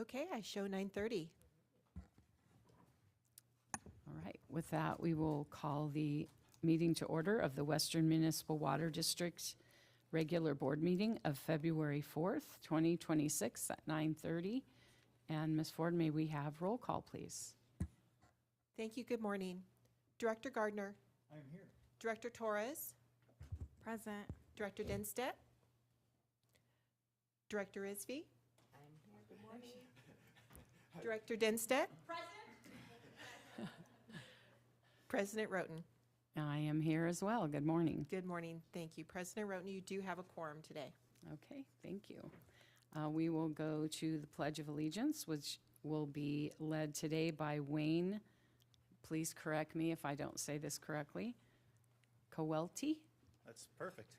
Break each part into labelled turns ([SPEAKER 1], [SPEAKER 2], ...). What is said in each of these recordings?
[SPEAKER 1] Okay, I show 9:30.
[SPEAKER 2] All right, with that, we will call the meeting to order of the Western Municipal Water District regular board meeting of February 4th, 2026 at 9:30. And Ms. Ford, may we have roll call, please?
[SPEAKER 1] Thank you. Good morning. Director Gardner.
[SPEAKER 3] I'm here.
[SPEAKER 1] Director Torres.
[SPEAKER 4] Present.
[SPEAKER 1] Director Denstedt. Director Isby. I'm here. Good morning. Director Denstedt. Present. President Roten.
[SPEAKER 2] I am here as well. Good morning.
[SPEAKER 1] Good morning. Thank you. President Roten, you do have a quorum today.
[SPEAKER 2] Okay, thank you. We will go to the Pledge of Allegiance, which will be led today by Wayne. Please correct me if I don't say this correctly. Kowalty?
[SPEAKER 3] That's perfect.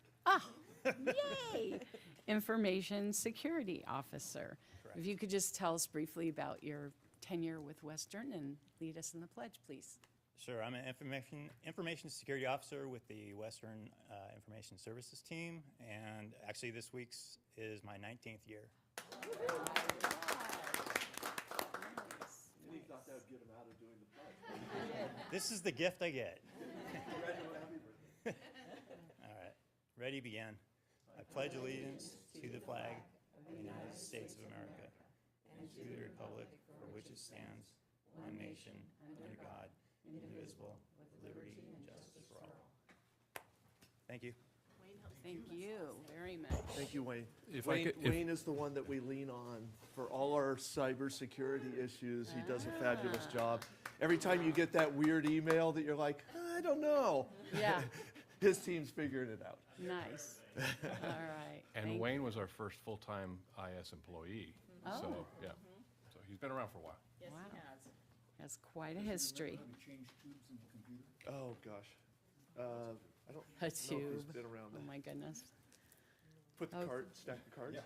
[SPEAKER 2] Yay! Information Security Officer.
[SPEAKER 3] Correct.
[SPEAKER 2] If you could just tell us briefly about your tenure with Western and lead us in the pledge, please.
[SPEAKER 3] Sure, I'm an information security officer with the Western Information Services team, and actually this week's is my 19th year.
[SPEAKER 5] He thought that would get him out of doing the pledge.
[SPEAKER 3] This is the gift I get. All right, ready, begin. I pledge allegiance to the flag of the United States of America and to the republic for which it stands, one nation, under God, indivisible, with liberty and justice for all. Thank you.
[SPEAKER 2] Thank you very much.
[SPEAKER 5] Thank you, Wayne.
[SPEAKER 6] If I
[SPEAKER 5] Wayne,
[SPEAKER 6] could- if-
[SPEAKER 5] Wayne is the one that we lean on for all our cybersecurity issues. He does a fabulous job. Every time you get that weird email that you're like, I don't know,
[SPEAKER 2] Yeah,
[SPEAKER 5] his team's figuring it out.
[SPEAKER 2] nice. All right.
[SPEAKER 6] And
[SPEAKER 2] Thank-
[SPEAKER 6] Wayne was our first full-time IS employee.
[SPEAKER 2] Oh.
[SPEAKER 6] So, yeah. So he's been around for a while.
[SPEAKER 2] Wow. Has quite a history.
[SPEAKER 5] Oh, gosh. I don't
[SPEAKER 2] A
[SPEAKER 5] know if he's
[SPEAKER 2] tube.
[SPEAKER 5] been around
[SPEAKER 2] Oh,
[SPEAKER 5] that.
[SPEAKER 2] my goodness.
[SPEAKER 5] Put the
[SPEAKER 2] Oh.
[SPEAKER 5] card, stack the cards.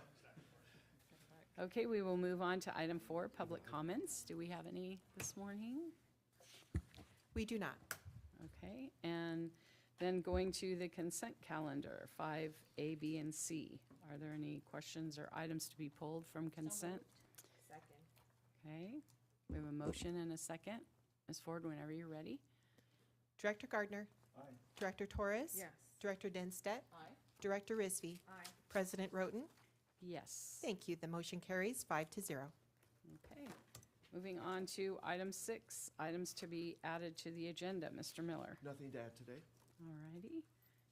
[SPEAKER 2] Okay, we will move on to item 4, public comments. Do we have any this morning?
[SPEAKER 1] We do not.
[SPEAKER 2] Okay, and then going to the consent calendar, 5A, B, and C. Are there any questions or items to be pulled from consent?
[SPEAKER 4] Second.
[SPEAKER 2] Okay, we have a motion and a second. Ms. Ford, whenever you're ready.
[SPEAKER 1] Director Gardner.
[SPEAKER 5] Aye.
[SPEAKER 1] Director Torres.
[SPEAKER 4] Yes.
[SPEAKER 1] Director Denstedt.
[SPEAKER 4] Aye.
[SPEAKER 1] Director Isby.
[SPEAKER 4] Aye.
[SPEAKER 1] President Roten.
[SPEAKER 2] Yes.
[SPEAKER 1] Thank you. The motion carries 5-0.
[SPEAKER 2] Okay, moving on to item 6, items to be added to the agenda. Mr. Miller.
[SPEAKER 5] Nothing to add today.
[SPEAKER 2] All righty.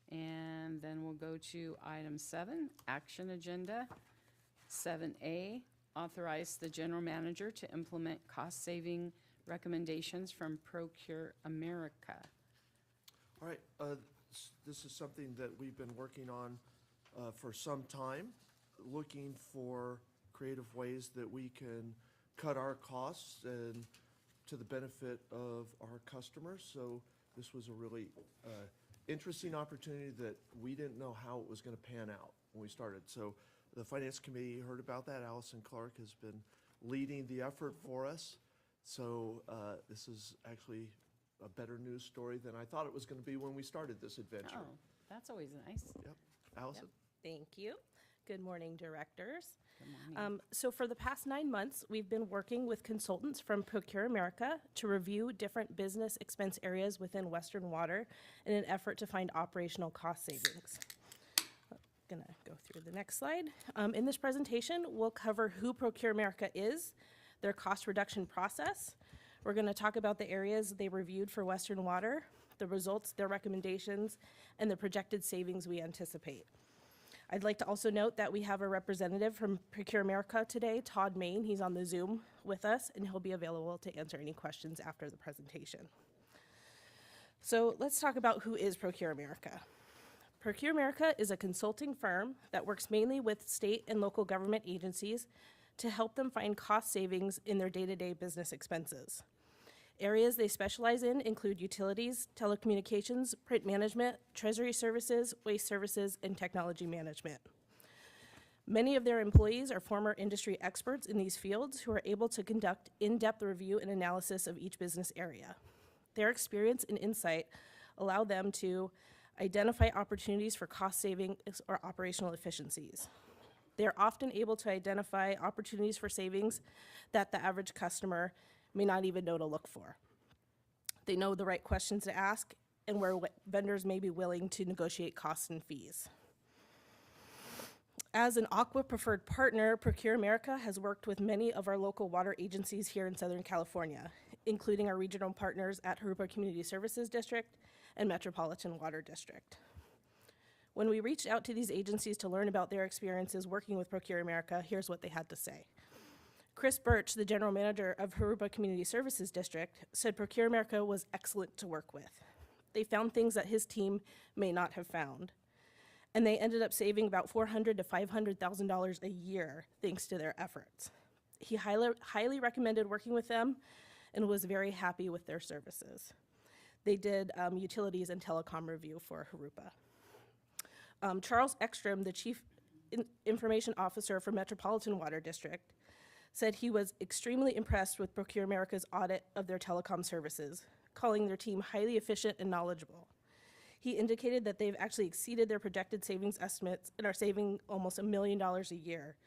[SPEAKER 2] And then we'll go to item 7, action agenda. 7A, authorize the general manager to implement cost-saving recommendations from Procure America.
[SPEAKER 5] All right, this is something that we've been working on for some time, looking for creative ways that we can cut our costs and to the benefit of our customers. So this was a really interesting opportunity that we didn't know how it was going to pan out when we started. So the Finance Committee heard about that. Allison Clark has been leading the effort for us. So this is actually a better news story than I thought it was going to be when we started this adventure.
[SPEAKER 2] Oh, that's always nice.
[SPEAKER 5] Yep. Allison?
[SPEAKER 7] Thank you. Good morning, directors.
[SPEAKER 2] Good morning.
[SPEAKER 7] So for the past 9 months, we've been working with consultants from Procure America to review different business expense areas within Western Water in an effort to find operational cost savings. Gonna go through the next slide. In this presentation, we'll cover who Procure America is, their cost reduction process. We're gonna talk about the areas they reviewed for Western Water, the results, their recommendations, and the projected savings we anticipate. I'd like to also note that we have a representative from Procure America today, Todd Main. He's on the Zoom with us, and he'll be available to answer any questions after the presentation. So let's talk about who is Procure America. Procure America is a consulting firm that works mainly with state and local government agencies to help them find cost savings in their day-to-day business expenses. Areas they specialize in include utilities, telecommunications, print management, treasury services, waste services, and technology management. Many of their employees are former industry experts in these fields who are able to conduct in-depth review and analysis of each business area. Their experience and insight allow them to identify opportunities for cost savings or operational efficiencies. They are often able to identify opportunities for savings that the average customer may not even know to look for. They know the right questions to ask and where vendors may be willing to negotiate costs and fees. As an Aqua preferred partner, Procure America has worked with many of our local water agencies here in Southern California, including our regional partners at Jurupa Community Services District and Metropolitan Water District. When we reached out to these agencies to learn about their experiences working with Procure America, here's what they had to say. Chris Birch, the general manager of Jurupa Community Services District, said Procure America was excellent to work with. They found things that his team may not have found. And they ended up saving about $400,000 to $500,000 a year thanks to their efforts. He highly recommended working with them and was very happy with their services. They did utilities and telecom review for Jurupa. Charles Ekstrom, the Chief Information Officer for Metropolitan Water District, said he was extremely impressed with Procure America's audit of their telecom services, calling their team highly efficient and knowledgeable. He indicated that they've actually exceeded their projected savings estimates and are saving almost $1 million a year.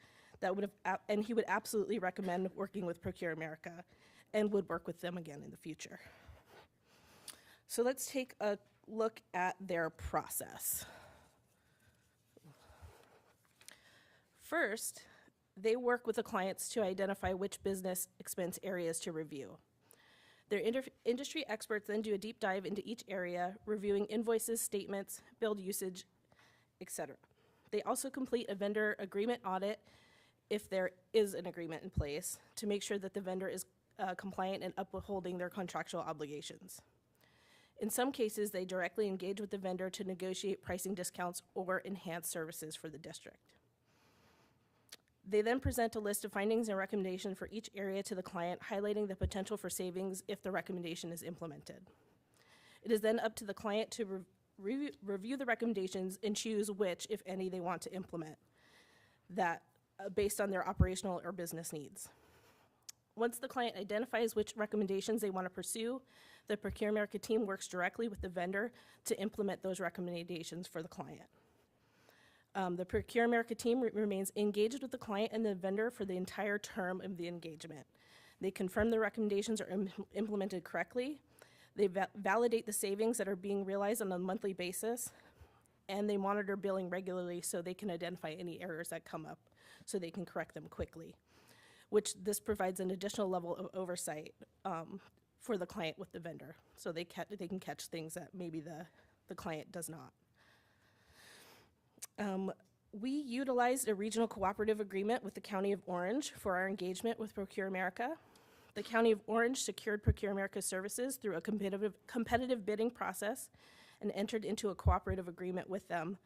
[SPEAKER 7] And he would absolutely recommend working with Procure America and would work with them again in the future. So let's take a look at their process. First, they work with the clients to identify which business expense areas to review. Their industry experts then do a deep dive into each area, reviewing invoices, statements, billed usage, etc. They also complete a vendor agreement audit, if there is an agreement in place, to make sure that the vendor is compliant and upholding their contractual obligations. In some cases, they directly engage with the vendor to negotiate pricing discounts or enhance services for the district. They then present a list of findings and recommendations for each area to the client, highlighting the potential for savings if the recommendation is implemented. It is then up to the client to review the recommendations and choose which, if any, they want to implement, that based on their operational or business needs. Once the client identifies which recommendations they want to pursue, the Procure America team works directly with the vendor to implement those recommendations for the client. The Procure America team remains engaged with the client and the vendor for the entire term of the engagement. They confirm the recommendations are implemented correctly. They validate the savings that are being realized on a monthly basis, and they monitor billing regularly so they can identify any errors that come up so they can correct them quickly, which this provides an additional level of oversight for the client with the vendor, so they can catch things that maybe the client does not. We utilized a regional cooperative agreement with the County of Orange for our engagement with Procure America. The County of Orange secured Procure America services through a competitive bidding process and entered into a cooperative agreement with them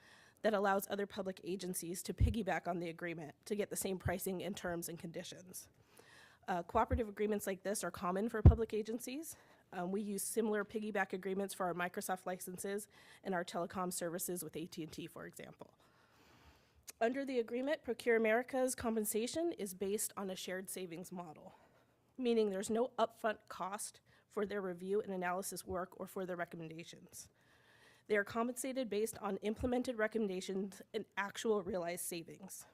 [SPEAKER 7] that allows other public agencies to piggyback on the agreement to get the same pricing and terms and conditions. Cooperative agreements like this are common for public agencies. We use similar piggyback agreements for our Microsoft licenses and our telecom services with AT&T, for example. Under the agreement, Procure America's compensation is based on a shared savings model, meaning there's no upfront cost for their review and analysis work or for their recommendations. They are compensated based on implemented recommendations and actual realized savings.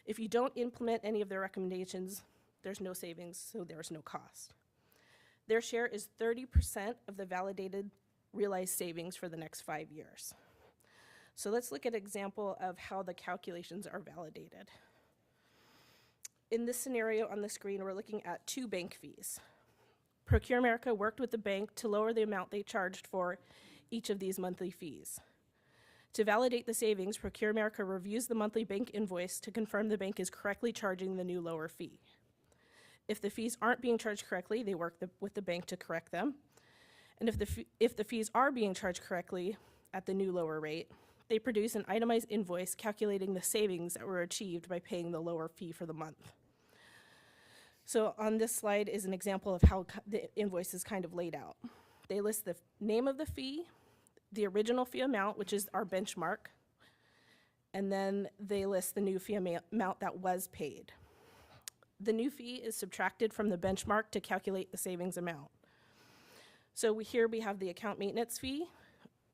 [SPEAKER 7] If you don't implement any of their recommendations, there's no savings, so there's no cost. Their share is 30% of the validated realized savings for the next 5 years. So let's look at an example of how the calculations are validated. In this scenario on the screen, we're looking at 2 bank fees. Procure America worked with the bank to lower the amount they charged for each of these monthly fees. To validate the savings, Procure America reviews the monthly bank invoice to confirm the bank is correctly charging the new lower fee. If the fees aren't being charged correctly, they work with the bank to correct them. And if the fees are being charged correctly at the new lower rate, they produce an itemized invoice calculating the savings that were achieved by paying the lower fee for the month. So on this slide is an example of how the invoice is kind of laid out. They list the name of the fee, the original fee amount, which is our benchmark, and then they list the new fee amount that was paid. The new fee is subtracted from the benchmark to calculate the savings amount. So here we have the account maintenance fee.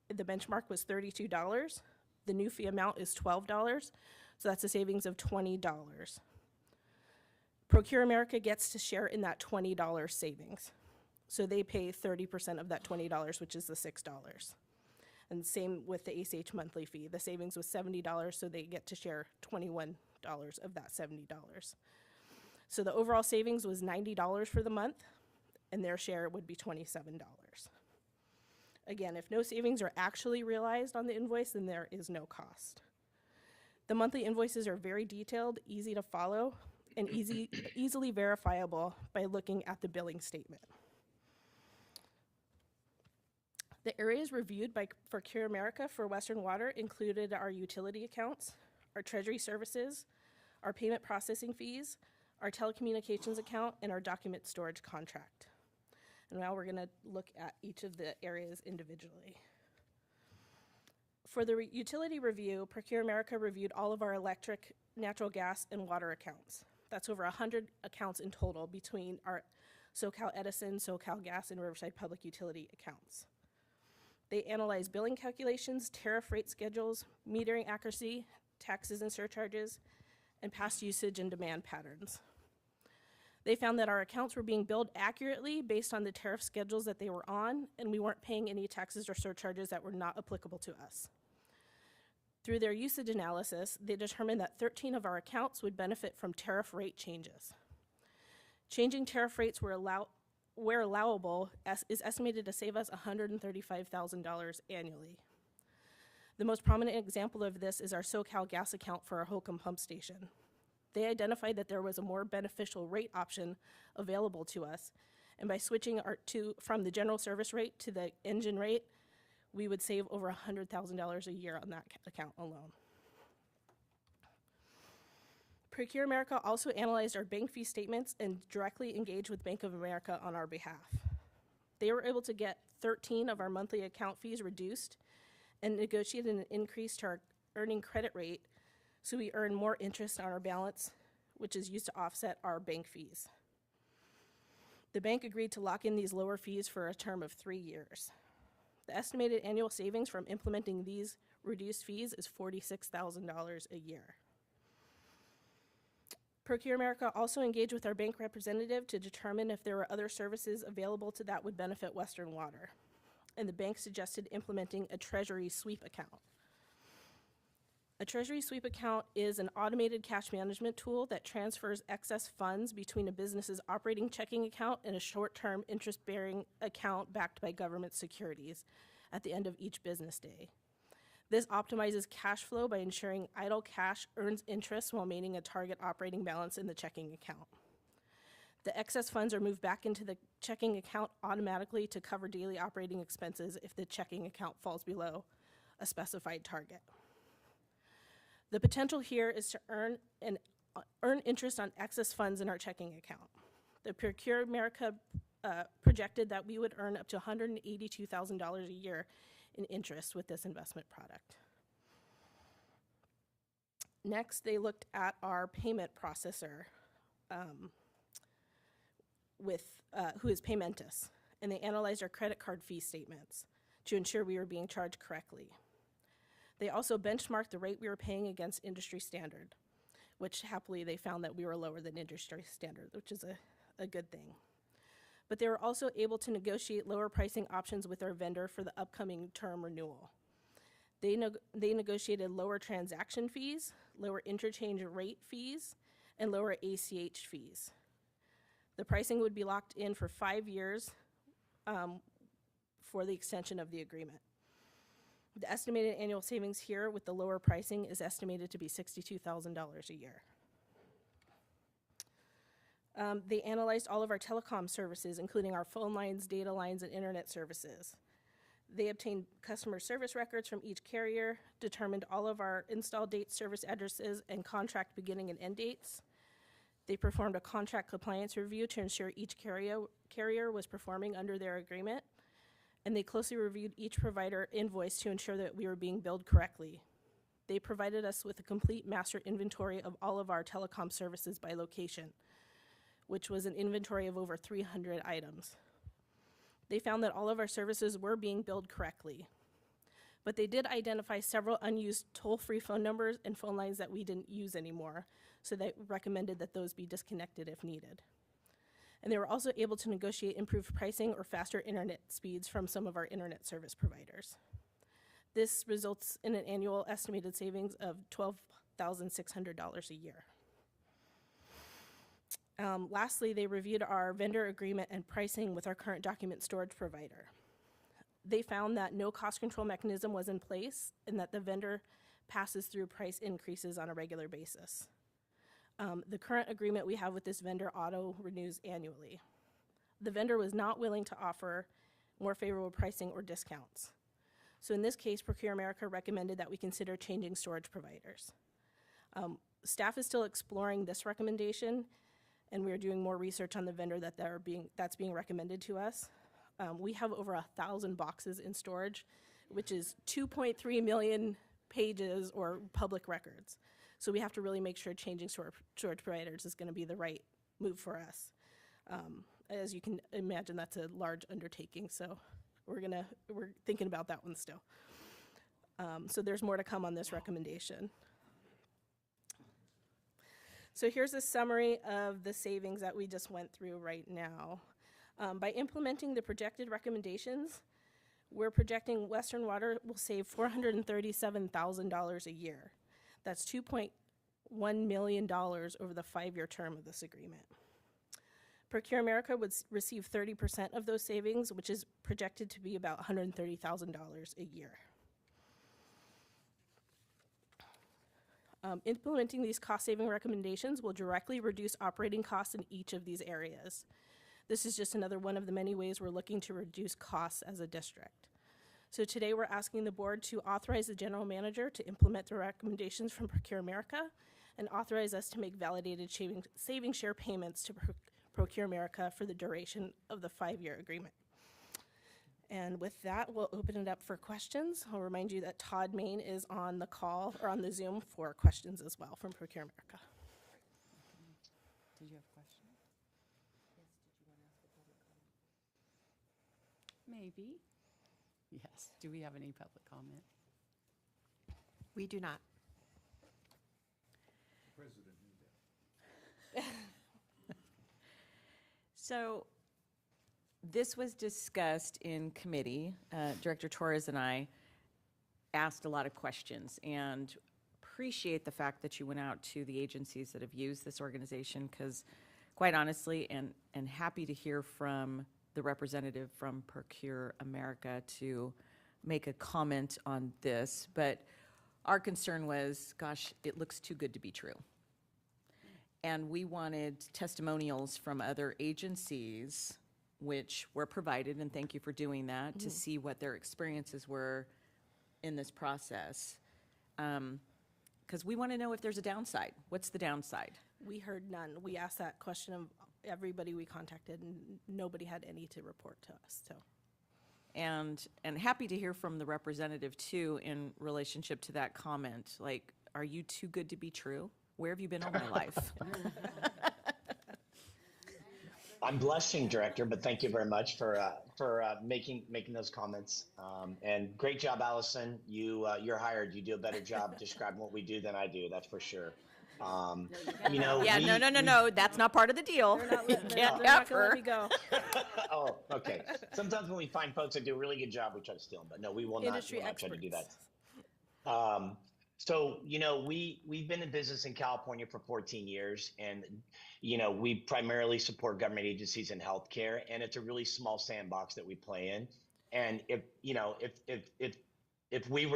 [SPEAKER 7] The benchmark was $32. The new fee amount is $12. So that's a savings of $20. Procure America gets to share in that $20 savings. So they pay 30% of that $20, which is the $6. And same with the ACH monthly fee. The savings was $70, so they get to share $21 of that $70. So the overall savings was $90 for the month, and their share would be $27. Again, if no savings are actually realized on the invoice, then there is no cost. The monthly invoices are very detailed, easy to follow, and easily verifiable by looking at the billing statement. The areas reviewed by Procure America for Western Water included our utility accounts, our treasury services, our payment processing fees, our telecommunications account, and our document storage contract. And now we're going to look at each of the areas individually. For the utility review, Procure America reviewed all of our electric, natural gas, and water accounts. That's over 100 accounts in total between our SoCal Edison, SoCal Gas, and Riverside Public Utility accounts. They analyzed billing calculations, tariff rate schedules, metering accuracy, taxes and surcharges, and past usage and demand patterns. They found that our accounts were being billed accurately based on the tariff schedules that they were on, and we weren't paying any taxes or surcharges that were not applicable to us. Through their usage analysis, they determined that 13 of our accounts would benefit from tariff rate changes. Changing tariff rates where allowable is estimated to save us $135,000 annually. The most prominent example of this is our SoCal Gas account for our Holcomb pump station. They identified that there was a more beneficial rate option available to us, and by switching from the general service rate to the engine rate, we would save over $100,000 a year on that account alone. Procure America also analyzed our bank fee statements and directly engaged with Bank of America on our behalf. They were able to get 13 of our monthly account fees reduced and negotiated an increase to our earning credit rate, so we earn more interest on our balance, which is used to offset our bank fees. The bank agreed to lock in these lower fees for a term of 3 years. The estimated annual savings from implementing these reduced fees is $46,000 a year. Procure America also engaged with our bank representative to determine if there were other services available that would benefit Western Water, and the bank suggested implementing a treasury sweep account. A treasury sweep account is an automated cash management tool that transfers excess funds between a business's operating checking account and a short-term interest-bearing account backed by government securities at the end of each business day. This optimizes cash flow by ensuring idle cash earns interest while maintaining a target operating balance in the checking account. The excess funds are moved back into the checking account automatically to cover daily operating expenses if the checking account falls below a specified target. The potential here is to earn interest on excess funds in our checking account. The Procure America projected that we would earn up to $182,000 a year in interest with this investment product. Next, they looked at our payment processor, who is Paymentus, and they analyzed our credit card fee statements to ensure we were being charged correctly. They also benchmarked the rate we were paying against industry standard, which happily they found that we were lower than industry standard, which is a good thing. But they were also able to negotiate lower pricing options with our vendor for the upcoming term renewal. They negotiated lower transaction fees, lower interchange rate fees, and lower ACH fees. The pricing would be locked in for 5 years for the extension of the agreement. The estimated annual savings here with the lower pricing is estimated to be $62,000 a year. They analyzed all of our telecom services, including our phone lines, data lines, and internet services. They obtained customer service records from each carrier, determined all of our install dates, service addresses, and contract beginning and end dates. They performed a contract compliance review to ensure each carrier was performing under their agreement, and they closely reviewed each provider invoice to ensure that we were being billed correctly. They provided us with a complete master inventory of all of our telecom services by location, which was an inventory of over 300 items. They found that all of our services were being billed correctly. But they did identify several unused toll-free phone numbers and phone lines that we didn't use anymore, so they recommended that those be disconnected if needed. And they were also able to negotiate improved pricing or faster internet speeds from some of our internet service providers. This results in an annual estimated savings of $12,600 a year. Lastly, they reviewed our vendor agreement and pricing with our current document storage provider. They found that no cost control mechanism was in place and that the vendor passes through price increases on a regular basis. The current agreement we have with this vendor auto renews annually. The vendor was not willing to offer more favorable pricing or discounts. So in this case, Procure America recommended that we consider changing storage providers. Staff is still exploring this recommendation, and we are doing more research on the vendor that's being recommended to us. We have over 1,000 boxes in storage, which is 2.3 million pages or public records. So we have to really make sure changing storage providers is going to be the right move for us. As you can imagine, that's a large undertaking, so we're thinking about that one still. So there's more to come on this recommendation. So here's a summary of the savings that we just went through right now. By implementing the projected recommendations, we're projecting Western Water will save $437,000 a year. That's $2.1 million over the 5-year term of this agreement. Procure America would receive 30% of those savings, which is projected to be about $130,000 a year. Implementing these cost-saving recommendations will directly reduce operating costs in each of these areas. This is just another one of the many ways we're looking to reduce costs as a district. So today we're asking the board to authorize the general manager to implement the recommendations from Procure America and authorize us to make validated saving share payments to Procure America for the duration of the 5-year agreement. And with that, we'll open it up for questions. I'll remind you that Todd Main is on the call or on the Zoom for questions as well from Procure America.
[SPEAKER 2] Did you have a question? Yes, did you want to ask a public comment? Maybe. Yes. Do we have any public comment?
[SPEAKER 1] We do not.
[SPEAKER 8] So this was discussed in committee. Director Torres and I asked a lot of questions and appreciate the fact that you went out to the agencies that have used this organization because quite honestly, and happy to hear from the representative from Procure America to make a comment on this, but our concern was, gosh, it looks too good to be true. And we wanted testimonials from other agencies, which were provided, and thank you for doing that, to see what their experiences were in this process. Because we want to know if there's a downside. What's the downside?
[SPEAKER 7] We heard none. We asked that question of everybody we contacted, and nobody had any to report to us, so.
[SPEAKER 8] And happy to hear from the representative, too, in relationship to that comment. Like, are you too good to be true? Where have you been all my life?
[SPEAKER 9] I'm blushing, Director, but thank you very much for making those comments. And great job, Allison. You're hired. You do a better job describing what we do than I do. That's for sure. You know.
[SPEAKER 8] Yeah, no. That's not part of the deal.
[SPEAKER 7] They're not gonna let me go.
[SPEAKER 9] Oh, okay. Sometimes when we find folks that do a really good job, we try to steal them. But no, we will not try to do that. So, you know, we've been in business in California for 14 years, and, you know, we primarily support government agencies in healthcare, and it's a really small sandbox that we play in. And if we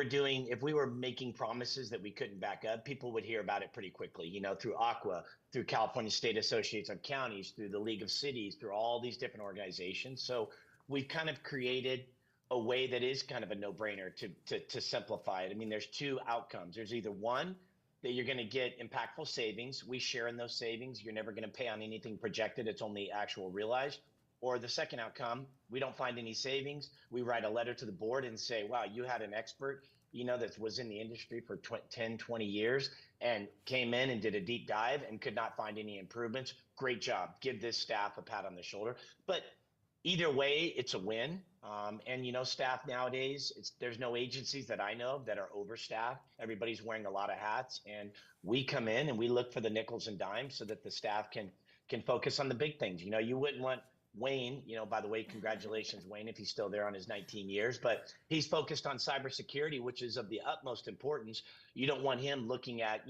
[SPEAKER 9] were making promises that we couldn't back up, people would hear about it pretty quickly, you know, through ACWA, through California State Association of Counties, through the League of Cities, through all these different organizations. So we've kind of created a way that is kind of a no-brainer to simplify it. I mean, there's two outcomes. There's either one, that you're going to get impactful savings. We share in those savings. You're never going to pay on anything projected. It's only actual realized. Or the second outcome, we don't find any savings. We write a letter to the board and say, wow, you had an expert, you know, that was in the industry for 10, 20 years and came in and did a deep dive and could not find any improvements. Great job. Give this staff a pat on the shoulder. But either way, it's a win. And staff nowadays, there's no agencies that I know of that are overstaffed. Everybody's wearing a lot of hats, and we come in and we look for the nickels and dimes so that the staff can focus on the big things. You wouldn't want Wayne, by the way, congratulations, Wayne, if he's still there on his 19 years, but he's focused on cybersecurity, which is of the utmost importance. You don't want him looking at,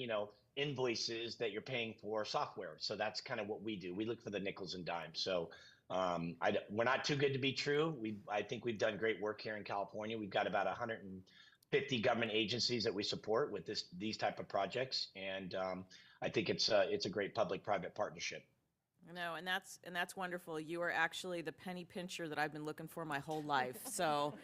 [SPEAKER 9] invoices that you're paying for software. So that's kind of what we do. We look for the nickels and dimes. So we're not too good to be true. I think we've done great work here in California. We've got about 150 government agencies that we support with these type of projects, and I think it's a great public-private partnership.
[SPEAKER 8] No, and that's wonderful. You are actually the penny pincher that I've been looking for my whole life. So,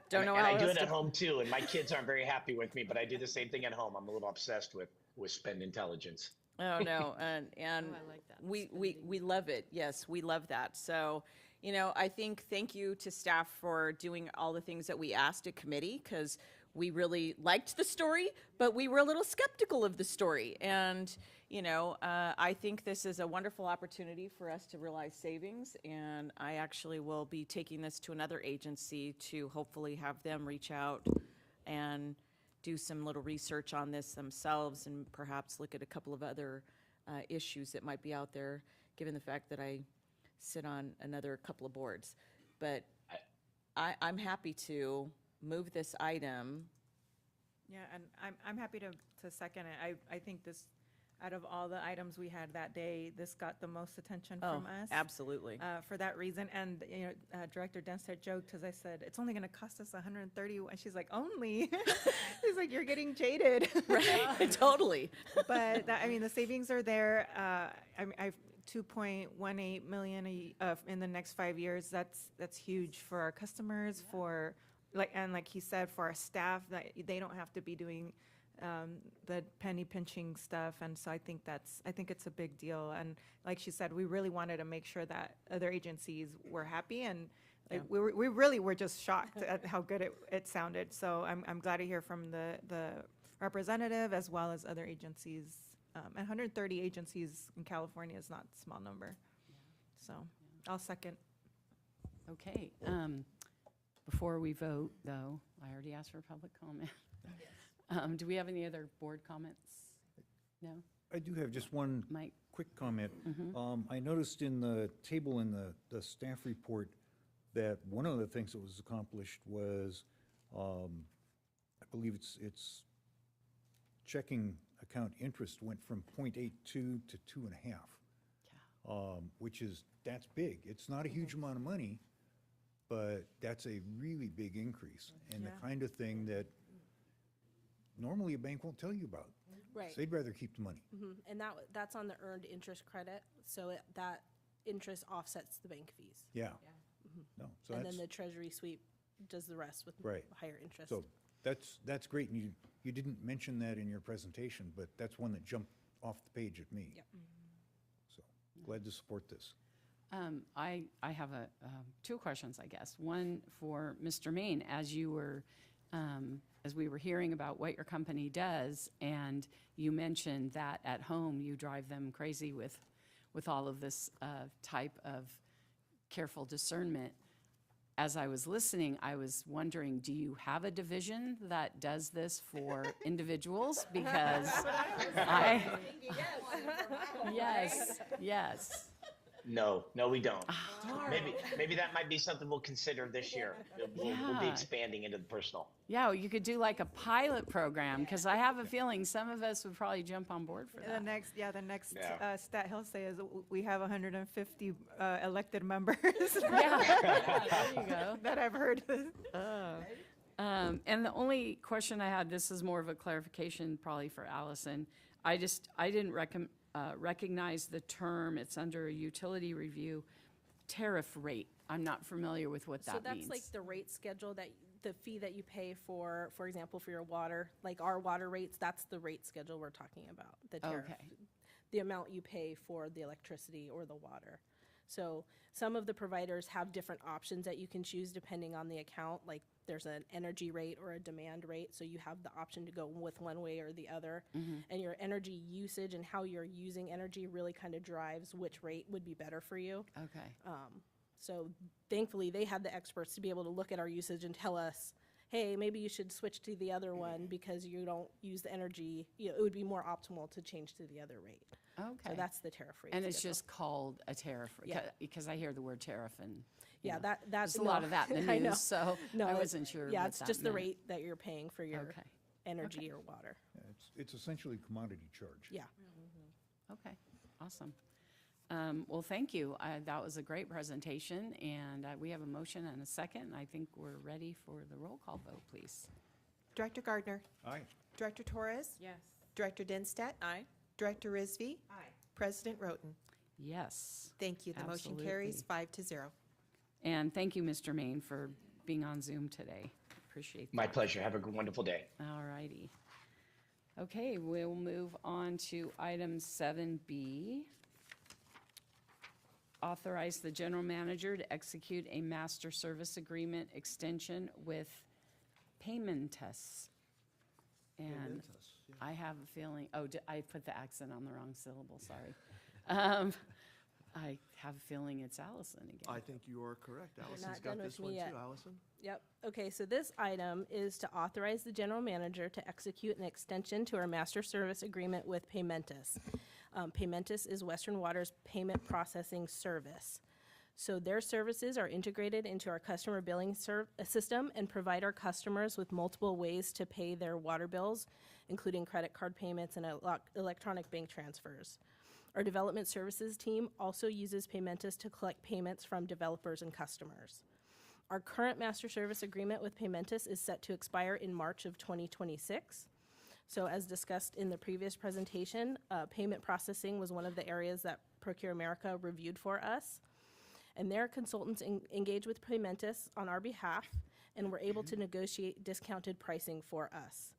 [SPEAKER 8] don't know
[SPEAKER 9] And
[SPEAKER 8] how
[SPEAKER 9] I do
[SPEAKER 8] else
[SPEAKER 9] it at
[SPEAKER 8] to-
[SPEAKER 9] home too, and my kids aren't very happy with me, but I do the same thing at home. I'm a little obsessed with spend intelligence.
[SPEAKER 8] Oh, no, and
[SPEAKER 2] I like that.
[SPEAKER 8] we love it. Yes, we love that. So, I think thank you to staff for doing all the things that we asked at committee, because we really liked the story, but we were a little skeptical of the story. And, I think this is a wonderful opportunity for us to realize savings, and I actually will be taking this to another agency to hopefully have them reach out and do some little research on this themselves, and perhaps look at a couple of other issues that might be out there, given the fact that I sit on another couple of boards. But I'm happy to move this item.
[SPEAKER 4] Yeah, and I'm happy to second it. I think this, out of all the items we had that day, this got the most attention
[SPEAKER 8] Oh,
[SPEAKER 4] from us.
[SPEAKER 8] absolutely.
[SPEAKER 4] For that reason, and Director Dempster joked, as I said, it's only going to cost us 130. And she's like, only? He's like, you're getting jaded.
[SPEAKER 8] Right, totally.
[SPEAKER 4] But the savings are there. I've 2.18 million in the next 5 years. That's huge for our customers, for like he said, for our staff, that they don't have to be doing the penny pinching stuff. And so I think it's a big deal. And like she said, we really wanted to make sure that other agencies were happy, and we really were just shocked at how good it sounded. So I'm glad to hear from the representative as well as other agencies. 130 agencies in California is not a small number. So I'll second.
[SPEAKER 2] Okay, before we vote, though, I already asked for public comment. Do we have any other board comments? No?
[SPEAKER 10] I do have just one
[SPEAKER 2] Mike?
[SPEAKER 10] quick comment. I noticed in the table in the staff report that one of the things that was accomplished was, I believe it's checking account interest went from 0.82 to 2.5, that's big. It's not a huge amount of money, but that's a really big increase, and the kind of thing that normally a bank won't tell you about.
[SPEAKER 7] Right.
[SPEAKER 10] So they'd rather keep the money.
[SPEAKER 7] And that's on the earned interest credit, so that interest offsets the bank fees.
[SPEAKER 10] Yeah. No, so
[SPEAKER 7] And
[SPEAKER 10] that's,
[SPEAKER 7] then the treasury sweep does the rest with
[SPEAKER 10] Right.
[SPEAKER 7] higher interest.
[SPEAKER 10] so that's great, and you didn't mention that in your presentation, but that's one that jumped off the page at me.
[SPEAKER 7] Yep.
[SPEAKER 10] So, glad to support this.
[SPEAKER 2] I have two questions, I guess. One for Mr. Main, as we were hearing about what your company does, and you mentioned that at home you drive them crazy with all of this type of careful discernment. As I was listening, I was wondering, do you have a division that does this for individuals? Because yes.
[SPEAKER 9] No, we don't. Maybe that might be something we'll consider this year. We'll be
[SPEAKER 2] Yeah.
[SPEAKER 9] expanding into the personal.
[SPEAKER 2] Yeah, you could do like a pilot program, because I have a feeling some of us would probably jump on board for
[SPEAKER 4] The
[SPEAKER 2] that.
[SPEAKER 4] next
[SPEAKER 9] Yeah.
[SPEAKER 4] stat he'll say is we have 150 elected members
[SPEAKER 2] Yeah, there you go.
[SPEAKER 4] that I've heard.
[SPEAKER 2] And the only question I had, this is more of a clarification probably for Allison. I didn't recognize the term, it's under a utility review, tariff rate. I'm not familiar with what that
[SPEAKER 7] So
[SPEAKER 2] means.
[SPEAKER 7] that's like the rate schedule the fee that you pay for example, for your water, like our water rates, that's the rate schedule we're talking about, the tariff.
[SPEAKER 2] Okay.
[SPEAKER 7] The amount you pay for the electricity or the water. So some of the providers have different options that you can choose depending on the account, like there's an energy rate or a demand rate, so you have the option to go with one way or the other. And your energy usage and how you're using energy really kind of drives which rate would be better for you.
[SPEAKER 2] Okay.
[SPEAKER 7] So thankfully, they had the experts to be able to look at our usage and tell us, hey, maybe you should switch to the other one because you don't use the energy. You know, it would be more optimal to change to the other rate. So
[SPEAKER 2] Okay.
[SPEAKER 7] that's the tariff rate.
[SPEAKER 2] And it's just called a tariff,
[SPEAKER 7] Yeah.
[SPEAKER 2] because I hear the word tariff and, you
[SPEAKER 7] Yeah,
[SPEAKER 2] know,
[SPEAKER 7] that's.
[SPEAKER 2] there's a lot of that in the
[SPEAKER 7] I know.
[SPEAKER 2] news, so
[SPEAKER 7] No,
[SPEAKER 2] I
[SPEAKER 7] it-
[SPEAKER 2] wasn't sure
[SPEAKER 7] Yeah,
[SPEAKER 2] what
[SPEAKER 7] it's
[SPEAKER 2] that
[SPEAKER 7] just the
[SPEAKER 2] meant.
[SPEAKER 7] rate that you're paying for your
[SPEAKER 2] Okay.
[SPEAKER 7] energy or water.
[SPEAKER 10] Yeah, it's essentially commodity charge.
[SPEAKER 7] Yeah.
[SPEAKER 2] Okay, awesome. Well, thank you. That was a great presentation, and we have a motion and a second. I think we're ready for the roll call vote, please.
[SPEAKER 1] Director Gardner.
[SPEAKER 10] Aye.
[SPEAKER 1] Director Torres.
[SPEAKER 8] Yes.
[SPEAKER 1] Director Dinstedt.
[SPEAKER 8] Aye.
[SPEAKER 1] Director Risby.
[SPEAKER 4] Aye.
[SPEAKER 1] President Roten.
[SPEAKER 2] Yes.
[SPEAKER 1] Thank you. The motion carries
[SPEAKER 2] Absolutely.
[SPEAKER 1] 5-0.
[SPEAKER 2] And thank you, Mr. Main, for being on Zoom today. Appreciate that.
[SPEAKER 9] My pleasure. Have a wonderful day.
[SPEAKER 2] All righty. Okay, we'll move on to item 7B. Authorize the general manager to execute a master service agreement extension with Paymentus. And
[SPEAKER 5] Paymentus, yeah.
[SPEAKER 2] I have a feeling, I put the accent on the wrong syllable, sorry. I have a feeling it's Allison again.
[SPEAKER 5] I think you are correct. Allison's
[SPEAKER 7] not
[SPEAKER 5] got
[SPEAKER 7] done with
[SPEAKER 5] this
[SPEAKER 7] me
[SPEAKER 5] one too,
[SPEAKER 7] yet.
[SPEAKER 5] Allison?
[SPEAKER 7] Yep. Okay, so this item is to authorize the general manager to execute an extension to our master service agreement with Paymentus. Paymentus is Western Water's payment processing service. So their services are integrated into our customer billing system and provide our customers with multiple ways to pay their water bills, including credit card payments and electronic bank transfers. Our development services team also uses Paymentus to collect payments from developers and customers. Our current master service agreement with Paymentus is set to expire in March of 2026. So as discussed in the previous presentation, payment processing was one of the areas that Procure America reviewed for us. And their consultants engage with Paymentus on our behalf and were able to negotiate discounted pricing for us.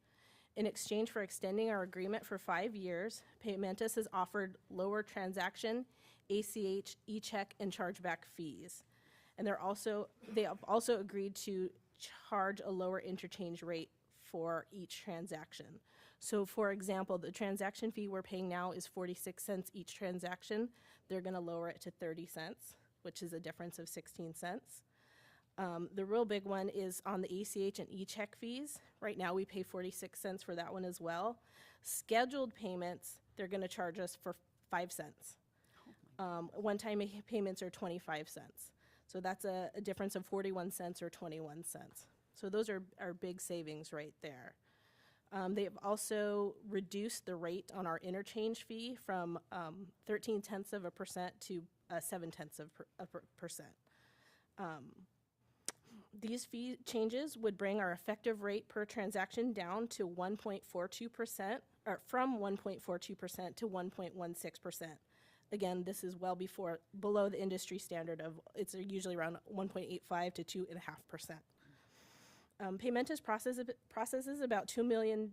[SPEAKER 7] In exchange for extending our agreement for 5 years, Paymentus has offered lower transaction, ACH, e-check, and chargeback fees. And they have also agreed to charge a lower interchange rate for each transaction. So for example, the transaction fee we're paying now is 46 cents each transaction. They're gonna lower it to 30 cents, which is a difference of 16 cents. The real big one is on the ACH and e-check fees. Right now, we pay 46 cents for that one as well. Scheduled payments, they're gonna charge us for 5 cents. One-time payments are 25 cents. So that's a difference of 41 cents or 21 cents. So those are big savings right there. They've also reduced the rate on our interchange fee from 0.13% to 0.7%. These fee changes would bring our effective rate per transaction down to 1.42%, or from 1.42% to 1.16%. Again, this is well below the industry standard of, it's usually around 1.85 to 2.5%. Paymentus processes about $2 million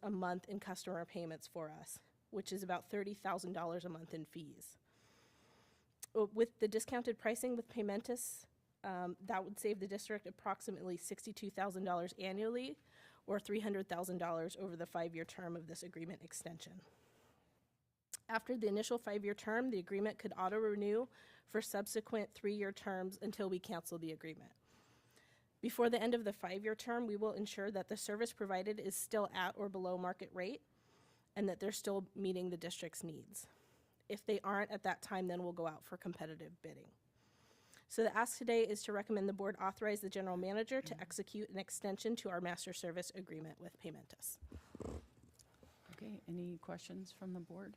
[SPEAKER 7] a month in customer payments for us, which is about $30,000 a month in fees. With the discounted pricing with Paymentus, that would save the district approximately $62,000 annually, or $300,000 over the 5-year term of this agreement extension. After the initial 5-year term, the agreement could auto-renew for subsequent 3-year terms until we cancel the agreement. Before the end of the 5-year term, we will ensure that the service provided is still at or below market rate and that they're still meeting the district's needs. If they aren't at that time, then we'll go out for competitive bidding. So the ask today is to recommend the board authorize the general manager to execute an extension to our master service agreement with Paymentus.
[SPEAKER 2] Okay, any questions from the board?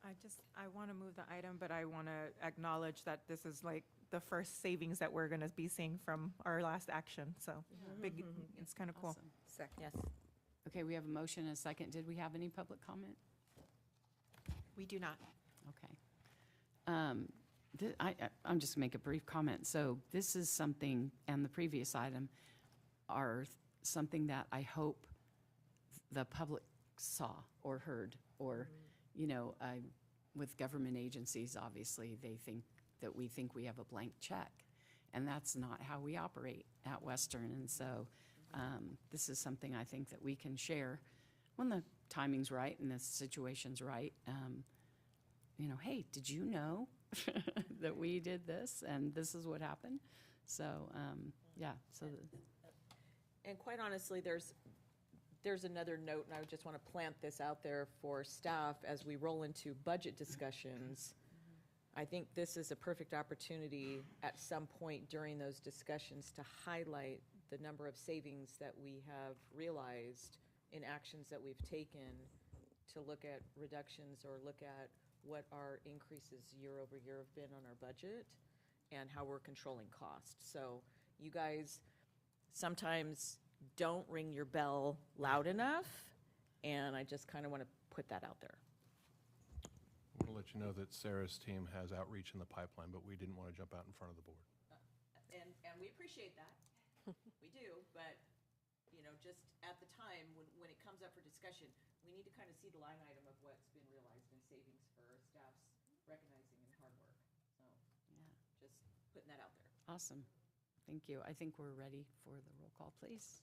[SPEAKER 4] I want to move the item, but I want to acknowledge that this is like the first savings that we're going to be seeing from our last action. So big, it's kind of cool.
[SPEAKER 2] Awesome.
[SPEAKER 8] Second. Yes.
[SPEAKER 2] Okay, we have a motion and a second. Did we have any public comment?
[SPEAKER 1] We do not.
[SPEAKER 2] Okay. I'm just gonna make a brief comment. So this is something, and the previous item are something that I hope the public saw or heard, or, you know, with government agencies, obviously, they think that we think we have a blank check, and that's not how we operate at Western. And so this is something I think that we can share when the timing's right and the situation's right. You know, hey, did you know that we did this, and this is what happened. So, yeah, so,
[SPEAKER 8] And quite honestly, there's another note, and I would just want to plant this out there for staff as we roll into budget discussions. I think this is a perfect opportunity at some point during those discussions to highlight the number of savings that we have realized in actions that we've taken to look at reductions or look at what our increases year over year have been on our budget and how we're controlling costs. So you guys sometimes don't ring your bell loud enough, and I just kind of want to put that out there.
[SPEAKER 6] I want to let you know that Sarah's team has outreach in the pipeline, but we didn't want to jump out in front of the board.
[SPEAKER 8] And we appreciate that. We do, but, you know, just at the time, when it comes up for discussion, we need to kind of see the line item of what's been realized in savings for our staff's recognizing and hard work. So,
[SPEAKER 2] yeah,
[SPEAKER 8] just putting that out there.
[SPEAKER 2] awesome. Thank you. I think we're ready for the roll call, please.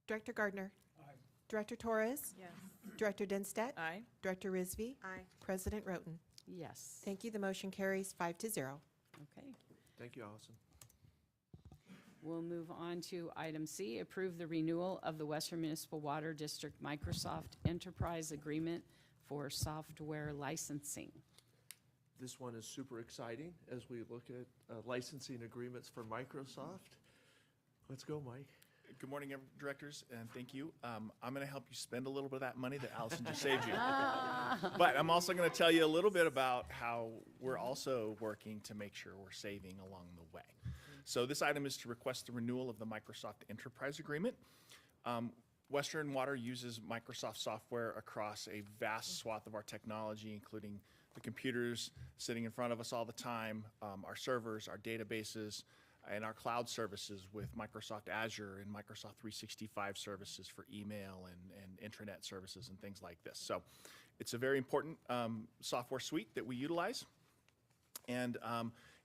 [SPEAKER 1] Director Gardner. Aye. Director Torres.
[SPEAKER 4] Yes.
[SPEAKER 1] Director Dinstedt.
[SPEAKER 8] Aye.
[SPEAKER 1] Director Rizvi.
[SPEAKER 4] Aye.
[SPEAKER 1] President Roten.
[SPEAKER 2] Yes.
[SPEAKER 1] Thank you. The motion carries 5-0.
[SPEAKER 2] Okay.
[SPEAKER 5] Thank you, Allison.
[SPEAKER 2] We'll move on to item C, approve the renewal of the Western Municipal Water District Microsoft Enterprise Agreement for software licensing.
[SPEAKER 5] This one is super exciting as we look at licensing agreements for Microsoft. Let's go, Mike.
[SPEAKER 11] Good morning, directors, and thank you. I'm going to help you spend a little bit of that money that Allison just saved you. But I'm also going to tell you a little bit about how we're also working to make sure we're saving along the way. So this item is to request the renewal of the Microsoft Enterprise Agreement. Western Water uses Microsoft software across a vast swath of our technology, including the computers sitting in front of us all the time, our servers, our databases, and our cloud services with Microsoft Azure and Microsoft 365 services for email and intranet services and things like this. So it's a very important software suite that we utilize. And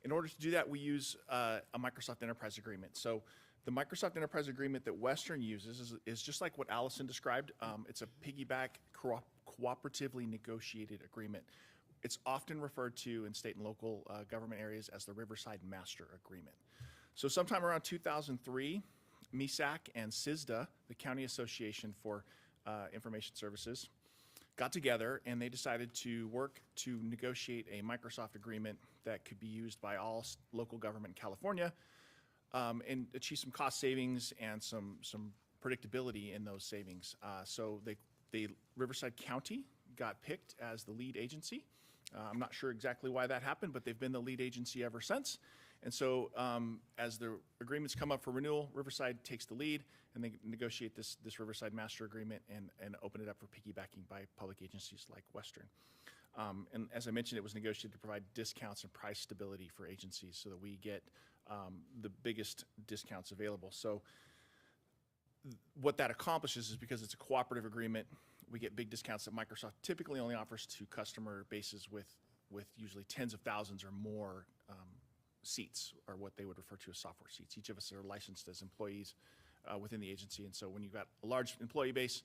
[SPEAKER 11] in order to do that, we use a Microsoft Enterprise Agreement. So the Microsoft Enterprise Agreement that Western uses is just like what Allison described. It's a piggyback cooperatively negotiated agreement. It's often referred to in state and local government areas as the Riverside Master Agreement. So sometime around 2003, MESAC and CISDA, the County Association for Information Services, got together and they decided to work to negotiate a Microsoft agreement that could be used by all local government in California and achieve some cost savings and some predictability in those savings. So the Riverside County got picked as the lead agency. I'm not sure exactly why that happened, but they've been the lead agency ever since. And so as the agreements come up for renewal, Riverside takes the lead and they negotiate this Riverside Master Agreement and open it up for piggybacking by public agencies like Western. And as I mentioned, it was negotiated to provide discounts and price stability for agencies so that we get the biggest discounts available. So what that accomplishes is because it's a cooperative agreement, we get big discounts that Microsoft typically only offers to customer bases with usually tens of thousands or more seats, or what they would refer to as software seats. Each of us are licensed as employees within the agency, and so when you've got a large employee base,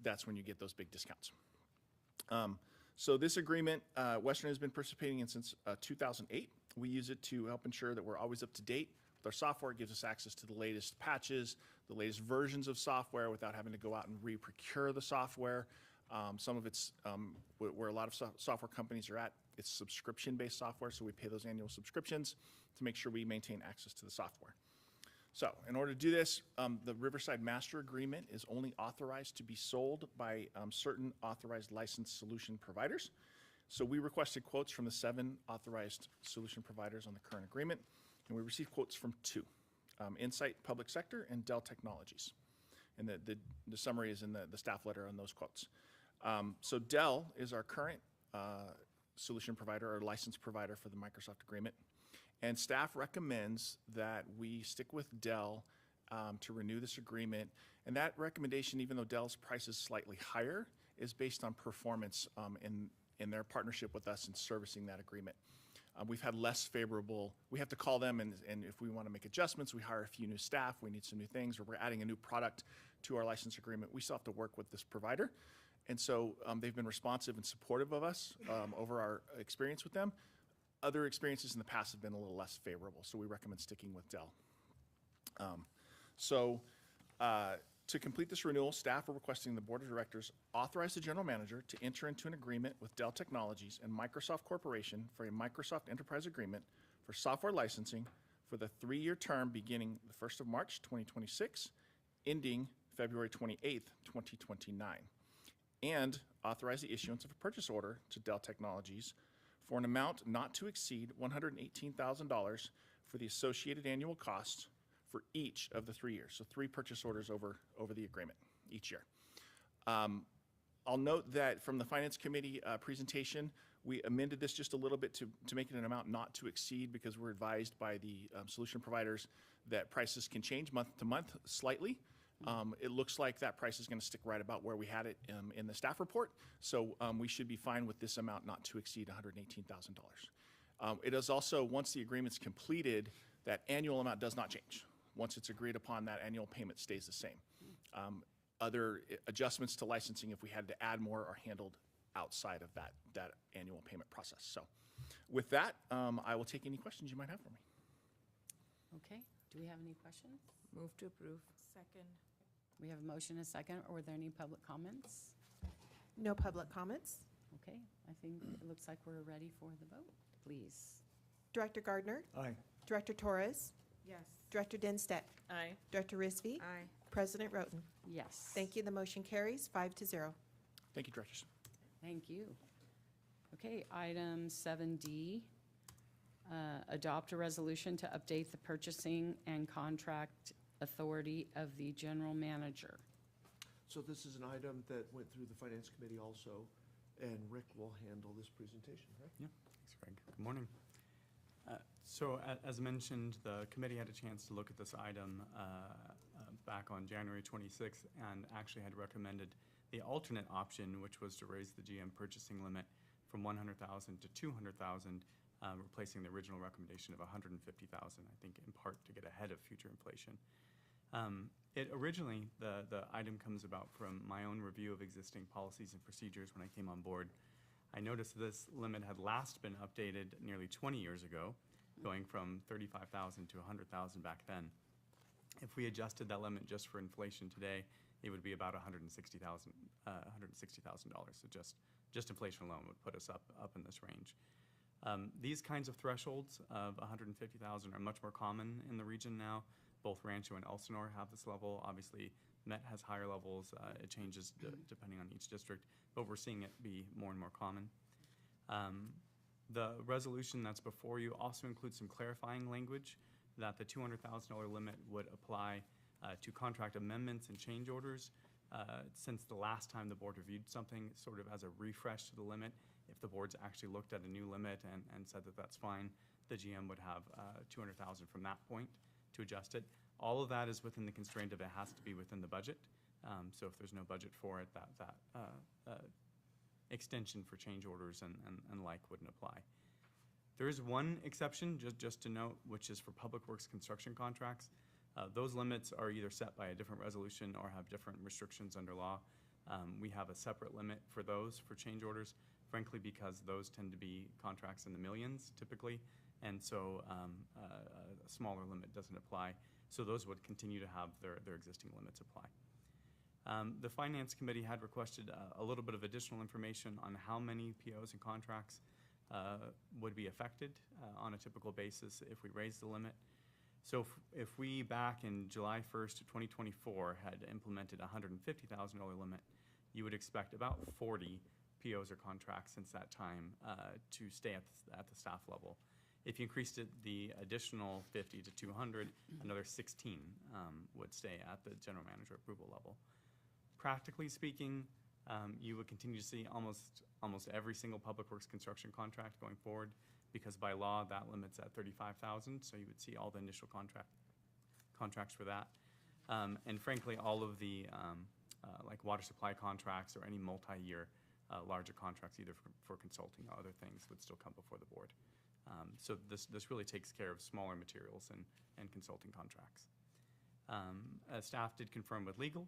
[SPEAKER 11] that's when you get those big discounts. So this agreement, Western has been participating in since 2008. We use it to help ensure that we're always up to date with our software. It gives us access to the latest patches, the latest versions of software without having to go out and re-procure the software. Some of it's where a lot of software companies are at, it's subscription-based software, so we pay those annual subscriptions to make sure we maintain access to the software. So in order to do this, the Riverside Master Agreement is only authorized to be sold by certain authorized licensed solution providers. So we requested quotes from the 7 authorized solution providers on the current agreement, and we received quotes from 2, Insight Public Sector and Dell Technologies. And the summary is in the staff letter on those quotes. So Dell is our current solution provider or license provider for the Microsoft agreement. And staff recommends that we stick with Dell to renew this agreement. And that recommendation, even though Dell's price is slightly higher, is based on performance in their partnership with us in servicing that agreement. We've had less favorable, we have to call them and if we want to make adjustments, we hire a few new staff, we need some new things, or we're adding a new product to our license agreement, we still have to work with this provider. And so they've been responsive and supportive of us over our experience with them. Other experiences in the past have been a little less favorable, so we recommend sticking with Dell. To complete this renewal, staff are requesting the Board of Directors authorize the General Manager to enter into an agreement with Dell Technologies and Microsoft Corporation for a Microsoft Enterprise Agreement for software licensing for the 3-year term beginning the 1st of March 2026, ending February 28th, 2029, and authorize the issuance of a purchase order to Dell Technologies for an amount not to exceed $118,000 for the associated annual costs for each of the 3 years. So 3 purchase orders over the agreement each year. I'll note that from the Finance Committee presentation, we amended this just a little bit to make it an amount not to exceed, because we're advised by the solution providers that prices can change month to month slightly. It looks like that price is going to stick right about where we had it in the staff report. So we should be fine with this amount not to exceed $118,000. It is also, once the agreement's completed, that annual amount does not change. Once it's agreed upon, that annual payment stays the same. Other adjustments to licensing, if we had to add more, are handled outside of that annual payment process. So with that, I will take any questions you might have for me.
[SPEAKER 2] Okay, do we have any questions?
[SPEAKER 8] Move to approve.
[SPEAKER 4] Second.
[SPEAKER 2] We have a motion, a second, or were there any public comments?
[SPEAKER 1] No public comments.
[SPEAKER 2] Okay, I think it looks like we're ready for the vote. Please.
[SPEAKER 1] Director Gardner,
[SPEAKER 10] Aye.
[SPEAKER 1] Director Torres,
[SPEAKER 4] Yes.
[SPEAKER 1] Director Dinstedt,
[SPEAKER 8] Aye.
[SPEAKER 1] Director Risby,
[SPEAKER 4] Aye.
[SPEAKER 1] President Roten.
[SPEAKER 2] Yes.
[SPEAKER 1] Thank you. The motion carries 5-0.
[SPEAKER 11] Thank you, Directors.
[SPEAKER 2] Thank you. Okay, item 7D, adopt a resolution to update the purchasing and contract authority of the general manager.
[SPEAKER 5] So this is an item that went through the Finance Committee also, and Rick will handle this presentation, right?
[SPEAKER 12] Yeah, thanks, Greg. Good morning. As mentioned, the committee had a chance to look at this item back on January 26th and actually had recommended the alternate option, which was to raise the GM purchasing limit from $100,000 to $200,000, replacing the original recommendation of $150,000, I think in part to get ahead of future inflation. Originally, the item comes about from my own review of existing policies and procedures when I came on board. I noticed this limit had last been updated nearly 20 years ago, going from $35,000 to $100,000 back then. If we adjusted that limit just for inflation today, it would be about $160,000. So just inflation alone would put us up in this range. These kinds of thresholds of $150,000 are much more common in the region now. Both Rancho and Elsinore have this level. Obviously, Met has higher levels. It changes depending on each district, but we're seeing it be more and more common. The resolution that's before you also includes some clarifying language that the $200,000 limit would apply to contract amendments and change orders. Since the last time the board reviewed something, sort of as a refresh to the limit, if the board's actually looked at a new limit and said that that's fine, the GM would have $200,000 from that point to adjust it. All of that is within the constraint of it has to be within the budget. So if there's no budget for it, that extension for change orders and like wouldn't apply. There is one exception, just to note, which is for public works construction contracts. Those limits are either set by a different resolution or have different restrictions under law. We have a separate limit for those for change orders, frankly, because those tend to be contracts in the millions typically, and so a smaller limit doesn't apply. So those would continue to have their existing limits apply. The Finance Committee had requested a little bit of additional information on how many POs and contracts would be affected on a typical basis if we raise the limit. So if we back in July 1st of 2024 had implemented a $150,000 limit, you would expect about 40 POs or contracts since that time to stay at the staff level. If you increased it the additional 50 to 200, another 16 would stay at the general manager approval level. Practically speaking, you would continue to see almost every single public works construction contract going forward, because by law that limits at $35,000. So you would see all the initial contracts for that, and frankly, all of the like water supply contracts or any multi-year larger contracts, either for consulting or other things, would still come before the board. So this really takes care of smaller materials and consulting contracts. Staff did confirm with legal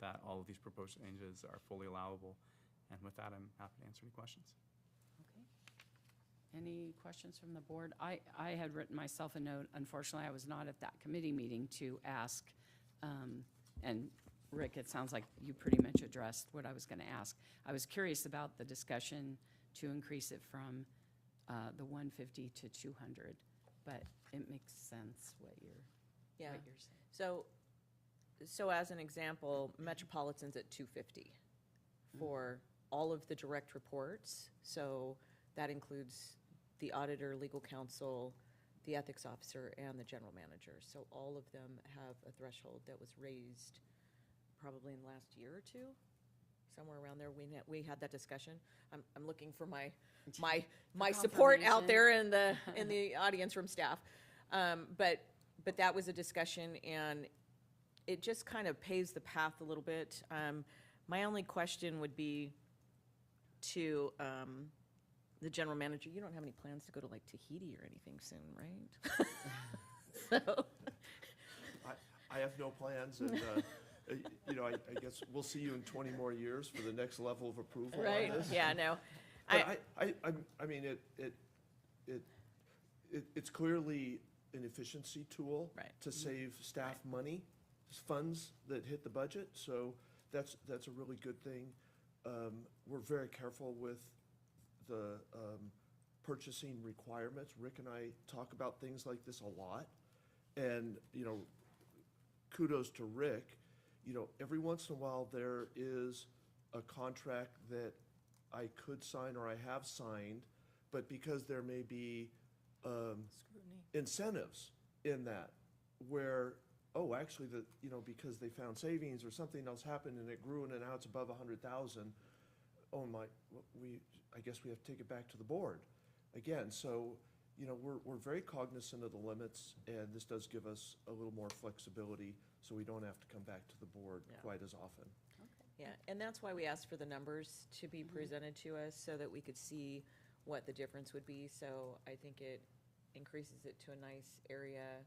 [SPEAKER 12] that all of these proposed changes are fully allowable. And with that, I'm happy to answer any questions.
[SPEAKER 2] Okay. Any questions from the board? I had written myself a note. Unfortunately, I was not at that committee meeting to ask. And Rick, it sounds like you pretty much addressed what I was going to ask. I was curious about the discussion to increase it from the 150 to 200, but it makes sense what you're
[SPEAKER 8] Yeah.
[SPEAKER 2] saying.
[SPEAKER 8] So as an example, Metropolitan's at 250 for all of the direct reports. So that includes the auditor, legal counsel, the ethics officer, and the general manager. So all of them have a threshold that was raised probably in the last year or two, somewhere around there. We had that discussion. I'm looking for my support out there in the audience from staff. But that was a discussion, and it just kind of paves the path a little bit. My only question would be to the general manager. You don't have any plans to go to like Tahiti or anything soon, right? So,
[SPEAKER 5] I have no plans, and, I guess we'll see you in 20 more years for the next level of approval
[SPEAKER 8] right?
[SPEAKER 5] on this.
[SPEAKER 8] Yeah, no.
[SPEAKER 5] But I mean, it's clearly an efficiency tool.
[SPEAKER 8] Right.
[SPEAKER 5] To save staff money, funds that hit the budget, so that's a really good thing. We're very careful with the purchasing requirements. Rick and I talk about things like this a lot, and, kudos to Rick. Every once in a while, there is a contract that I could sign or I have signed, but because there may be incentives in that, where, actually, because they found savings or something else happened and it grew and now it's above 100,000, I guess we have to take it back to the board again. So, we're very cognizant of the limits, and this does give us a little more flexibility, so we don't have to come back to the board
[SPEAKER 8] Yeah.
[SPEAKER 5] quite as often.
[SPEAKER 8] Yeah, and that's why we asked for the numbers to be presented to us so that we could see what the difference would be. So I think it increases it to a nice area,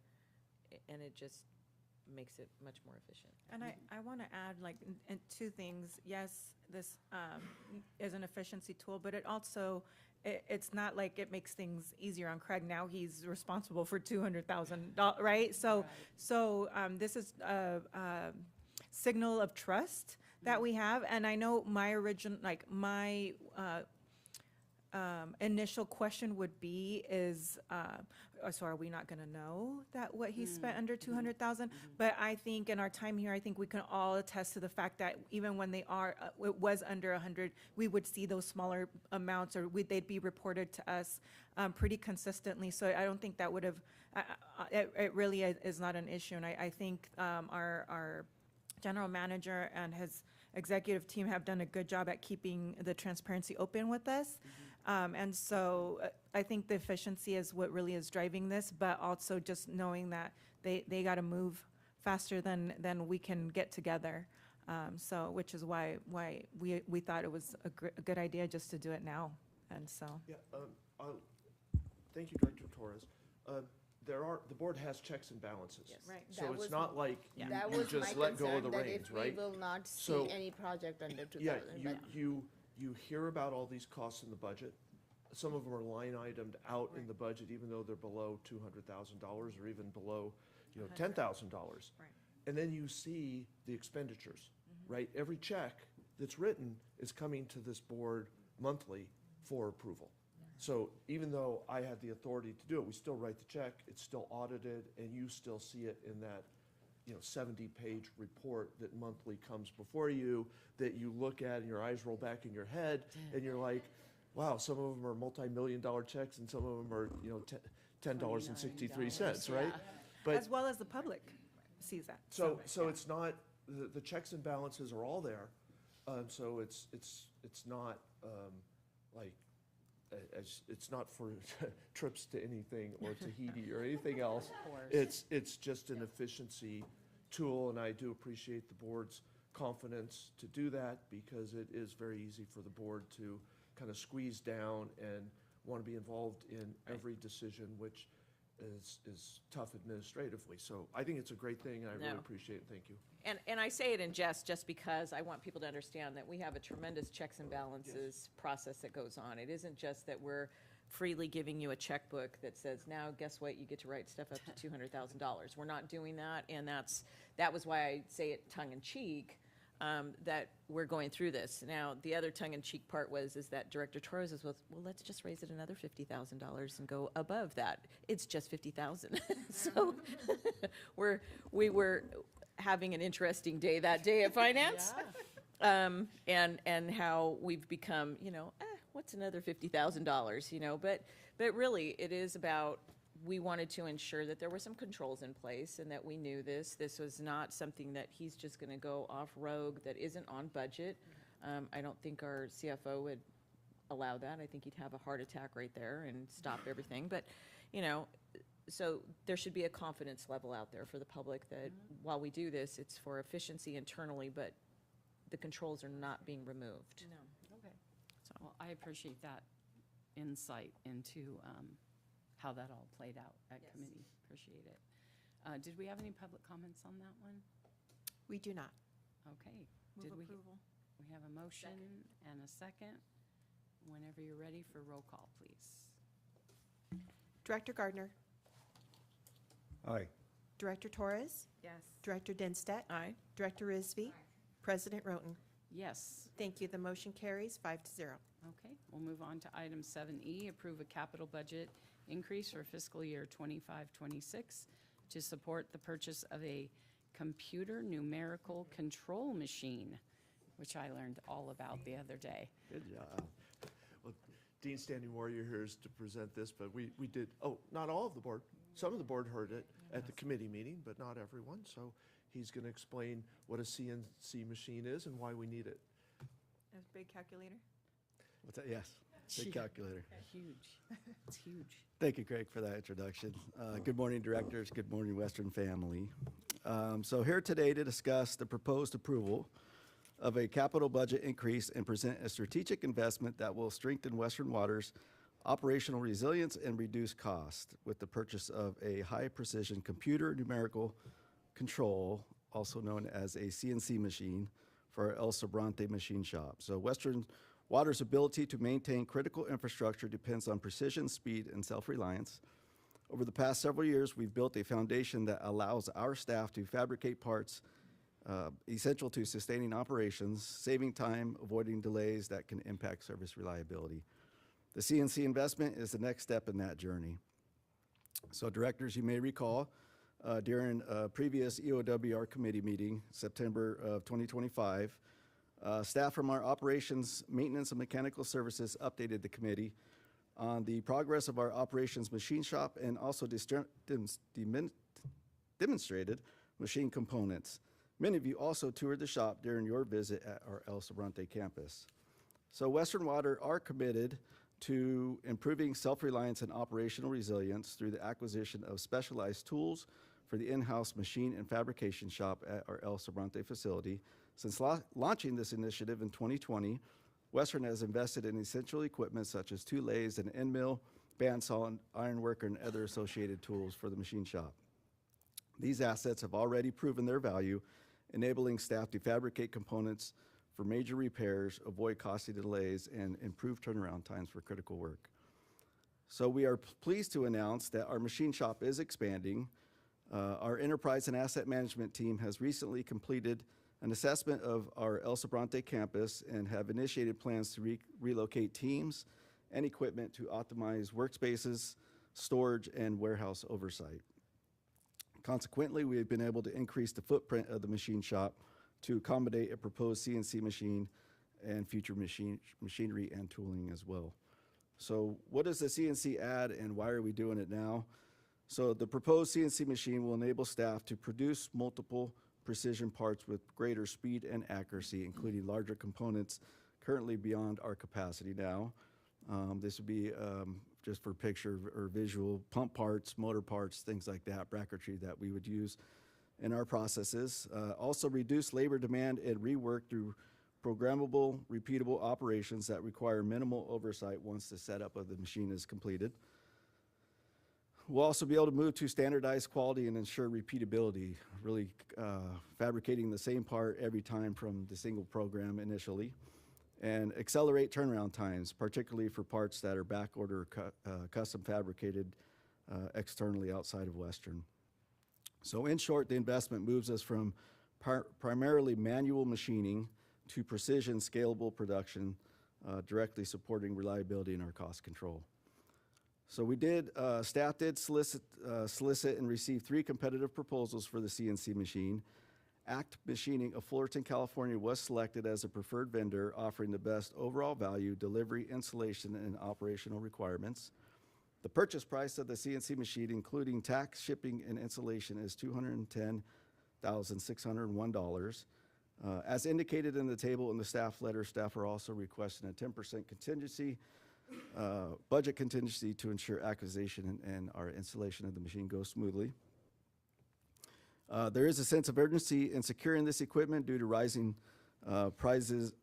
[SPEAKER 8] and it just makes it much more efficient.
[SPEAKER 4] And I want to add, and two things. Yes, this is an efficiency tool, but it also, it's not like it makes things easier on Craig. Now he's responsible for $200,000, right? So this is a signal of trust that we have. And I know my initial question would be so are we not going to know that what he spent under 200,000? But I think in our time here, I think we can all attest to the fact that even when it was under 100, we would see those smaller amounts, or they'd be reported to us pretty consistently. So I don't think that would have, it really is not an issue. And I think our general manager and his executive team have done a good job at keeping the transparency open with us. And so I think the efficiency is what really is driving this, but also just knowing that they got to move faster than we can get together. Which is why we thought it was a good idea just to do it now. And so.
[SPEAKER 5] Yeah, thank you, Director Torres. The board has checks and balances.
[SPEAKER 8] Yes.
[SPEAKER 1] Right.
[SPEAKER 5] So
[SPEAKER 13] That
[SPEAKER 5] it's
[SPEAKER 13] was
[SPEAKER 5] not like you just
[SPEAKER 13] my
[SPEAKER 5] let go of the
[SPEAKER 13] concern, that
[SPEAKER 5] reins,
[SPEAKER 13] if
[SPEAKER 5] right?
[SPEAKER 13] we will not see
[SPEAKER 5] So-
[SPEAKER 13] any project under 2,000.
[SPEAKER 5] Yeah,
[SPEAKER 13] but-
[SPEAKER 5] you hear about all these costs in the budget. Some of them are line itemed out in the budget, even though they're below $200,000 or even below, $10,000.
[SPEAKER 4] Right.
[SPEAKER 5] And then you see the expenditures, right? Every check that's written is coming to this board monthly for approval. So even though I had the authority to do it, we still write the check, it's still audited, and you still see it in that 70-page report that monthly comes before you, that you look at and your eyes roll back in your head, and you're like, wow, some of them are multi-million-dollar checks and some of them are, $10.63, right? But
[SPEAKER 4] As well as the public sees that.
[SPEAKER 5] so it's not, the checks and balances are all there. So it's not, like, it's not for trips to anything or Tahiti or anything else. It's just an efficiency tool, and I do appreciate the board's confidence to do that, because it is very easy for the board to kind of squeeze down and want to be involved in every decision, which is tough administratively. So I think it's a great thing, and I really
[SPEAKER 8] No.
[SPEAKER 5] appreciate it. Thank you.
[SPEAKER 8] And I say it in jest just because I want people to understand that we have a tremendous checks and balances process that goes on. It isn't just that we're freely giving you a checkbook that says, now guess what, you get to write stuff up to $200,000. We're not doing that, and that was why I say it tongue in cheek, that we're going through this. Now, the other tongue in cheek part is that Director Torres was, well, let's just raise it another $50,000 and go above that. It's just $50,000. So we were having an interesting day that day at finance. And how we've become, what's another $50,000, but really it is about, we wanted to ensure that there were some controls in place and that we knew this. This was not something that he's just going to go off rogue that isn't on budget. I don't think our CFO would allow that. I think he'd have a heart attack right there and stop everything. But, so there should be a confidence level out there for the public that while we do this, it's for efficiency internally, but the controls are not being removed.
[SPEAKER 2] No, okay. Well, I appreciate that insight into how that all played out at committee. Appreciate it. Did we have any public comments on that one?
[SPEAKER 1] We do not.
[SPEAKER 2] Okay.
[SPEAKER 4] Move
[SPEAKER 2] Did we?
[SPEAKER 4] approval.
[SPEAKER 2] We have a motion and a second. Whenever you're ready for roll call, please.
[SPEAKER 1] Director Gardner,
[SPEAKER 10] Aye.
[SPEAKER 1] Director Torres,
[SPEAKER 4] Yes.
[SPEAKER 1] Director Dinstedt,
[SPEAKER 8] Aye.
[SPEAKER 1] Director Risby, President Roten.
[SPEAKER 2] Yes.
[SPEAKER 1] Thank you. The motion carries 5-0.
[SPEAKER 2] Okay, we'll move on to item 7E, approve a capital budget increase for fiscal year 25-26 to support the purchase of a computer numerical control machine, which I learned all about the other day.
[SPEAKER 5] Good job. Well, Dean Standing Warrior here is to present this, but we did, not all of the board. Some of the board heard it at the committee meeting, but not everyone. So he's going to explain what a CNC machine is and why we need it.
[SPEAKER 4] A big calculator?
[SPEAKER 13] What's that? Yes, big calculator.
[SPEAKER 2] Huge. It's huge.
[SPEAKER 13] Thank you, Craig, for that introduction. Good morning, directors. Good morning, Western family. So here today to discuss the proposed approval of a capital budget increase and present a strategic investment that will strengthen Western Water's operational resilience and reduce cost with the purchase of a high-precision computer numerical control, also known as a CNC machine, for our El Sobrante machine shop. So Western Water's ability to maintain critical infrastructure depends on precision, speed, and self-reliance. Over the past several years, we've built a foundation that allows our staff to fabricate parts essential to sustaining operations, saving time, avoiding delays that can impact service reliability. The CNC investment is the next step in that journey. So directors, you may recall, during a previous EOWR committee meeting, September of 2025, staff from our operations, maintenance, and mechanical services updated the committee on the progress of our operations machine shop and also demonstrated machine components. Many of you also toured the shop during your visit at our El Sobrante campus. So Western Water are committed to improving self-reliance and operational resilience through the acquisition of specialized tools for the in-house machine and fabrication shop at our El Sobrante facility. Since launching this initiative in 2020, Western has invested in essential equipment such as two lathes, an end mill, bandsaw, and ironworker, and other associated tools for the machine shop. These assets have already proven their value, enabling staff to fabricate components for major repairs, avoid costly delays, and improve turnaround times for critical work. So we are pleased to announce that our machine shop is expanding. Our enterprise and asset management team has recently completed an assessment of our El Sobrante campus and have initiated plans to relocate teams and equipment to optimize workspaces, storage, and warehouse oversight. Consequently, we have been able to increase the footprint of the machine shop to accommodate a proposed CNC machine and future machinery and tooling as well. So what does the CNC add and why are we doing it now? So the proposed CNC machine will enable staff to produce multiple precision parts with greater speed and accuracy, including larger components currently beyond our capacity now. This would be just for picture or visual, pump parts, motor parts, things like that, bracketry that we would use in our processes. Also reduce labor demand and rework through programmable, repeatable operations that require minimal oversight once the setup of the machine is completed. We'll also be able to move to standardized quality and ensure repeatability, really fabricating the same part every time from the single program initially. and accelerate turnaround times, particularly for parts that are back order custom fabricated externally outside of Western. So in short, the investment moves us from primarily manual machining to precision scalable production, directly supporting reliability and our cost control. So staff did solicit and receive 3 competitive proposals for the CNC machine. ACT Machining of Fullerton, California was selected as a preferred vendor, offering the best overall value, delivery, installation, and operational requirements. The purchase price of the CNC machine, including tax, shipping, and installation, is $210,601. As indicated in the table in the staff letter, staff are also requesting a 10% contingency, budget contingency to ensure acquisition and our installation of the machine goes smoothly. There is a sense of urgency in securing this equipment due to rising prices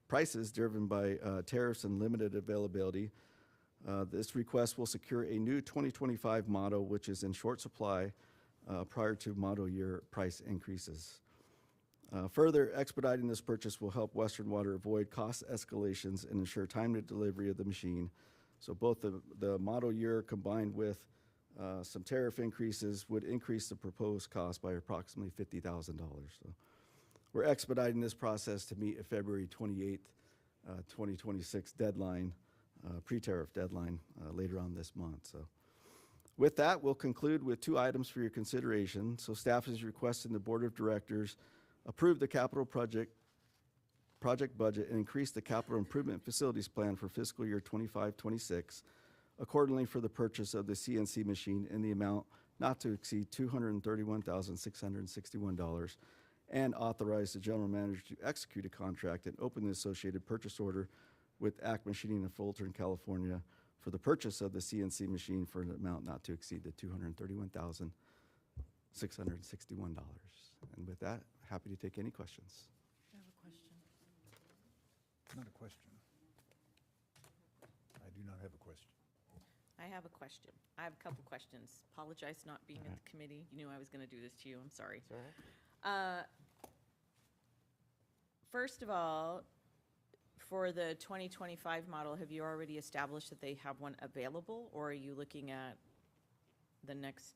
[SPEAKER 13] driven by tariffs and limited availability. This request will secure a new 2025 model, which is in short supply prior to model year price increases. Further, expediting this purchase will help Western Water avoid cost escalations and ensure timely delivery of the machine. So both the model year combined with some tariff increases would increase the proposed cost by approximately $50,000. So we're expediting this process to meet a February 28th, 2026 deadline, pre-tariff deadline later on this month. So with that, we'll conclude with 2 items for your consideration. So staff is requesting the Board of Directors approve the capital project budget and increase the capital improvement facilities plan for fiscal year 25-26 accordingly for the purchase of the CNC machine in the amount not to exceed $231,661 and authorize the general manager to execute a contract and open the associated purchase order with ACT Machining in Fullerton, California for the purchase of the CNC machine for an amount not to exceed the $231,661. And with that, happy to take any questions.
[SPEAKER 10] I have a question. Not a question. I do not have a question.
[SPEAKER 8] I have a question. I have a couple questions. Apologize not being at the committee. You knew I was going to do this to you. I'm sorry. First of all, for the 2025 model, have you already established that they have one available, or are you looking at the next?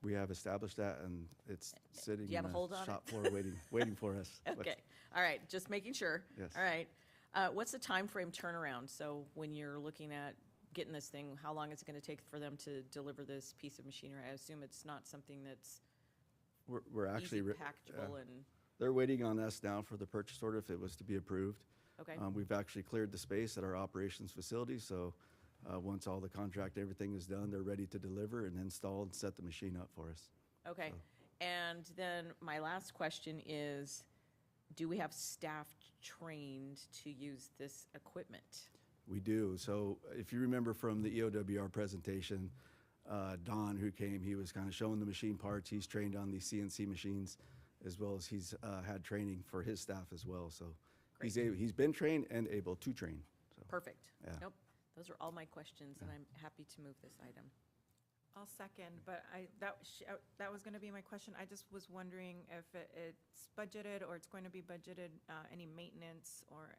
[SPEAKER 13] We have established that, and it's sitting
[SPEAKER 8] Do you have
[SPEAKER 13] on
[SPEAKER 8] a hold on
[SPEAKER 13] the
[SPEAKER 8] it?
[SPEAKER 13] shop floor waiting for us.
[SPEAKER 8] Okay, all right, just making sure.
[SPEAKER 13] Yes.
[SPEAKER 8] All right. What's the time frame turnaround? So when you're looking at getting this thing, how long is it going to take for them to deliver this piece of machinery? I assume it's not something that's
[SPEAKER 13] We're actually,
[SPEAKER 8] easy packagable and,
[SPEAKER 13] they're waiting on us now for the purchase order if it was to be approved.
[SPEAKER 8] okay,
[SPEAKER 13] We've actually cleared the space at our operations facility, so once all the contract, everything is done, they're ready to deliver and install and set the machine up for us.
[SPEAKER 8] okay. And then my last question is, do we have staff trained to use this equipment?
[SPEAKER 13] We do. So if you remember from the EOWR presentation, Don, who came, he was kind of showing the machine parts. He's trained on these CNC machines, as well as he's had training for his staff as well. So he's been trained and able to train. So,
[SPEAKER 8] Perfect.
[SPEAKER 13] Yeah.
[SPEAKER 8] Nope, those are all my questions, and I'm happy to move this item.
[SPEAKER 4] I'll second, but that was going to be my question. I just was wondering if it's budgeted or it's going to be budgeted, any maintenance or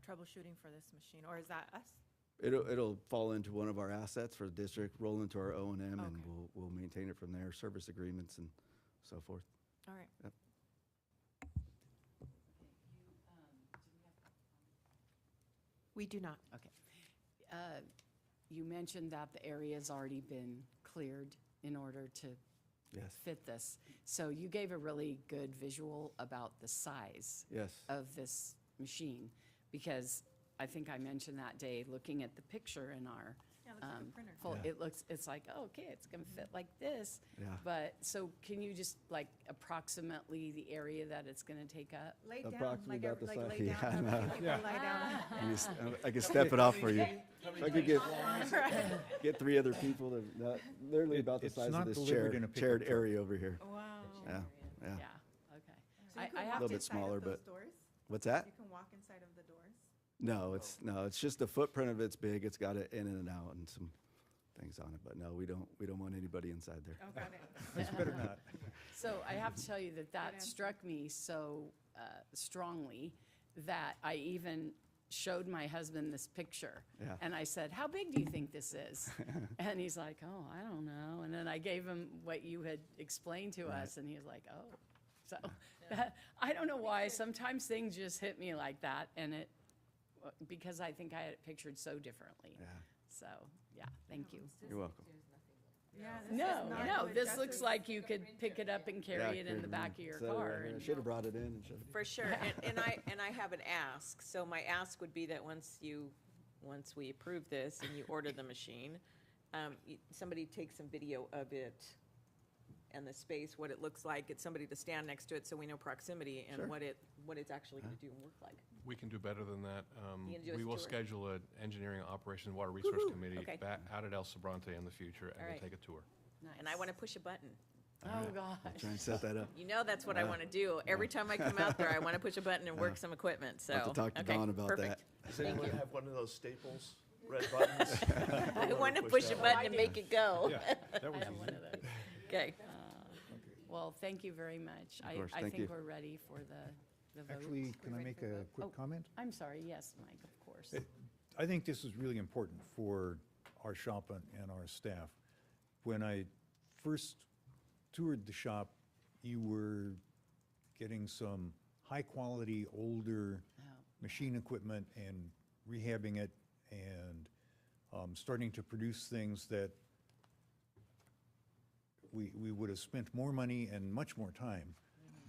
[SPEAKER 4] troubleshooting for this machine, or is that us?
[SPEAKER 13] It'll fall into one of our assets for the district, roll into our O&M, and
[SPEAKER 4] Okay.
[SPEAKER 13] we'll maintain it from there, service agreements and so forth.
[SPEAKER 4] All right.
[SPEAKER 13] Yep.
[SPEAKER 1] We do not.
[SPEAKER 2] Okay. You mentioned that the area's already been cleared in order to
[SPEAKER 13] Yes.
[SPEAKER 2] fit this. So you gave a really good visual about the size
[SPEAKER 13] Yes.
[SPEAKER 2] of this machine, because I think I mentioned that day, looking at the picture in our
[SPEAKER 4] Yeah, it looks like a printer.
[SPEAKER 13] Yeah.
[SPEAKER 2] it's like, oh, okay, it's gonna fit like this.
[SPEAKER 13] Yeah.
[SPEAKER 2] But, so can you just like approximately the area that it's gonna take up?
[SPEAKER 4] Lay down,
[SPEAKER 13] Approximately
[SPEAKER 4] like
[SPEAKER 13] about the size.
[SPEAKER 4] lay
[SPEAKER 13] Yeah,
[SPEAKER 4] down,
[SPEAKER 13] I
[SPEAKER 4] have
[SPEAKER 13] know.
[SPEAKER 4] a few people lie down.
[SPEAKER 13] I can step it off for you. If I could get 3 other people to, literally about the
[SPEAKER 10] It's
[SPEAKER 13] size of
[SPEAKER 10] not
[SPEAKER 13] this
[SPEAKER 10] delivered in a pickup
[SPEAKER 13] shared
[SPEAKER 10] truck.
[SPEAKER 13] area over here.
[SPEAKER 4] Wow.
[SPEAKER 13] Yeah, yeah.
[SPEAKER 2] Yeah, okay.
[SPEAKER 4] So you
[SPEAKER 2] I
[SPEAKER 4] can
[SPEAKER 2] have
[SPEAKER 4] walk
[SPEAKER 13] Little bit
[SPEAKER 4] inside of
[SPEAKER 13] smaller,
[SPEAKER 4] those
[SPEAKER 13] but-
[SPEAKER 4] doors?
[SPEAKER 13] What's that?
[SPEAKER 4] You can walk inside of the doors?
[SPEAKER 13] No, it's just the footprint of it's big. It's got an in and out and some things on it, but no, we don't want anybody inside there.
[SPEAKER 4] Oh, got it.
[SPEAKER 10] It's better not.
[SPEAKER 2] So I have to tell you that
[SPEAKER 4] answer.
[SPEAKER 2] struck me, so strongly that I even showed my husband this picture.
[SPEAKER 13] Yeah.
[SPEAKER 2] And I said, how big do you think this is? And he's like, oh, I don't know. And then I gave him what you had explained to us, and he was like, oh. So I don't know why. Sometimes things just hit me like that, and because I think I had it pictured so differently.
[SPEAKER 13] Yeah.
[SPEAKER 2] So, yeah, thank you.
[SPEAKER 13] You're welcome.
[SPEAKER 2] No, this looks like you could pick it up and carry it in the back of your car.
[SPEAKER 13] I
[SPEAKER 2] and-
[SPEAKER 13] should have brought it in and should have.
[SPEAKER 8] For sure, and I have an ask. So my ask would be that once we approve this and you order the machine, somebody take some video of it and the space, what it looks like, get somebody to stand next to it so we know proximity and
[SPEAKER 13] Sure.
[SPEAKER 8] what it's actually going to do and work like.
[SPEAKER 6] We can do better than that.
[SPEAKER 8] You can do us
[SPEAKER 6] We
[SPEAKER 8] a
[SPEAKER 6] will
[SPEAKER 8] tour.
[SPEAKER 6] schedule an Engineering Operations Water Resource
[SPEAKER 8] Woo-hoo.
[SPEAKER 6] Committee
[SPEAKER 8] Okay.
[SPEAKER 6] out at El Sobrante in the future, and
[SPEAKER 8] All
[SPEAKER 6] we'll
[SPEAKER 8] right.
[SPEAKER 6] take a tour.
[SPEAKER 8] And I want to push a button.
[SPEAKER 2] Oh, gosh.
[SPEAKER 13] Try and set that up.
[SPEAKER 8] You know that's what I want to do. Every time I come out there, I want to push a button and work some equipment, so.
[SPEAKER 13] I'll have to talk to
[SPEAKER 8] okay,
[SPEAKER 13] Dawn about
[SPEAKER 8] perfect.
[SPEAKER 13] that.
[SPEAKER 5] Does anyone have one of those Staples, red buttons?
[SPEAKER 8] I want to push a button and make it go.
[SPEAKER 6] That was
[SPEAKER 2] I have one of those.
[SPEAKER 8] Okay.
[SPEAKER 2] Well, thank you very much.
[SPEAKER 13] course,
[SPEAKER 2] I
[SPEAKER 13] thank
[SPEAKER 2] think
[SPEAKER 13] you.
[SPEAKER 2] we're ready for the vote.
[SPEAKER 10] Actually, can I make a quick
[SPEAKER 2] Oh.
[SPEAKER 10] comment?
[SPEAKER 2] I'm sorry, yes, Mike, of course.
[SPEAKER 10] I think this is really important for our shop and our staff. When I first toured the shop, you were getting some high-quality, older machine equipment and rehabbing it and starting to produce things that we would have spent more money and much more time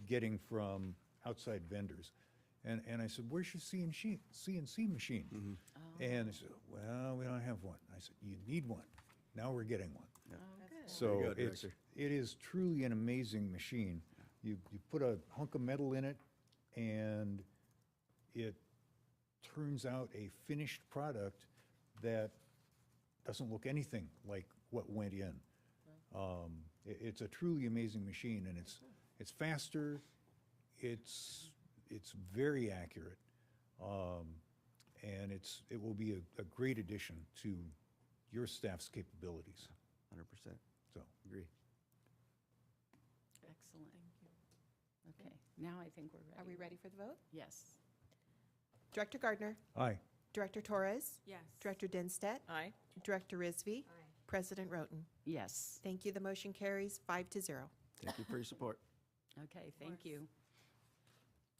[SPEAKER 10] getting from outside vendors. And I said, where's your CNC machine? And they said, well, we don't have one. I said, you need one. Now we're getting one. So
[SPEAKER 13] Very good,
[SPEAKER 10] it
[SPEAKER 13] Director.
[SPEAKER 10] is truly an amazing machine. You put a hunk of metal in it, and it turns out a finished product that doesn't look anything like what went in. It's a truly amazing machine, and it's faster, it's very accurate, and it will be a great addition to your staff's capabilities.
[SPEAKER 13] 100%.
[SPEAKER 10] So,
[SPEAKER 13] Agree.
[SPEAKER 2] Excellent. Okay, now I think we're ready.
[SPEAKER 1] Are we ready for the vote?
[SPEAKER 2] Yes.
[SPEAKER 1] Director Gardner,
[SPEAKER 10] aye.
[SPEAKER 1] Director Torres,
[SPEAKER 4] Yes.
[SPEAKER 1] Director Dinstedt,
[SPEAKER 8] Aye.
[SPEAKER 1] Director Risby, President Roten.
[SPEAKER 2] Yes.
[SPEAKER 1] Thank you. The motion carries 5-0.
[SPEAKER 13] Thank you for your support.
[SPEAKER 2] Okay, thank you.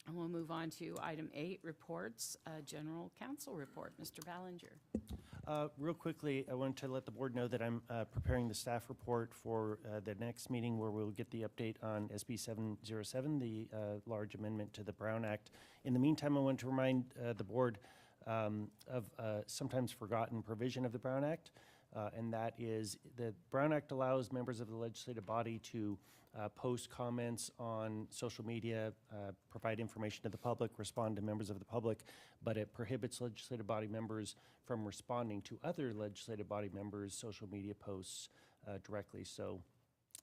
[SPEAKER 2] And we'll move on to item 8, reports, General Counsel report. Mr. Ballinger.
[SPEAKER 14] Real quickly, I wanted to let the board know that I'm preparing the staff report for the next meeting where we'll get the update on SB 707, the large amendment to the Brown Act. In the meantime, I want to remind the board of a sometimes forgotten provision of the Brown Act, and that is the Brown Act allows members of the legislative body to post comments on social media, provide information to the public, respond to members of the public, but it prohibits legislative body members from responding to other legislative body members' social media posts directly. So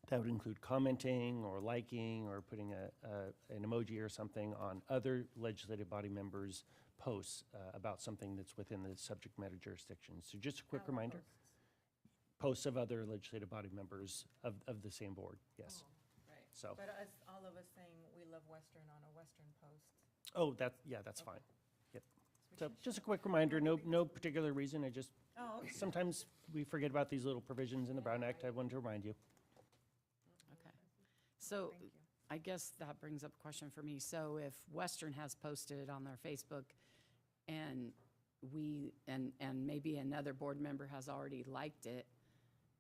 [SPEAKER 14] that would include commenting or liking or putting an emoji or something on other legislative body members' posts about something that's within the subject matter jurisdiction. So just a quick reminder. Posts of other legislative body members of the same board, yes.
[SPEAKER 4] Right.
[SPEAKER 14] So,
[SPEAKER 4] But us, all of us saying we love Western on a Western post.
[SPEAKER 14] oh, that's fine. Yep. So just a quick reminder, no particular reason, I just,
[SPEAKER 4] Oh, okay.
[SPEAKER 14] sometimes we forget about these little provisions in the Brown Act, I wanted to remind you.
[SPEAKER 2] Okay. So I guess that brings up a question for me. So if Western has posted it on their Facebook and and maybe another board member has already liked it,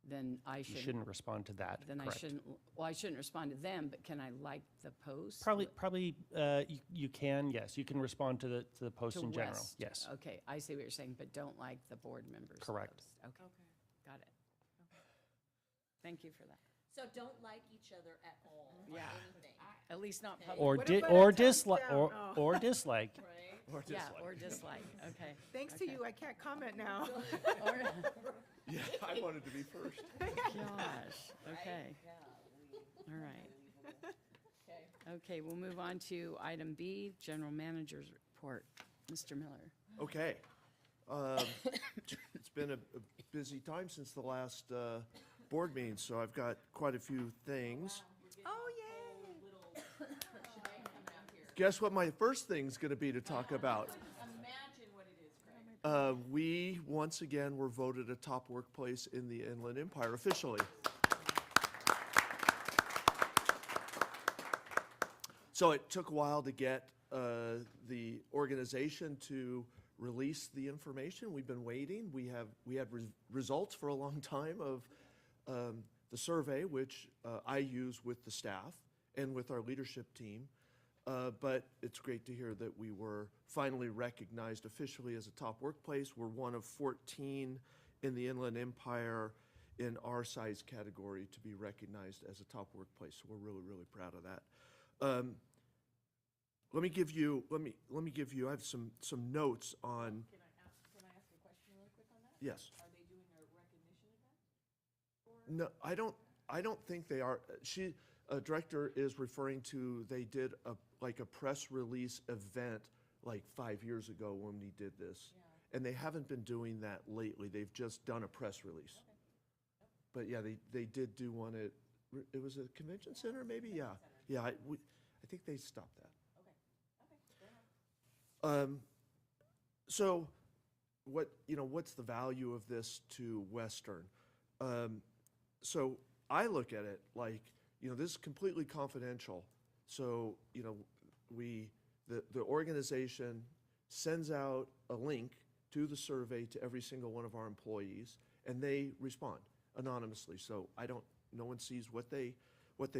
[SPEAKER 2] then I
[SPEAKER 14] You
[SPEAKER 2] shouldn't.
[SPEAKER 14] shouldn't respond to that,
[SPEAKER 2] Then I
[SPEAKER 14] correct.
[SPEAKER 2] shouldn't, well, I shouldn't respond to them, but can I like the post?
[SPEAKER 14] Probably, you can, yes, you can respond to the post
[SPEAKER 2] To
[SPEAKER 14] in general,
[SPEAKER 2] West.
[SPEAKER 14] yes.
[SPEAKER 2] Okay, I see what you're saying, but don't like the board members'
[SPEAKER 14] Correct.
[SPEAKER 2] post. Okay, got it. Thank you for that.
[SPEAKER 15] So don't like each other at all, or
[SPEAKER 2] Yeah.
[SPEAKER 15] anything,
[SPEAKER 2] At least not public.
[SPEAKER 14] Or
[SPEAKER 4] What
[SPEAKER 14] di-
[SPEAKER 4] about
[SPEAKER 14] or
[SPEAKER 4] a thumbs
[SPEAKER 14] dislike,
[SPEAKER 4] down? Oh.
[SPEAKER 14] or dislike.
[SPEAKER 15] right?
[SPEAKER 2] Yeah, or dislike, okay.
[SPEAKER 4] Thanks to you, I can't comment now.
[SPEAKER 2] Or-
[SPEAKER 5] Yeah, I wanted to be first.
[SPEAKER 2] Gosh, okay, all right. Okay, we'll move on to item B, General Manager's Report. Mr. Miller.
[SPEAKER 5] Okay. It's been a busy time since the last board meeting, so I've got quite a few things.
[SPEAKER 4] Oh, yay.
[SPEAKER 5] Guess what my first thing's going to be to talk about?
[SPEAKER 8] Imagine what it is, Craig.
[SPEAKER 5] We, once again, were voted a top workplace in the Inland Empire officially. So it took a while to get the organization to release the information. We've been waiting. We had results for a long time of the survey, which I use with the staff and with our leadership team. But it's great to hear that we were finally recognized officially as a top workplace. We're one of 14 in the Inland Empire in our size category to be recognized as a top workplace. So we're really, really proud of that. Let me give you, I have some notes on.
[SPEAKER 8] Can I ask a question really quick on that?
[SPEAKER 5] Yes.
[SPEAKER 8] Are they doing a recognition event?
[SPEAKER 5] No, I don't think they are. Director is referring to, they did a press release event like 5 years ago when we did this.
[SPEAKER 8] Yeah.
[SPEAKER 5] And they haven't been doing that lately. They've just done a press release.
[SPEAKER 8] Okay.
[SPEAKER 5] But yeah, they did do one at, it was a convention center maybe? Yeah. Yeah, I think they stopped that. So what's the value of this to Western? So I look at it like, this is completely confidential. So, the organization sends out a link to the survey to every single one of our employees, and they respond anonymously. So no one sees what they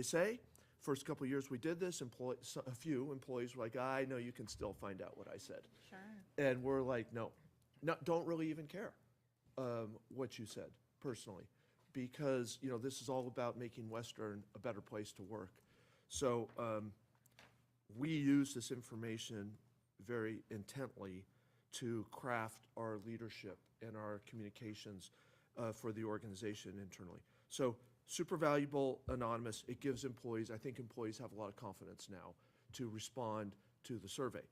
[SPEAKER 5] say. First couple of years we did this, a few employees were like, I know you can still find out what I said.
[SPEAKER 4] Sure.
[SPEAKER 5] And we're like, no, don't really even care what you said personally, because this is all about making Western a better place to work. So we use this information very intently to craft our leadership and our communications for the organization internally. So super valuable, anonymous. It gives employees, I think employees have a lot of confidence now to respond to the survey.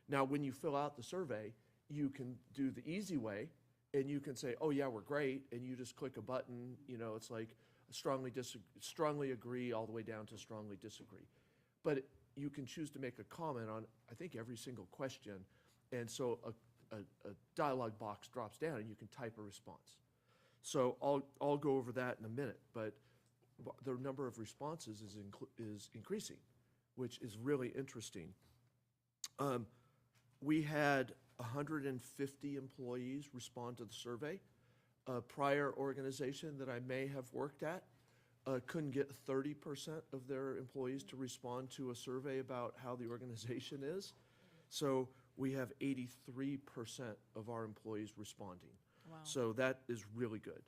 [SPEAKER 5] Now, when you fill out the survey, you can do the easy way and you can say, oh yeah, we're great. And you just click a button, it's like strongly agree all the way down to strongly disagree. But you can choose to make a comment on, I think, every single question. And so a dialog box drops down and you can type a response. So I'll go over that in a minute, but the number of responses is increasing, which is really interesting. We had 150 employees respond to the survey. A prior organization that I may have worked at couldn't get 30% of their employees to respond to a survey about how the organization is. So we have 83% of our employees responding.
[SPEAKER 8] Wow.
[SPEAKER 5] So that is really good.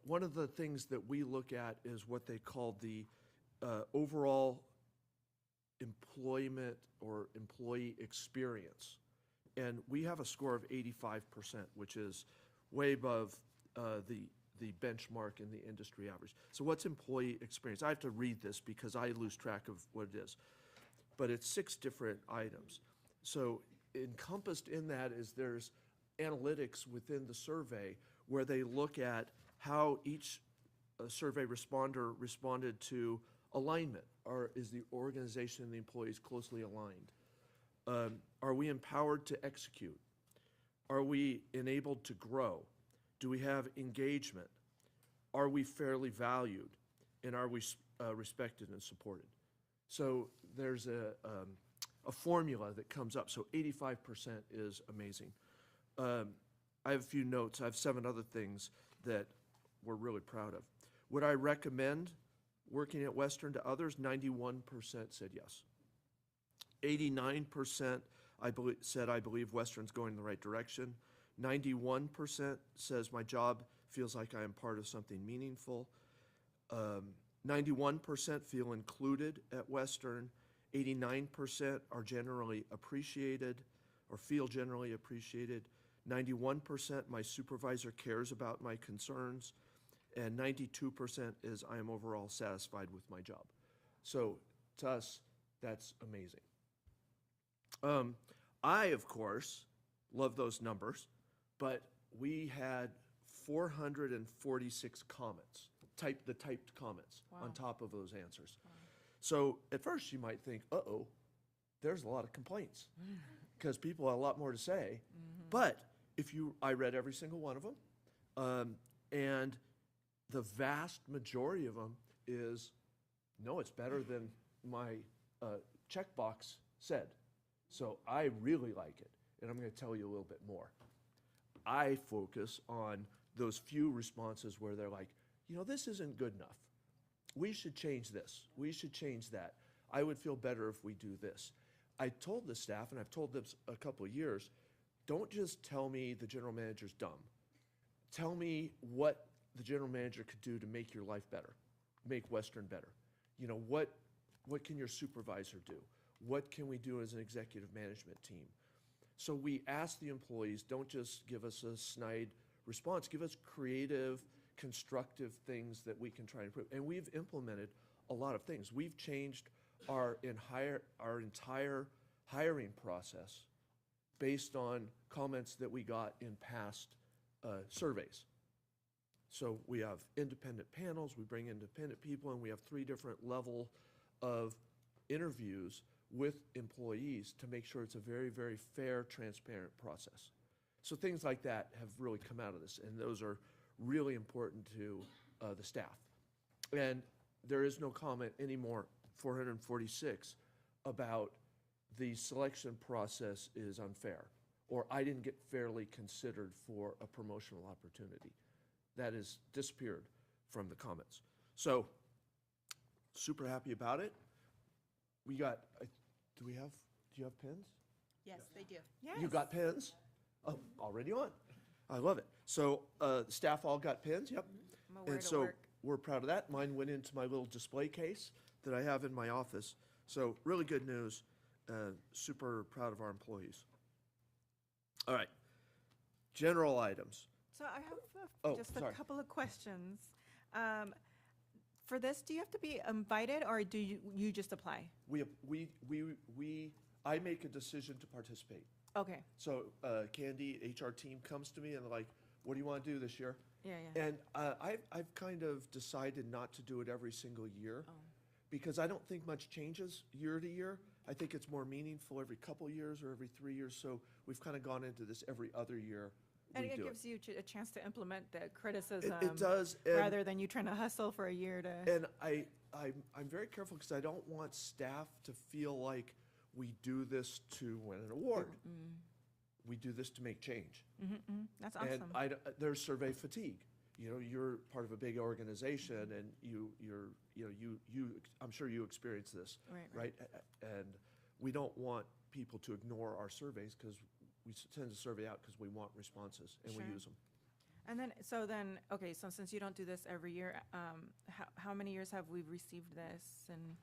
[SPEAKER 5] One of the things that we look at is what they call the overall employment or employee experience. And we have a score of 85%, which is way above the benchmark in the industry average. So what's employee experience? I have to read this because I lose track of what it is. But it's 6 different items. So encompassed in that is there's analytics within the survey where they look at how each survey responder responded to alignment, or is the organization and the employees closely aligned? Are we empowered to execute? Are we enabled to grow? Do we have engagement? Are we fairly valued? And are we respected and supported? So there's a formula that comes up. So 85% is amazing. I have a few notes. I have 7 other things that we're really proud of. Would I recommend working at Western to others? 91% said yes. 89% said I believe Western's going in the right direction. 91% says my job feels like I am part of something meaningful. 91% feel included at Western. 89% are generally appreciated or feel generally appreciated. 91% my supervisor cares about my concerns. And 92% is I am overall satisfied with my job. So to us, that's amazing. I, of course, love those numbers, but we had 446 comments, the typed comments on top of those answers. So at first you might think, uh-oh, there's a lot of complaints because people have a lot more to say. But I read every single one of them, and the vast majority of them is, no, it's better than my checkbox said. So I really like it, and I'm going to tell you a little bit more. I focus on those few responses where they're like, this isn't good enough. We should change this. We should change that. I would feel better if we do this. I told the staff, and I've told them a couple of years, don't just tell me the general manager's dumb. Tell me what the general manager could do to make your life better, make Western better. What can your supervisor do? What can we do as an executive management team? So we ask the employees, don't just give us a snide response, give us creative, constructive things that we can try and improve. And we've implemented a lot of things. We've changed our entire hiring process based on comments that we got in past surveys. So we have independent panels, we bring independent people, and we have 3 different level of interviews with employees to make sure it's a very, very fair, transparent process. So things like that have really come out of this, and those are really important to the staff. And there is no comment anymore, 446, about the selection process is unfair, or I didn't get fairly considered for a promotional opportunity. That has disappeared from the comments. So, super happy about it. We got, do you have pens?
[SPEAKER 1] Yes, they do.
[SPEAKER 5] You got pens? Oh, already on. I love it. So, staff all got pens, yep. And so, we're proud of that. Mine went into my little display case that I have in my office. So, really good news. Super proud of our employees. All right. General items.
[SPEAKER 4] So I have just a couple of questions. For this, do you have to be invited, or do you just apply?
[SPEAKER 5] I make a decision to participate.
[SPEAKER 4] Okay.
[SPEAKER 5] So Candy, HR team comes to me and they're like, what do you want to do this year?
[SPEAKER 4] Yeah.
[SPEAKER 5] And I've kind of decided not to do it every single year because I don't think much changes year to year. I think it's more meaningful every couple years or every 3 years. So we've kind of gone into this every other year.
[SPEAKER 4] And it gives you a chance to implement the criticism.
[SPEAKER 5] It does.
[SPEAKER 4] Rather than you trying to hustle for a year to.
[SPEAKER 5] And I'm very careful because I don't want staff to feel like we do this to win an award. We do this to make change.
[SPEAKER 4] That's awesome.
[SPEAKER 5] And there's survey fatigue. You're part of a big organization, and I'm sure you experience this, right? And we don't want people to ignore our surveys because we tend to survey out because we want responses and we use them.
[SPEAKER 4] And then, so since you don't do this every year, how many years have we received this, and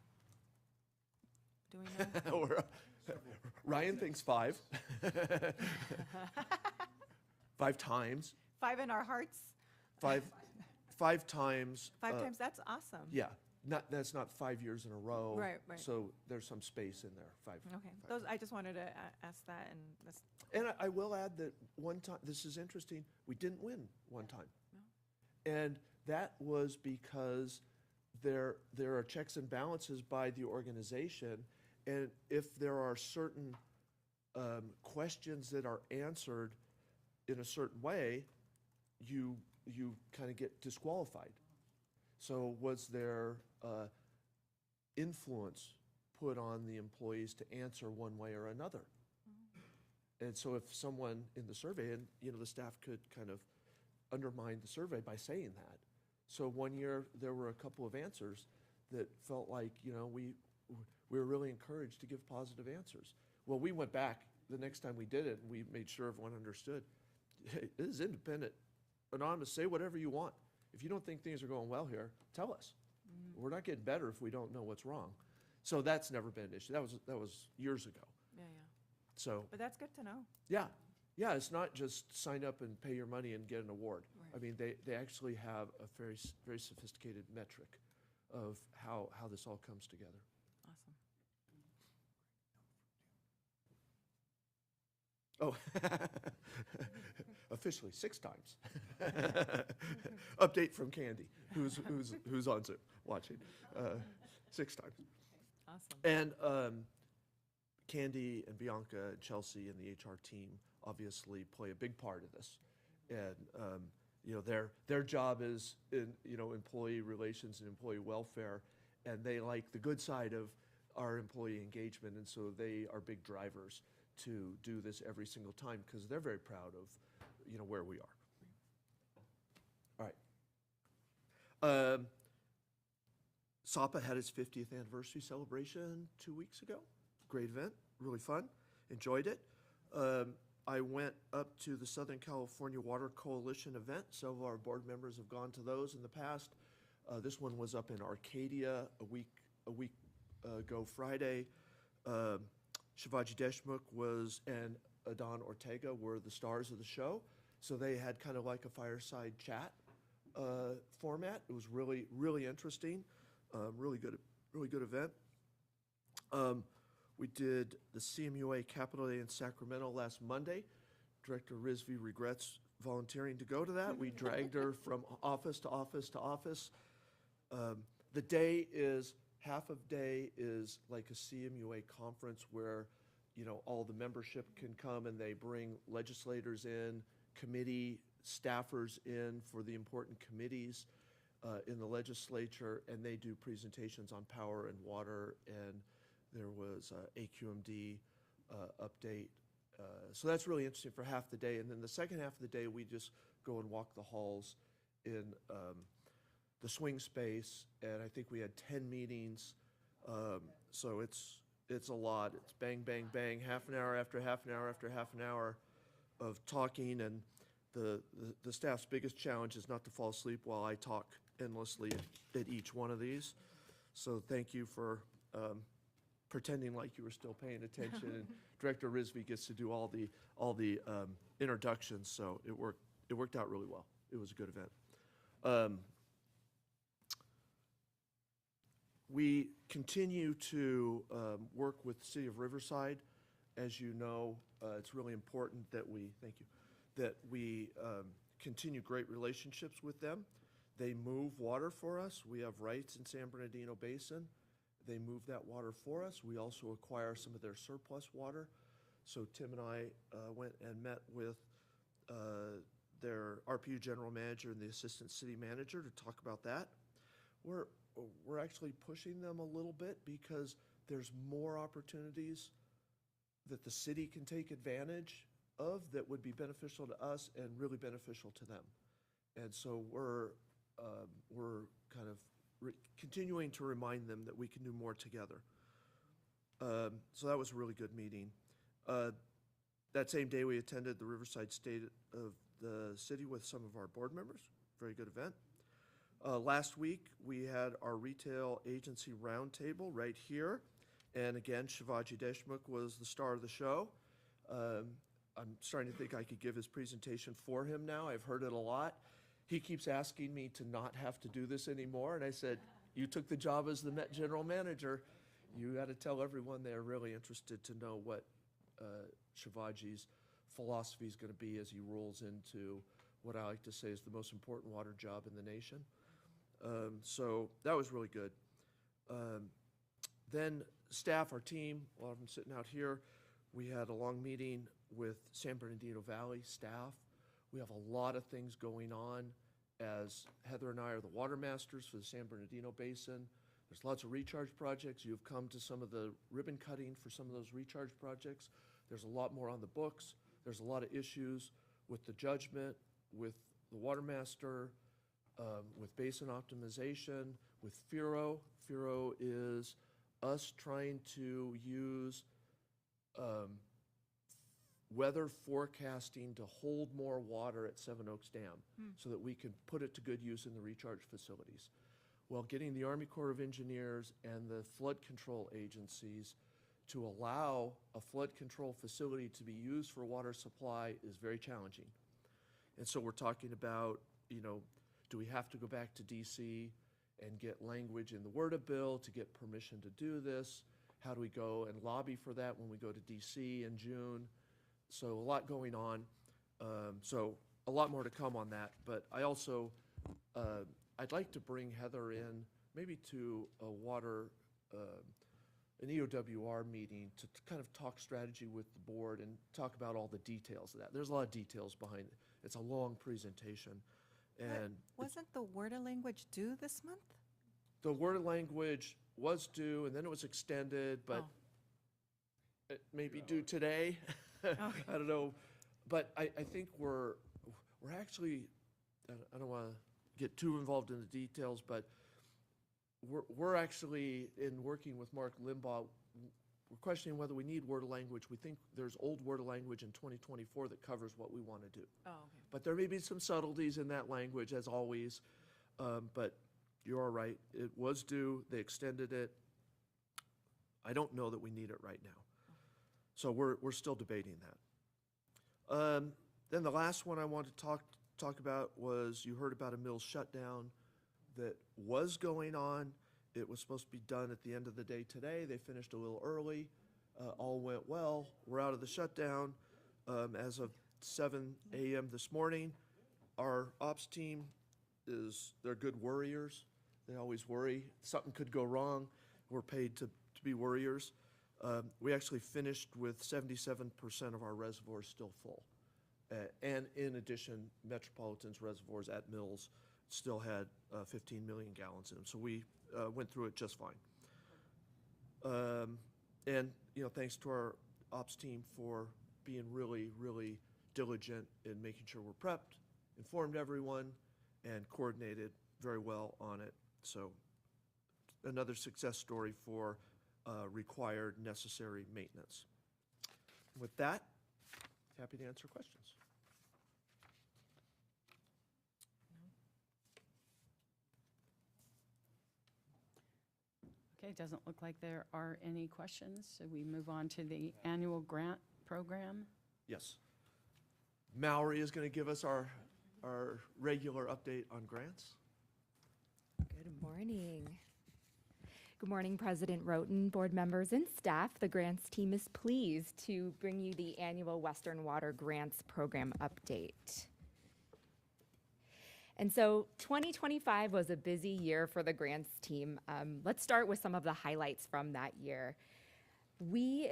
[SPEAKER 4] do we know?
[SPEAKER 5] Ryan thinks 5. 5 times.
[SPEAKER 4] 5 in our hearts?
[SPEAKER 5] 5 times.
[SPEAKER 4] 5 times, that's awesome.
[SPEAKER 5] Yeah, that's not 5 years in a row.
[SPEAKER 4] Right.
[SPEAKER 5] So there's some space in there, 5.
[SPEAKER 4] Okay, I just wanted to ask that, and that's.
[SPEAKER 5] And I will add that one time, this is interesting, we didn't win one time. No. And that was because there are checks and balances by the organization, and if there are certain questions that are answered in a certain way, you kind of get disqualified. So was there influence put on the employees to answer one way or another? And so if someone in the survey, and the staff could kind of undermine the survey by saying that. So one year there were a couple of answers that felt like, we were really encouraged to give positive answers. Well, we went back the next time we did it, and we made sure everyone understood. Hey, this is independent, anonymous, say whatever you want. If you don't think things are going well here, tell us. We're not getting better if we don't know what's wrong. So that's never been an issue. That was years ago.
[SPEAKER 4] Yeah.
[SPEAKER 5] So.
[SPEAKER 4] But that's good to know.
[SPEAKER 5] Yeah, it's not just sign up and pay your money and get an award.
[SPEAKER 4] Right.
[SPEAKER 5] I mean, they actually have a very, very sophisticated metric of how this all comes together.
[SPEAKER 4] Awesome.
[SPEAKER 5] Oh, officially 6 times. Update from Candy, who's on Zoom watching. 6 times.
[SPEAKER 4] Awesome.
[SPEAKER 5] And Candy and Bianca and Chelsea and the HR team obviously play a big part of this. And, you know, their job is in, you know, employee relations and employee welfare, and they like the good side of our employee engagement, and so they are big drivers to do this every single time because they're very proud of, you know, where we are. All right. SAPA had its 50th anniversary celebration 2 weeks ago. Great event, really fun, enjoyed it. I went up to the Southern California Water Coalition event. Several of our board members have gone to those in the past. This one was up in Arcadia a week ago Friday. Shivaji Deshmukh and Adon Ortega were the stars of the show. So they had kind of like a fireside chat format. It was really, really interesting. Really good event. We did the CMUA Capital Day in Sacramento last Monday. Director Rizvi regrets volunteering to go to that. We dragged her from office to office to office. The day is, half of day is like a CMUA conference where, you know, all the membership can come and they bring legislators in, committee staffers in for the important committees in the legislature, and they do presentations on power and water, and there was AQMD update. So that's really interesting for half the day. And then the second half of the day, we just go and walk the halls in the swing space, and I think we had 10 meetings. So it's a lot. It's bang, bang, bang, half an hour after half an hour after half an hour of talking, and the staff's biggest challenge is not to fall asleep while I talk endlessly at each one of these. So thank you for pretending like you were still paying attention. And Director Rizvi gets to do all the introductions, so it worked out really well. It was a good event. We continue to work with the City of Riverside. As you know, it's really important that we continue great relationships with them. They move water for us. We have rights in San Bernardino Basin. They move that water for us. We also acquire some of their surplus water. So Tim and I went and met with their RPU general manager and the assistant city manager to talk about that. We're actually pushing them a little bit because there's more opportunities that the city can take advantage of that would be beneficial to us and really beneficial to them. And so we're kind of continuing to remind them that we can do more together. So that was a really good meeting. That same day, we attended the Riverside State of the City with some of our board members. Very good event. Last week, we had our retail agency roundtable right here. And again, Shivaji Deshmukh was the star of the show. I'm starting to think I could give his presentation for him now. I've heard it a lot. He keeps asking me to not have to do this anymore, and I said, you took the job as the Met General Manager. You got to tell everyone they're really interested to know what Shivaji's philosophy is going to be as he rolls into what I like to say is the most important water job in the nation. So that was really good. Then staff, our team, a lot of them sitting out here, we had a long meeting with San Bernardino Valley staff. We have a lot of things going on as Heather and I are the water masters for the San Bernardino Basin. There's lots of recharge projects. You've come to some of the ribbon cutting for some of those recharge projects. There's a lot more on the books. There's a lot of issues with the judgment, with the water master, with basin optimization, with FIRO. FIRO is us trying to use weather forecasting to hold more water at Seven Oaks Dam so that we can put it to good use in the recharge facilities. Well, getting the Army Corps of Engineers and the flood control agencies to allow a flood control facility to be used for water supply is very challenging. And so we're talking about, you know, do we have to go back to DC and get language in the WRDA bill to get permission to do this? How do we go and lobby for that when we go to DC in June? So a lot going on. So a lot more to come on that. But I also, I'd like to bring Heather in maybe to a water an EOWR meeting to kind of talk strategy with the board and talk about all the details of that. There's a lot of details behind it. It's a long presentation. And
[SPEAKER 1] Wasn't the word of language due this month?
[SPEAKER 5] the word of language was due, and then it was extended, but it may be due today. I don't know. But I think we're actually, I don't want to get too involved in the details, but we're actually, in working with Mark Limbaugh, we're questioning whether we need word of language. We think there's old word of language in 2024 that covers what we want to do.
[SPEAKER 8] Oh, okay.
[SPEAKER 5] But there may be some subtleties in that language, as always. But you are right. It was due. They extended it. I don't know that we need it right now. So we're still debating that. Then the last one I wanted to talk about was, you heard about a mill shutdown that was going on. It was supposed to be done at the end of the day today. They finished a little early. All went well. We're out of the shutdown. As of 7 a.m. this morning, our ops team they're good worriers. They always worry. Something could go wrong. We're paid to be worriers. We actually finished with 77% of our reservoirs still full. And in addition, Metropolitan's reservoirs at Mills still had 15 million gallons in them. So we went through it just fine. And, thanks to our ops team for being really, really diligent in making sure we're prepped, informed everyone, and coordinated very well on it. So another success story for required, necessary maintenance. With that, happy to answer questions.
[SPEAKER 2] Okay, doesn't look like there are any questions, so we move on to the annual grant program.
[SPEAKER 5] Yes. Mallory is going to give us our regular update on grants.
[SPEAKER 16] Good morning. Good morning, President Roten, board members, and staff. The grants team is pleased to bring you the annual Western Water Grants Program update. And so 2025 was a busy year for the grants team. Let's start with some of the highlights from that year. We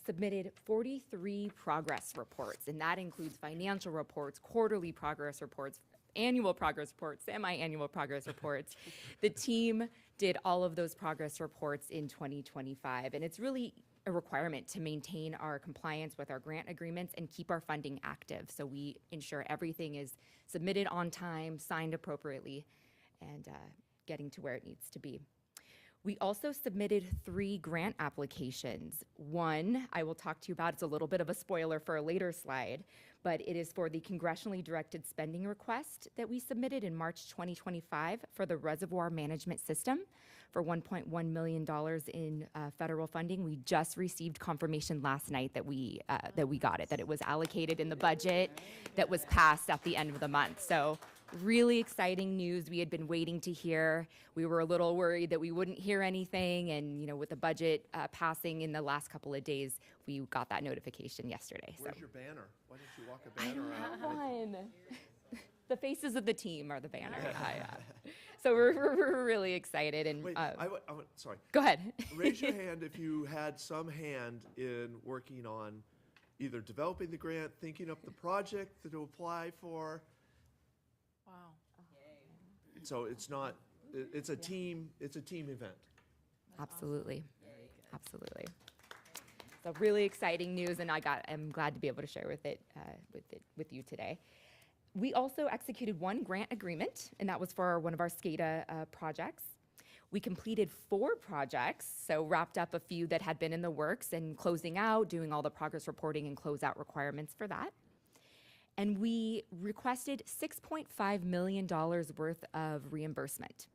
[SPEAKER 16] submitted 43 progress reports, and that includes financial reports, quarterly progress reports, annual progress reports, semi-annual progress reports. The team did all of those progress reports in 2025, and it's really a requirement to maintain our compliance with our grant agreements and keep our funding active. So we ensure everything is submitted on time, signed appropriately, and getting to where it needs to be. We also submitted 3 grant applications. One I will talk to you about. It's a little bit of a spoiler for a later slide, but it is for the congressionally directed spending request that we submitted in March 2025 for the reservoir management system for $1.1 million in federal funding. We just received confirmation last night that we got it, that it was allocated in the budget that was passed at the end of the month. So really exciting news. We had been waiting to hear. We were a little worried that we wouldn't hear anything, and with the budget passing in the last couple of days, we got that notification yesterday.
[SPEAKER 5] Where's your banner? Why don't you walk a
[SPEAKER 16] I
[SPEAKER 5] banner
[SPEAKER 16] don't
[SPEAKER 5] out?
[SPEAKER 16] have one. The faces of the team are the banner. So we're really excited. And
[SPEAKER 5] Wait, sorry.
[SPEAKER 16] Go ahead.
[SPEAKER 5] Raise your hand if you had some hand in working on either developing the grant, thinking up the project to apply for.
[SPEAKER 4] Wow.
[SPEAKER 5] So it's not, it's a team event.
[SPEAKER 16] Absolutely. Absolutely. So really exciting news, and I'm glad to be able to share with you today. We also executed 1 grant agreement, and that was for one of our SCADA projects. We completed 4 projects, so wrapped up a few that had been in the works and closing out, doing all the progress reporting and closeout requirements for that. And we requested $6.5 million worth of reimbursement.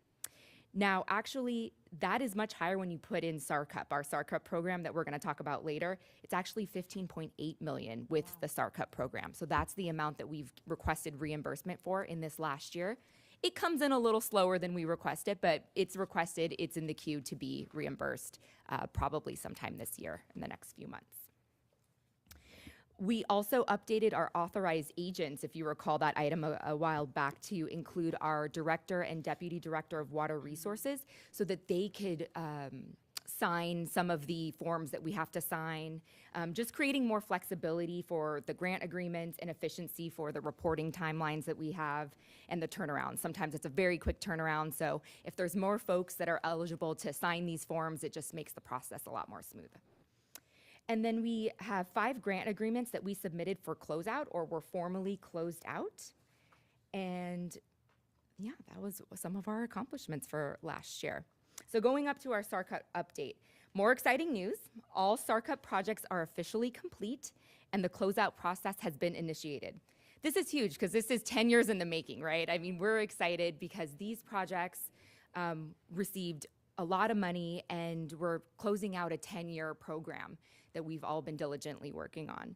[SPEAKER 16] Now, actually, that is much higher when you put in SARCUP, our SARCUP program that we're going to talk about later. It's actually $15.8 million with the SARCUP program. So that's the amount that we've requested reimbursement for in this last year. It comes in a little slower than we requested, but it's requested. It's in the queue to be reimbursed probably sometime this year in the next few months. We also updated our authorized agents, if you recall that item a while back, to include our director and deputy director of water resources so that they could sign some of the forms that we have to sign, just creating more flexibility for the grant agreements and efficiency for the reporting timelines that we have and the turnaround. Sometimes it's a very quick turnaround, so if there's more folks that are eligible to sign these forms, it just makes the process a lot more smooth. And then we have 5 grant agreements that we submitted for closeout or were formally closed out. And yeah, that was some of our accomplishments for last year. So going up to our SARCUT update, more exciting news. All SARCUT projects are officially complete and the closeout process has been initiated. This is huge because this is 10 years in the making, right? I mean, we're excited because these projects received a lot of money and we're closing out a 10-year program that we've all been diligently working on.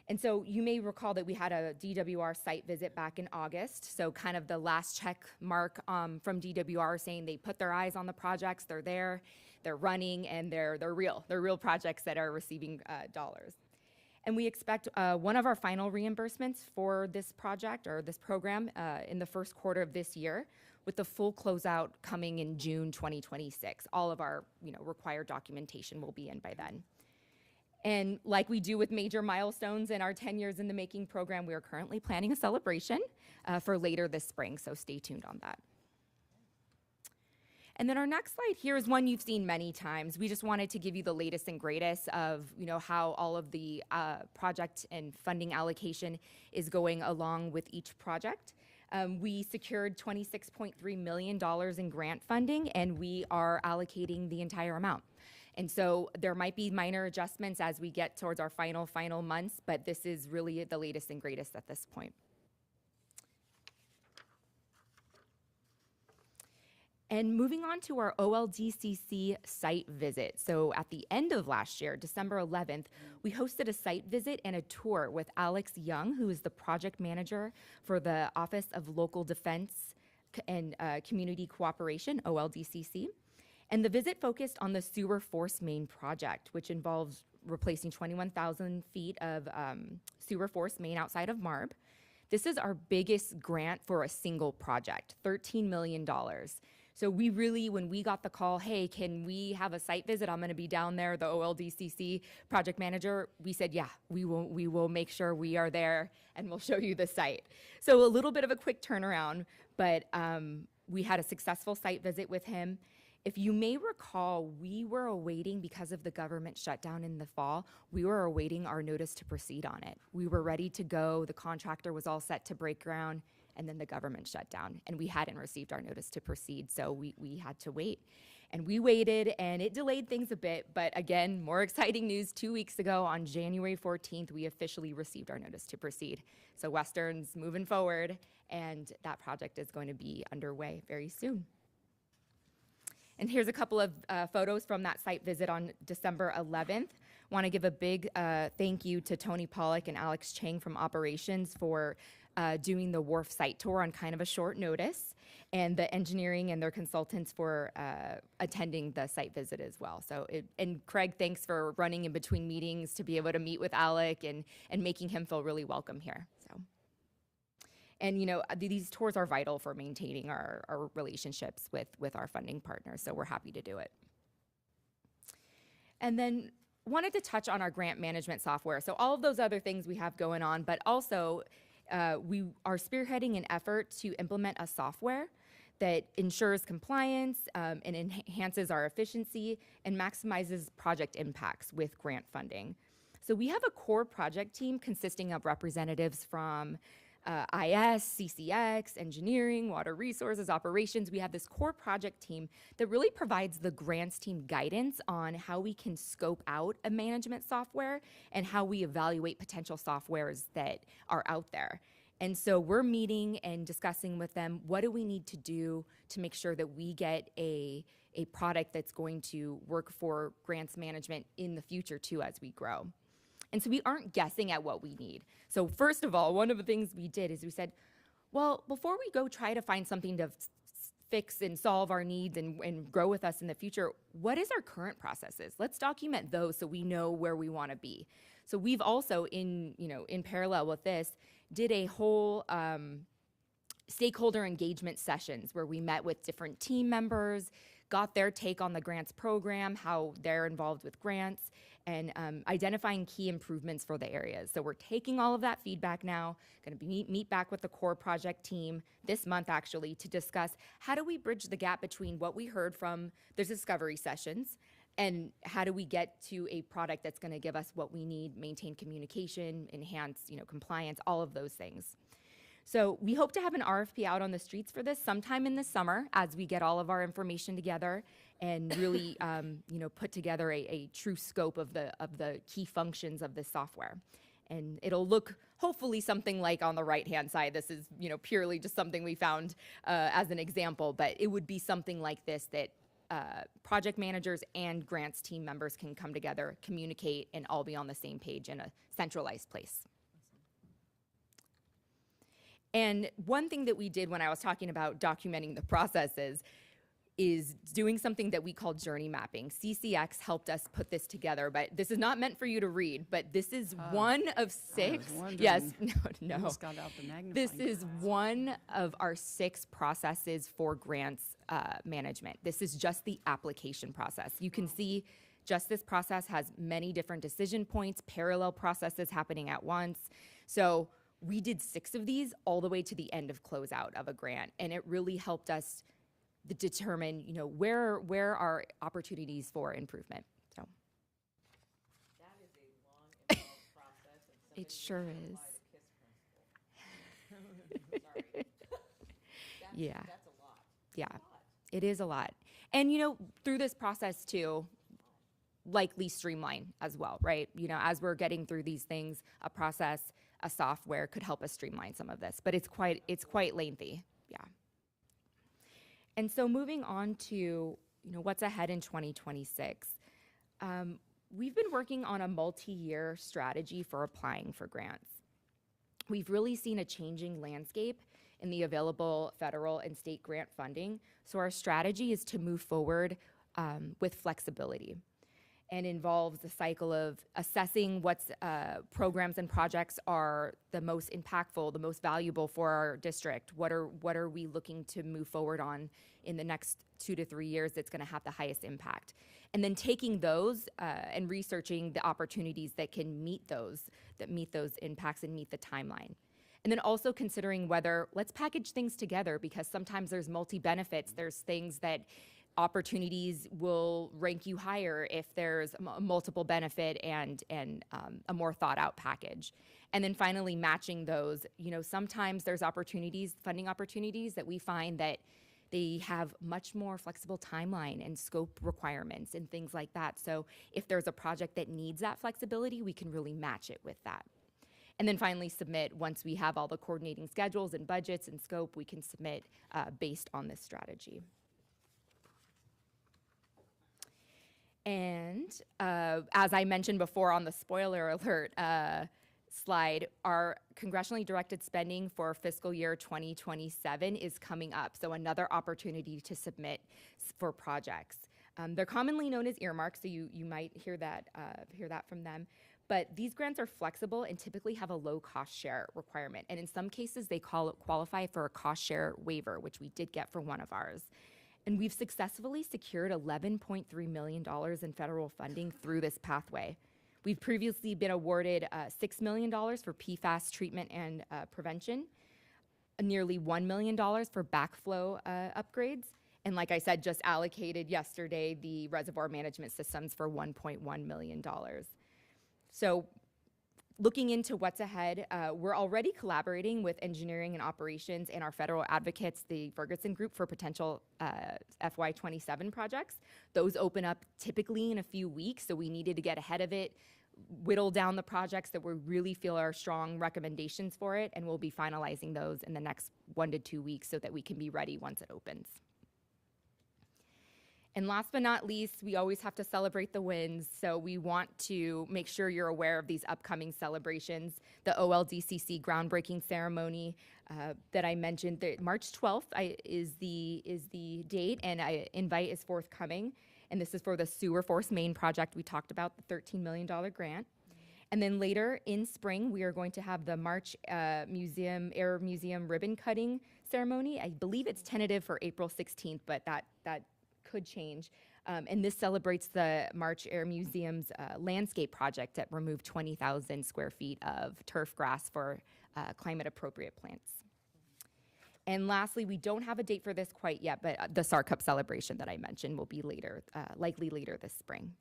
[SPEAKER 16] And so you may recall that we had a DWR site visit back in August. So kind of the last check mark from DWR saying they put their eyes on the projects, they're there, they're running, and they're real. They're real projects that are receiving dollars. And we expect one of our final reimbursements for this project or this program in the first quarter of this year, with the full closeout coming in June 2026. All of our required documentation will be in by then. And like we do with major milestones in our 10 years in the making program, we are currently planning a celebration for later this spring, so stay tuned on that. And then our next slide here is one you've seen many times. We just wanted to give you the latest and greatest of how all of the project and funding allocation is going along with each project. We secured $26.3 million in grant funding, and we are allocating the entire amount. And so there might be minor adjustments as we get towards our final months, but this is really the latest and greatest at this point. And moving on to our OLDCC site visit. So at the end of last year, December 11th, we hosted a site visit and a tour with Alex Young, who is the project manager for the Office of Local Defense and Community Cooperation, OLDCC. And the visit focused on the sewer force main project, which involves replacing 21,000 feet of sewer force main outside of Marb. This is our biggest grant for a single project, $13 million. So we really, when we got the call, hey, can we have a site visit? I'm gonna be down there, the OLDCC project manager. We said, yeah, we will make sure we are there and we'll show you the site. So a little bit of a quick turnaround, but we had a successful site visit with him. If you may recall, we were awaiting, because of the government shutdown in the fall, we were awaiting our notice to proceed on it. We were ready to go, the contractor was all set to break ground, and then the government shut down, and we hadn't received our notice to proceed, so we had to wait. And we waited, and it delayed things a bit, but again, more exciting news. 2 weeks ago, on January 14th, we officially received our notice to proceed. So Western's moving forward, and that project is going to be underway very soon. And here's a couple of photos from that site visit on December 11th. Want to give a big thank you to Tony Pollock and Alex Chang from Operations for doing the wharf site tour on kind of a short notice, and the engineering and their consultants for attending the site visit as well. So, and Craig, thanks for running in between meetings to be able to meet with Alec and making him feel really welcome here. So. And these tours are vital for maintaining our relationships with our funding partners, so we're happy to do it. And then wanted to touch on our grant management software. So all of those other things we have going on, but also we are spearheading an effort to implement a software that ensures compliance and enhances our efficiency and maximizes project impacts with grant funding. So we have a core project team consisting of representatives from IS, CCX, engineering, water resources, operations. We have this core project team that really provides the grants team guidance on how we can scope out a management software and how we evaluate potential softwares that are out there. And so we're meeting and discussing with them, what do we need to do to make sure that we get a product that's going to work for grants management in the future too as we grow. And so we aren't guessing at what we need. So first of all, one of the things we did is we said, well, before we go try to find something to fix and solve our needs and grow with us in the future, what is our current processes? Let's document those so we know where we want to be. So we've also, in parallel with this, did a whole stakeholder engagement sessions where we met with different team members, got their take on the grants program, how they're involved with grants, and identifying key improvements for the areas. So we're taking all of that feedback now, going to meet back with the core project team this month actually to discuss how do we bridge the gap between what we heard from the discovery sessions and how do we get to a product that's going to give us what we need, maintain communication, enhance, compliance, all of those things. So we hope to have an RFP out on the streets for this sometime in the summer as we get all of our information together and really, put together a true scope of the key functions of this software. And it'll look hopefully something like on the right-hand side. This is, purely just something we found as an example, but it would be something like this that project managers and grants team members can come together, communicate, and all be on the same page in a centralized place. And one thing that we did when I was talking about documenting the processes is doing something that we call journey mapping. CCX helped us put this together, but this is not meant for you to read, but this is one of 6. Yes, no.
[SPEAKER 2] Almost got out the magnifying
[SPEAKER 16] This is
[SPEAKER 2] glass.
[SPEAKER 16] one of our 6 processes for grants management. This is just the application process. You can see just this process has many different decision points, parallel processes happening at once. So we did 6 of these all the way to the end of closeout of a grant, and it really helped us determine, where are opportunities for improvement. So
[SPEAKER 8] That is a long, involved process. And
[SPEAKER 16] it sure is.
[SPEAKER 8] Sorry.
[SPEAKER 16] Yeah.
[SPEAKER 8] That's a lot.
[SPEAKER 16] Yeah, it is a lot. And, through this process too, likely streamline as well, right? As we're getting through these things, a process, a software could help us streamline some of this, but it's quite lengthy. Yeah. And so moving on to, what's ahead in 2026. We've been working on a multi-year strategy for applying for grants. We've really seen a changing landscape in the available federal and state grant funding. So our strategy is to move forward with flexibility, and involves the cycle of assessing what's programs and projects are the most impactful, the most valuable for our district. What are we looking to move forward on in the next 2 to 3 years that's going to have the highest impact? And then taking those and researching the opportunities that can meet those impacts and meet the timeline. And then also considering whether, let's package things together, because sometimes there's multi-benefits. There's things that opportunities will rank you higher if there's multiple benefit and a more thought out package. And then finally matching those, sometimes there's funding opportunities that we find that they have much more flexible timeline and scope requirements and things like that. So if there's a project that needs that flexibility, we can really match it with that. And then finally submit, once we have all the coordinating schedules and budgets and scope, we can submit based on this strategy. And as I mentioned before on the spoiler alert slide, our congressionally directed spending for fiscal year 2027 is coming up. So another opportunity to submit for projects. They're commonly known as earmarks, so you might hear that from them. But these grants are flexible and typically have a low cost share requirement. And in some cases, they qualify for a cost share waiver, which we did get for one of ours. And we've successfully secured $11.3 million in federal funding through this pathway. We've previously been awarded $6 million for PFAS treatment and prevention, nearly $1 million for backflow upgrades, and like I said, just allocated yesterday the reservoir management systems for $1.1 million. So looking into what's ahead, we're already collaborating with engineering and operations and our federal advocates, the Ferguson Group, for potential FY27 projects. Those open up typically in a few weeks, so we needed to get ahead of it, whittle down the projects that we really feel are strong recommendations for it, and we'll be finalizing those in the next 1 to 2 weeks so that we can be ready once it opens. And last but not least, we always have to celebrate the wins. So we want to make sure you're aware of these upcoming celebrations. The OLDCC groundbreaking ceremony that I mentioned, March 12th is the date, and an invite is forthcoming. And this is for the Sewer Force Main project we talked about, the $13 million grant. And then later in spring, we are going to have the March Air Museum ribbon cutting ceremony. I believe it's tentative for April 16th, but that could change. And this celebrates the March Air Museum's landscape project that removed 20,000 square feet of turf grass for climate-appropriate plants. And lastly, we don't have a date for this quite yet, but the SAR Cup celebration that I mentioned will be later, likely later this spring.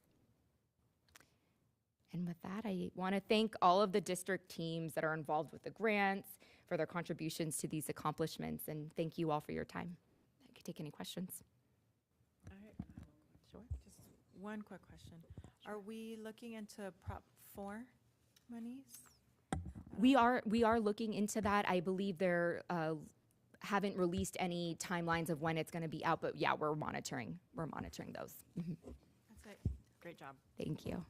[SPEAKER 16] And with that, I want to thank all of the district teams that are involved with the grants for their contributions to these accomplishments, and thank you all for your time. I could take any questions.
[SPEAKER 4] Sure. Just one quick question. Are we looking into Prop 4 monies?
[SPEAKER 16] We are looking into that. I believe they're haven't released any timelines of when it's going to be out, but yeah, we're monitoring those. Mhm.
[SPEAKER 4] That's it. Great job.
[SPEAKER 16] Thank you.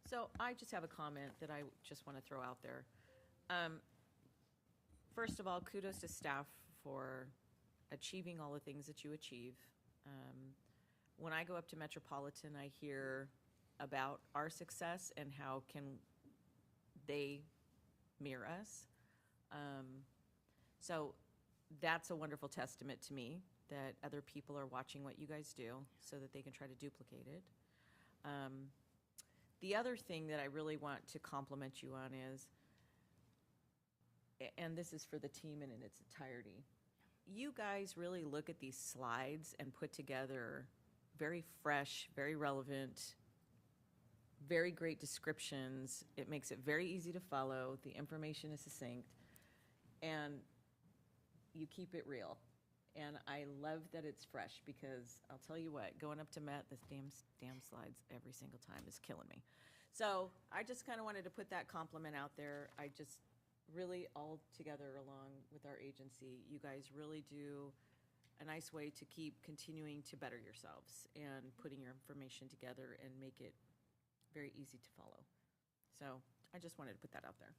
[SPEAKER 8] So I just have a comment that I just want to throw out there. First of all, kudos to staff for achieving all the things that you achieve. When I go up to Metropolitan, I hear about our success and how can they mirror us. So that's a wonderful testament to me that other people are watching what you guys do so that they can try to duplicate it. The other thing that I really want to compliment you on is, and this is for the team and in its entirety, you guys really look at these slides and put together very fresh, very relevant, very great descriptions. It makes it very easy to follow. The information is succinct, and you keep it real. And I love that it's fresh, because I'll tell you what, going up to Met, this damn slides every single time is killing me. So I just kind of wanted to put that compliment out there. I just really, all together along with our agency, you guys really do a nice way to keep continuing to better yourselves and putting your information together and make it very easy to follow. So I just wanted to put that out there.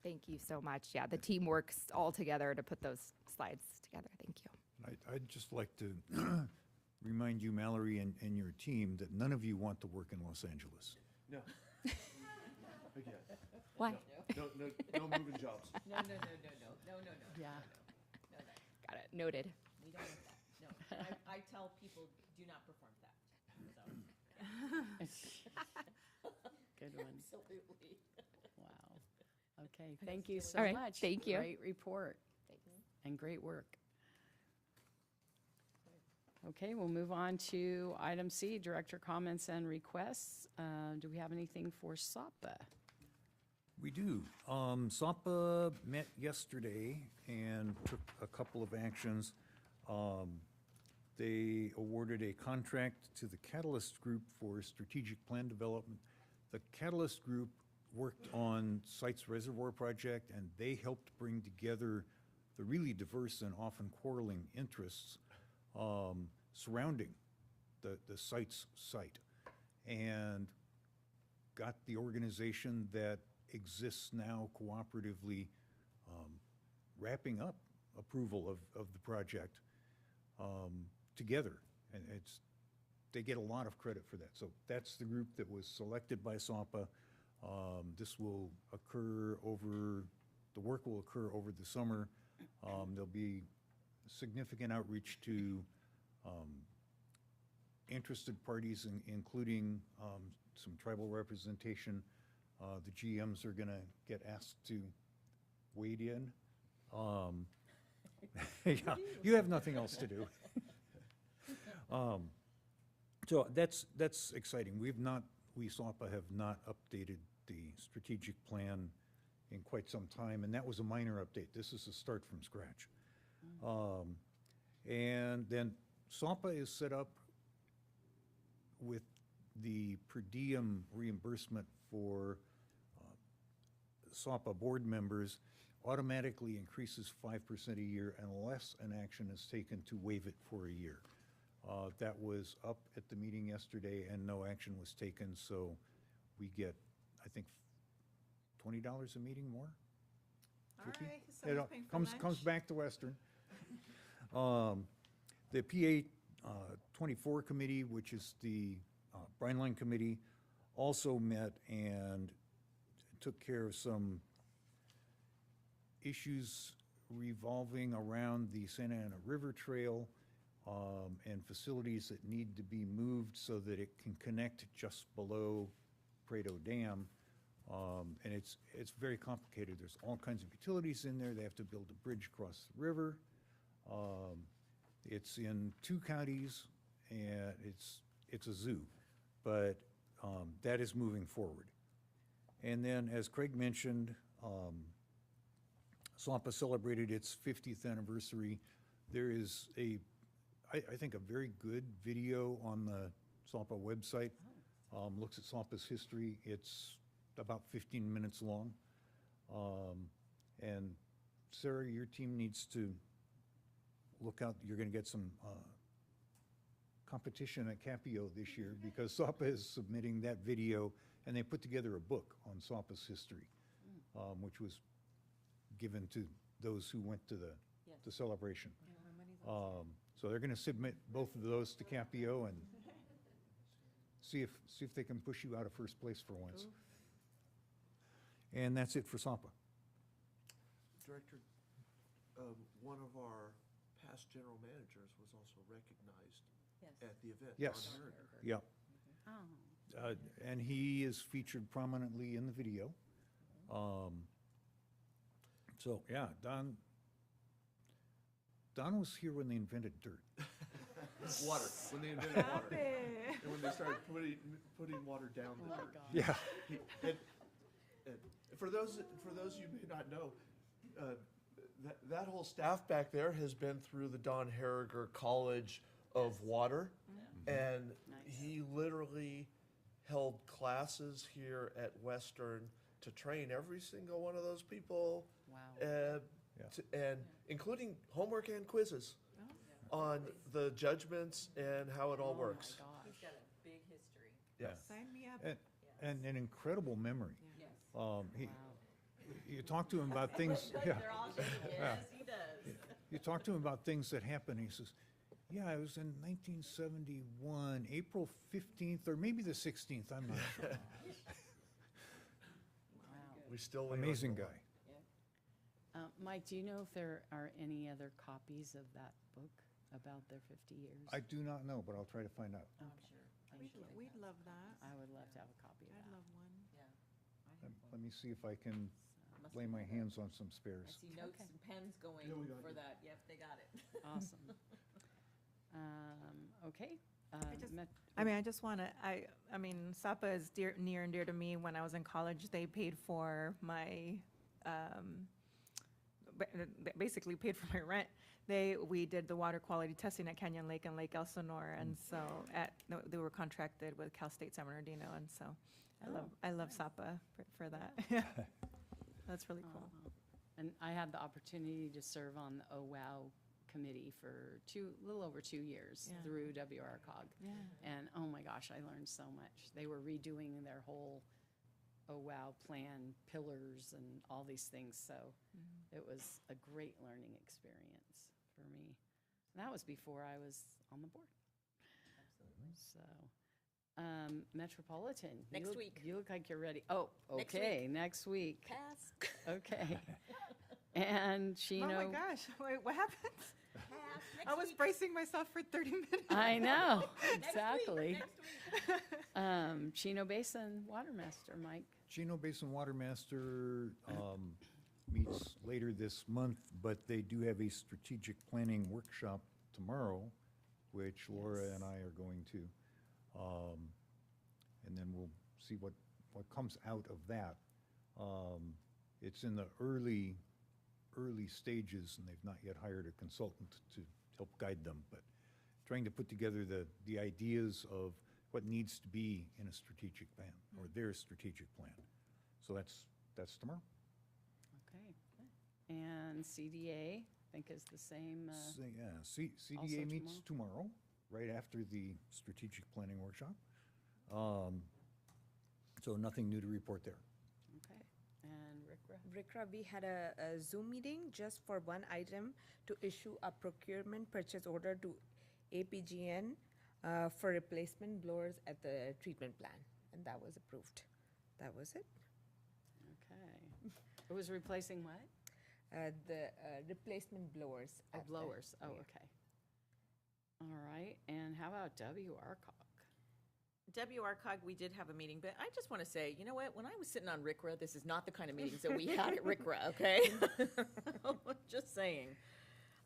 [SPEAKER 16] Thank you so much. Yeah, the team works all together to put those slides together. Thank you.
[SPEAKER 10] I'd just like to remind you, Mallory, and your team, that none of you want to work in Los Angeles.
[SPEAKER 5] No. Again.
[SPEAKER 16] Why?
[SPEAKER 5] No moving jobs.
[SPEAKER 15] No.
[SPEAKER 16] Yeah. Got it. Noted.
[SPEAKER 15] We don't want that. No. I tell people, do not perform theft. So.
[SPEAKER 2] Good one.
[SPEAKER 15] Absolutely.
[SPEAKER 2] Wow. Okay, thank you so
[SPEAKER 16] All right,
[SPEAKER 2] much.
[SPEAKER 16] thank you.
[SPEAKER 2] Great report. And great work. Okay, we'll move on to item C, director comments and requests. Do we have anything for SAPA?
[SPEAKER 10] We do. SAPA met yesterday and took a couple of actions. They awarded a contract to the Catalyst Group for strategic plan development. The Catalyst Group worked on Sites Reservoir Project, and they helped bring together the really diverse and often quarreling interests surrounding the Sites site, and got the organization that exists now cooperatively wrapping up approval of the project together. And they get a lot of credit for that. So that's the group that was selected by SAPA. This will occur the work will occur over the summer. There'll be significant outreach to interested parties, including some tribal representation. The GMs are gonna get asked to wade in. Yeah, you have nothing else to do. So that's exciting. We SAPA have not updated the strategic plan in quite some time, and that was a minor update. This is a start from scratch. And then SAPA is set up with the per diem reimbursement for SAPA board members automatically increases 5% a year unless an action is taken to waive it for a year. That was up at the meeting yesterday, and no action was taken, so we get, I think, $20 a meeting more?
[SPEAKER 4] All
[SPEAKER 10] Vicki?
[SPEAKER 4] right,
[SPEAKER 10] It
[SPEAKER 4] someone's paying for
[SPEAKER 10] comes
[SPEAKER 4] lunch.
[SPEAKER 10] back to Western. The PA 24 committee, which is the Brine Line Committee, also met and took care of some issues revolving around the Santa Ana River Trail and facilities that need to be moved so that it can connect just below Prado Dam. And it's very complicated. There's all kinds of utilities in there. They have to build a bridge across the river. It's in 2 counties, and it's a zoo, but that is moving forward. And then, as Craig mentioned, SLOMPA celebrated its 50th anniversary. There is I think, a very good video on the SLOMPA website. Looks at SLOMPA's history. It's about 15 minutes long. And Sarah, your team needs to look out. You're going to get some competition at Capio this year because SLOMPA is submitting that video, and they put together a book on SLOMPA's history, which was given to those who went to the celebration. So they're going to submit both of those to Capio and see if they can push you out of first place for once. And that's it for SLOMPA.
[SPEAKER 5] Director, one of our past general managers was also recognized at the event.
[SPEAKER 10] Yes.
[SPEAKER 5] Don Herringer.
[SPEAKER 10] Yeah. And he is featured prominently in the video. So, yeah, Don was here when they invented dirt.
[SPEAKER 5] Water, when they invented water. And when they started putting water down the dirt.
[SPEAKER 10] Yeah.
[SPEAKER 5] And for those you may not know, that whole staff back there has been through the Don Herringer College of Water. And he literally held classes here at Western to train every single one of those people.
[SPEAKER 2] Wow.
[SPEAKER 5] And including homework and quizzes on the judgments and how it all works.
[SPEAKER 15] He's got a big history.
[SPEAKER 5] Yeah.
[SPEAKER 4] Sign me up.
[SPEAKER 10] And an incredible memory.
[SPEAKER 15] Yes.
[SPEAKER 10] You talk to him about things.
[SPEAKER 15] They're all shaking. Yes, he does.
[SPEAKER 10] You talk to him about things that happen. He says, "Yeah, I was in 1971, April 15th, or maybe the 16th. I'm not sure."
[SPEAKER 5] We still
[SPEAKER 10] Amazing guy.
[SPEAKER 2] Mike, do you know if there are any other copies of that book about their 50 years?
[SPEAKER 10] I do not know, but I'll try to find out.
[SPEAKER 2] I'm sure.
[SPEAKER 4] We'd love that.
[SPEAKER 2] I would love to have a copy of
[SPEAKER 4] I'd
[SPEAKER 2] that.
[SPEAKER 4] love one.
[SPEAKER 10] Let me see if I can lay my hands on some
[SPEAKER 15] I
[SPEAKER 10] spares.
[SPEAKER 15] see notes and pens going for that. Yep, they got it.
[SPEAKER 2] Awesome. Okay.
[SPEAKER 4] I just want to, I mean, SAPA is near and dear to me. When I was in college, they paid for my, basically paid for my rent. We did the water quality testing at Canyon Lake and Lake Elsinore, and so they were contracted with Cal State San Bernardino, and so I love SAPA for that. That's really cool.
[SPEAKER 2] And I had the opportunity to serve on the OWOW committee for a little over 2 years through WRCOG.
[SPEAKER 4] Yeah.
[SPEAKER 2] And oh my gosh, I learned so much. They were redoing their whole OWOW plan, pillars, and all these things. So it was a great learning experience for me. And that was before I was on the board.
[SPEAKER 15] Absolutely.
[SPEAKER 2] So, Metropolitan.
[SPEAKER 15] Next week.
[SPEAKER 2] You look like you're ready. Oh,
[SPEAKER 15] Next
[SPEAKER 2] okay, next week.
[SPEAKER 15] Pass.
[SPEAKER 2] Okay. And Chino.
[SPEAKER 4] Oh my gosh, wait, what happened?
[SPEAKER 15] Pass.
[SPEAKER 4] I was bracing myself for 30 minutes.
[SPEAKER 2] I know,
[SPEAKER 15] Next
[SPEAKER 2] exactly.
[SPEAKER 15] Next week.
[SPEAKER 2] Chino Basin Watermaster, Mike.
[SPEAKER 10] Chino Basin Watermaster meets later this month, but they do have a strategic planning workshop tomorrow, which Laura and I are going to. And then we'll see what comes out of that. It's in the early stages, and they've not yet hired a consultant to help guide them, but trying to put together the ideas of what needs to be in a strategic plan, or their strategic plan. So that's tomorrow.
[SPEAKER 2] Okay. And CDA, I think is the same.
[SPEAKER 10] CDA meets tomorrow, right after the strategic planning workshop. So nothing new to report there.
[SPEAKER 2] Okay. And RCRA?
[SPEAKER 17] RCRA, we had a Zoom meeting just for one item to issue a procurement purchase order to APGN for replacement blowers at the treatment plant, and that was approved. That was it.
[SPEAKER 2] Okay. It was replacing what?
[SPEAKER 17] the replacement blowers.
[SPEAKER 2] Oh,
[SPEAKER 17] at the-
[SPEAKER 2] blowers, oh,
[SPEAKER 17] yeah.
[SPEAKER 2] okay. All right, and how about WRCOG?
[SPEAKER 8] WRCOG, we did have a meeting, but I just want to say, you know what? When I was sitting on RCRA, this is not the kind of meetings that we had at RCRA, okay? Just saying.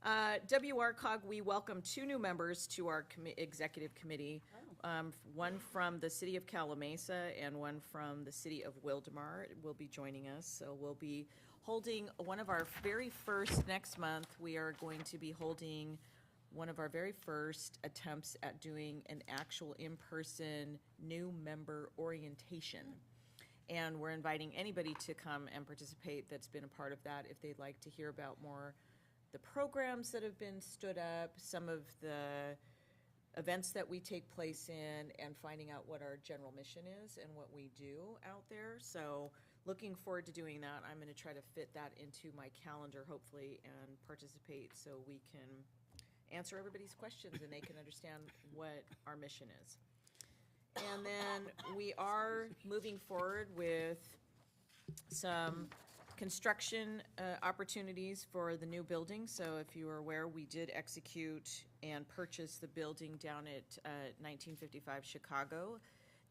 [SPEAKER 8] WRCOG, we welcome 2 new members to our executive committee. One from the city of Calamasa and one from the city of Wildemar will be joining us. So we'll be holding one of our very first, next month, we are going to be holding one of our very first attempts at doing an actual in-person new member orientation. And we're inviting anybody to come and participate that's been a part of that if they'd like to hear about more the programs that have been stood up, some of the events that we take place in, and finding out what our general mission is and what we do out there. So looking forward to doing that. I'm going to try to fit that into my calendar, hopefully, and participate so we can answer everybody's questions and they can understand what our mission is. And then we are moving forward with some construction opportunities for the new building. So if you are aware, we did execute and purchase the building down at 1955 Chicago.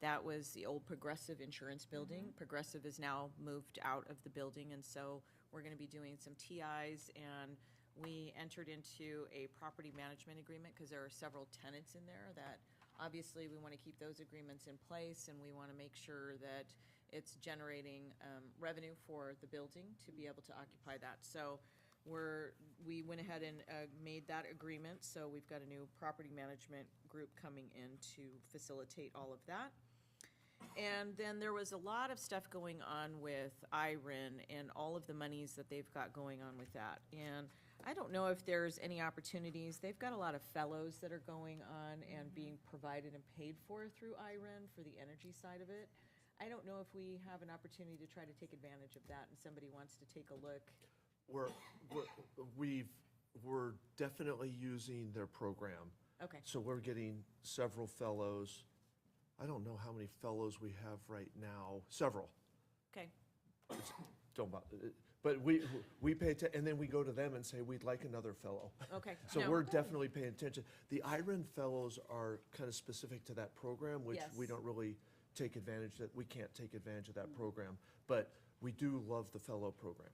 [SPEAKER 8] That was the old Progressive Insurance Building. Progressive is now moved out of the building, and so we're going to be doing some TIs, and we entered into a property management agreement because there are several tenants in there that obviously we want to keep those agreements in place, and we want to make sure that it's generating revenue for the building to be able to occupy that. So we went ahead and made that agreement, so we've got a new property management group coming in to facilitate all of that. And then there was a lot of stuff going on with IRIN and all of the monies that they've got going on with that. And I don't know if there's any opportunities. They've got a lot of fellows that are going on and being provided and paid for through IRIN for the energy side of it. I don't know if we have an opportunity to try to take advantage of that, and somebody wants to take a look.
[SPEAKER 5] We're definitely using their program.
[SPEAKER 8] Okay.
[SPEAKER 5] So we're getting several fellows. I don't know how many fellows we have right now. Several.
[SPEAKER 8] Okay.
[SPEAKER 5] Don't bother. But we pay attention, and then we go to them and say, we'd like another fellow.
[SPEAKER 8] Okay.
[SPEAKER 5] So
[SPEAKER 8] No.
[SPEAKER 5] we're definitely paying attention. The IRIN fellows are kind of specific to that program, which we
[SPEAKER 8] Yes.
[SPEAKER 5] don't really take advantage, that we can't take advantage of that program. But we do love the fellow program.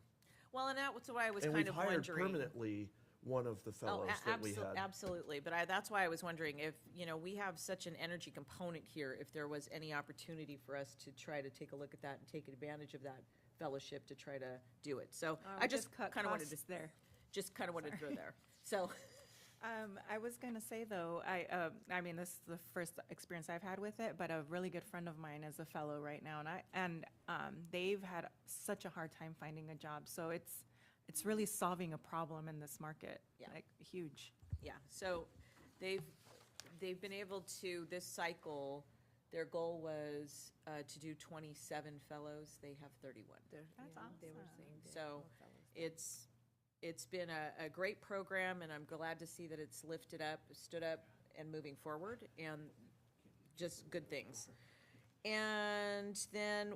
[SPEAKER 8] Well, and that's why I was
[SPEAKER 5] And
[SPEAKER 8] kind
[SPEAKER 5] we've
[SPEAKER 8] of
[SPEAKER 5] hired
[SPEAKER 8] wondering.
[SPEAKER 5] permanently one of the fellows that we had.
[SPEAKER 8] Absolutely, but that's why I was wondering if, we have such an energy component here, if there was any opportunity for us to try to take a look at that and take advantage of that fellowship to try to do it. So I just
[SPEAKER 4] cut
[SPEAKER 8] kind of wanted to,
[SPEAKER 4] costs there.
[SPEAKER 8] just kind of wanted to throw there. So,
[SPEAKER 4] I was gonna say though, I mean, this is the first experience I've had with it, but a really good friend of mine is a fellow right now, and they've had such a hard time finding a job. So it's really solving a problem in this market,
[SPEAKER 8] Yeah.
[SPEAKER 4] like huge.
[SPEAKER 8] yeah, so they've been able to, this cycle, their goal was to do 27 fellows. They have 31.
[SPEAKER 4] That's awesome.
[SPEAKER 17] They were saying they
[SPEAKER 8] So
[SPEAKER 17] have more fellows.
[SPEAKER 8] it's been a great program, and I'm glad to see that it's lifted up, stood up, and moving forward, and just good things. And then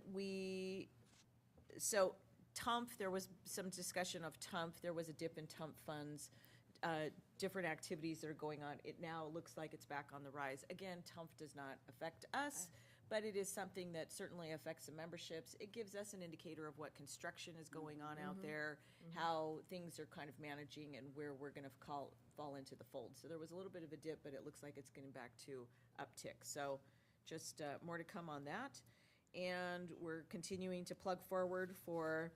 [SPEAKER 8] so TUMF, there was some discussion of TUMF. There was a dip in TUMF funds, different activities that are going on. It now looks like it's back on the rise. Again, TUMF does not affect us, but it is something that certainly affects the memberships. It gives us an indicator of what construction is going on out there, how things are kind of managing, and where we're going to fall into the fold. So there was a little bit of a dip, but it looks like it's getting back to uptick. So just more to come on that. And we're continuing to plug forward for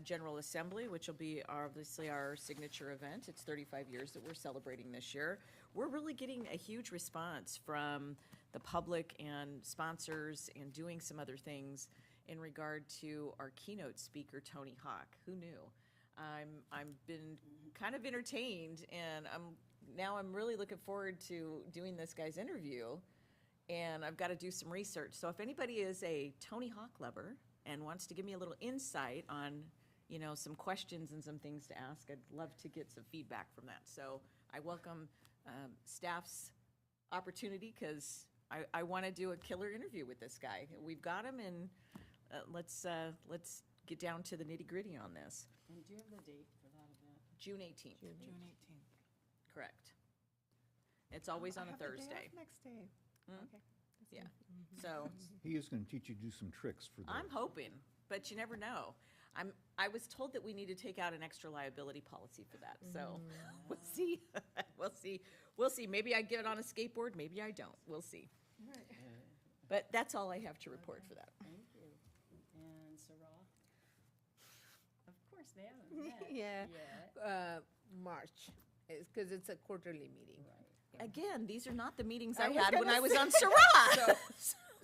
[SPEAKER 8] General Assembly, which will be obviously our signature event. It's 35 years that we're celebrating this year. We're really getting a huge response from the public and sponsors, and doing some other things in regard to our keynote speaker, Tony Hawk. Who knew? I'm been kind of entertained, and I'm really looking forward to doing this guy's interview, and I've got to do some research. So if anybody is a Tony Hawk lover and wants to give me a little insight on, some questions and some things to ask, I'd love to get some feedback from that. So I welcome staff's opportunity, because I want to do a killer interview with this guy. We've got him, and let's get down to the nitty-gritty on this.
[SPEAKER 2] And do you have the date for that event?
[SPEAKER 8] June 18th.
[SPEAKER 4] June 18th.
[SPEAKER 8] Correct. It's always on a
[SPEAKER 4] I have the day off
[SPEAKER 8] Thursday.
[SPEAKER 4] next day.
[SPEAKER 8] Mm.
[SPEAKER 4] Okay. That's
[SPEAKER 8] Yeah.
[SPEAKER 4] good.
[SPEAKER 8] So
[SPEAKER 10] He is going to teach you to do some tricks for the.
[SPEAKER 8] I'm hoping, but you never know. I was told that we need to take out an extra liability policy for that, so we'll see. We'll see. Maybe I get it on a skateboard, maybe I don't. We'll see. But that's all I have to report for that.
[SPEAKER 2] Thank you. And Sarah? Of course, they haven't met
[SPEAKER 17] Yeah,
[SPEAKER 2] yet.
[SPEAKER 17] March, because it's a quarterly meeting.
[SPEAKER 8] Again, these are not the meetings
[SPEAKER 17] I
[SPEAKER 8] I
[SPEAKER 17] was
[SPEAKER 8] had when
[SPEAKER 17] gonna
[SPEAKER 8] I was
[SPEAKER 17] say-
[SPEAKER 8] on Sarah.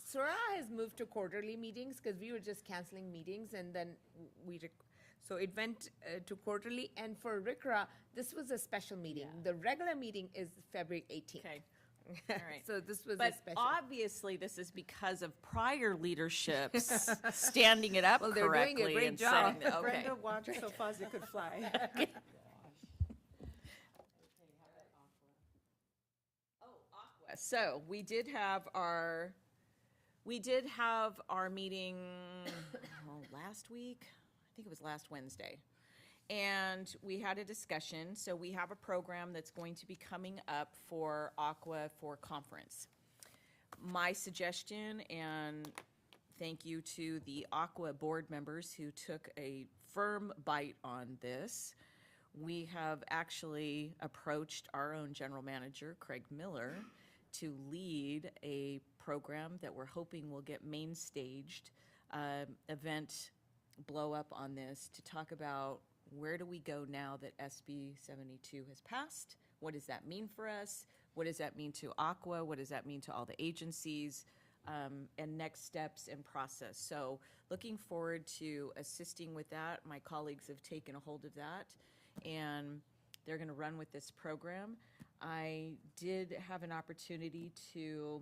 [SPEAKER 17] Soraya has moved to quarterly meetings because we were just canceling meetings and then so it went to quarterly. And for RICRA, this was a special meeting. The regular meeting is February 18th.
[SPEAKER 8] Okay. All right.
[SPEAKER 17] So this was a
[SPEAKER 8] But
[SPEAKER 17] special.
[SPEAKER 8] obviously, this is because of prior leaderships standing it up
[SPEAKER 17] Well, they're doing a
[SPEAKER 8] correctly
[SPEAKER 17] great
[SPEAKER 8] and
[SPEAKER 17] job.
[SPEAKER 8] setting the- okay.
[SPEAKER 4] Brenda walked so fast it could fly.
[SPEAKER 8] So we did have our meeting last week. I think it was last Wednesday. And we had a discussion. So we have a program that's going to be coming up for Aqua for conference. My suggestion, and thank you to the Aqua board members who took a firm bite on this. We have actually approached our own general manager, Craig Miller, to lead a program that we're hoping will get main staged, event blow up on this to talk about where do we go now that SB 72 has passed? What does that mean for us? What does that mean to Aqua? What does that mean to all the agencies? And next steps and process. So looking forward to assisting with that. My colleagues have taken a hold of that, and they're going to run with this program. I did have an opportunity to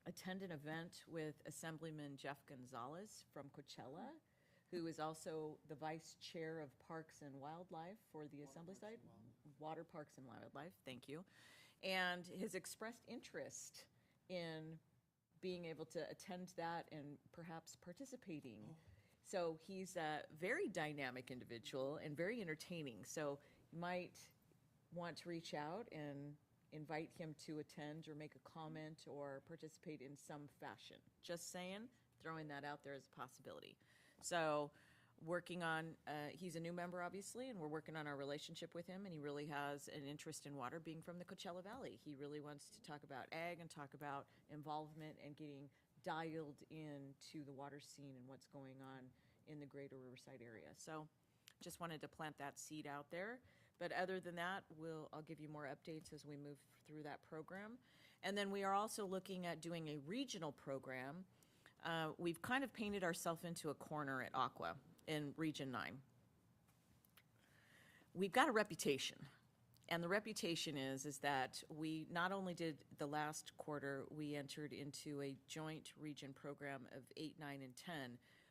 [SPEAKER 8] attend an event with Assemblyman Jeff Gonzalez from Coachella, who is also the vice chair of Parks and Wildlife for the Assembly side. Water Parks and Wildlife, thank you. And has expressed interest in being able to attend that and perhaps participating. So he's a very dynamic individual and very entertaining. So you might want to reach out and invite him to attend or make a comment or participate in some fashion. Just saying, throwing that out there as a possibility. So working on, he's a new member obviously, and we're working on our relationship with him, and he really has an interest in water, being from the Coachella Valley. He really wants to talk about ag and talk about involvement and getting dialed into the water scene and what's going on in the greater Riverside area. So just wanted to plant that seed out there. But other than that, I'll give you more updates as we move through that program. And then we are also looking at doing a regional program. We've kind of painted ourselves into a corner at Aqua in Region 9. We've got a reputation, and the reputation is that we not only did the last quarter, we entered into a joint region program of 8, 9, and 10,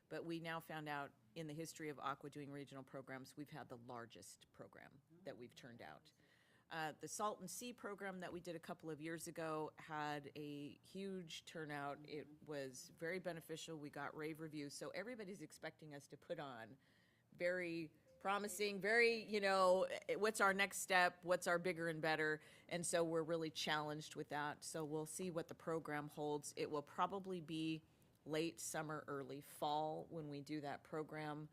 [SPEAKER 8] but we now found out in the history of Aqua doing regional programs, we've had the largest program that we've turned out. The Salt and Sea program that we did a couple of years ago had a huge turnout. It was very beneficial. We got rave reviews. So everybody's expecting us to put on very promising, very, what's our next step? What's our bigger and better? And so we're really challenged with that. So we'll see what the program holds. It will probably be late summer, early fall when we do that program.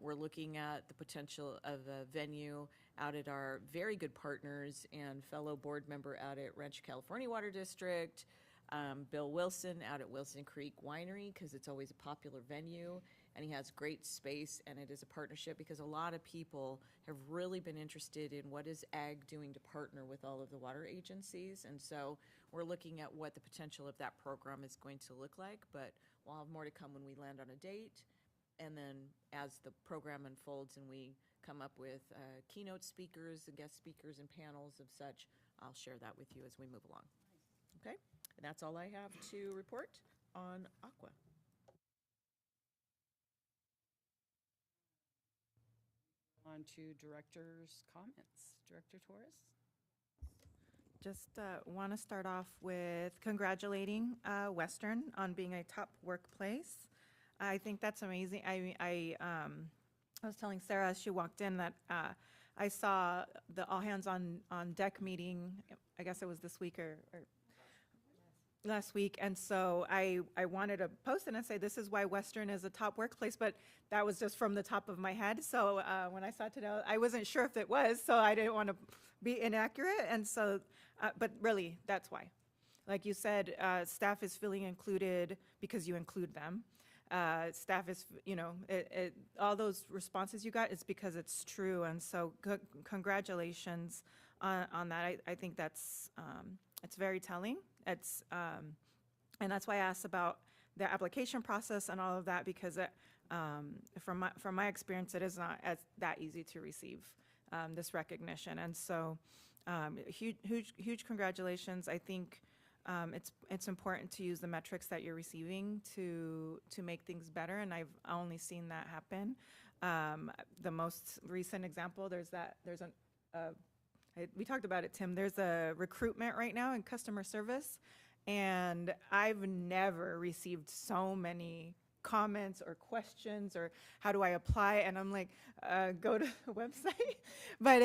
[SPEAKER 8] We're looking at the potential of a venue out at our very good partners and fellow board member out at Rancho California Water District, Bill Wilson out at Wilson Creek Winery, because it's always a popular venue, and he has great space, and it is a partnership because a lot of people have really been interested in what is ag doing to partner with all of the water agencies, and so we're looking at what the potential of that program is going to look like, but we'll have more to come when we land on a date. And then as the program unfolds and we come up with keynote speakers and guest speakers and panels of such, I'll share that with you as we move along. Okay? And that's all I have to report on Aqua.
[SPEAKER 2] On to director's comments. Director Torres?
[SPEAKER 4] Just want to start off with congratulating Western on being a top workplace. I think that's amazing. I was telling Sarah as she walked in that I saw the all hands on deck meeting, I guess it was this week or last week. And so I wanted to post it and say, this is why Western is a top workplace, but that was just from the top of my head. So when I saw it today, I wasn't sure if it was, so I didn't want to be inaccurate. And so, but really, that's why. Like you said, staff is feeling included because you include them. Staff is, all those responses you got is because it's true. And so congratulations on that. I think that's, it's very telling. It's, and that's why I asked about the application process and all of that, because from my experience, it is not that easy to receive this recognition. And so huge congratulations. I think it's important to use the metrics that you're receiving to make things better, and I've only seen that happen. The most recent example, we talked about it, Tim. There's a recruitment right now in customer service, and I've never received so many comments or questions or how do I apply, and I'm like, go to the website. But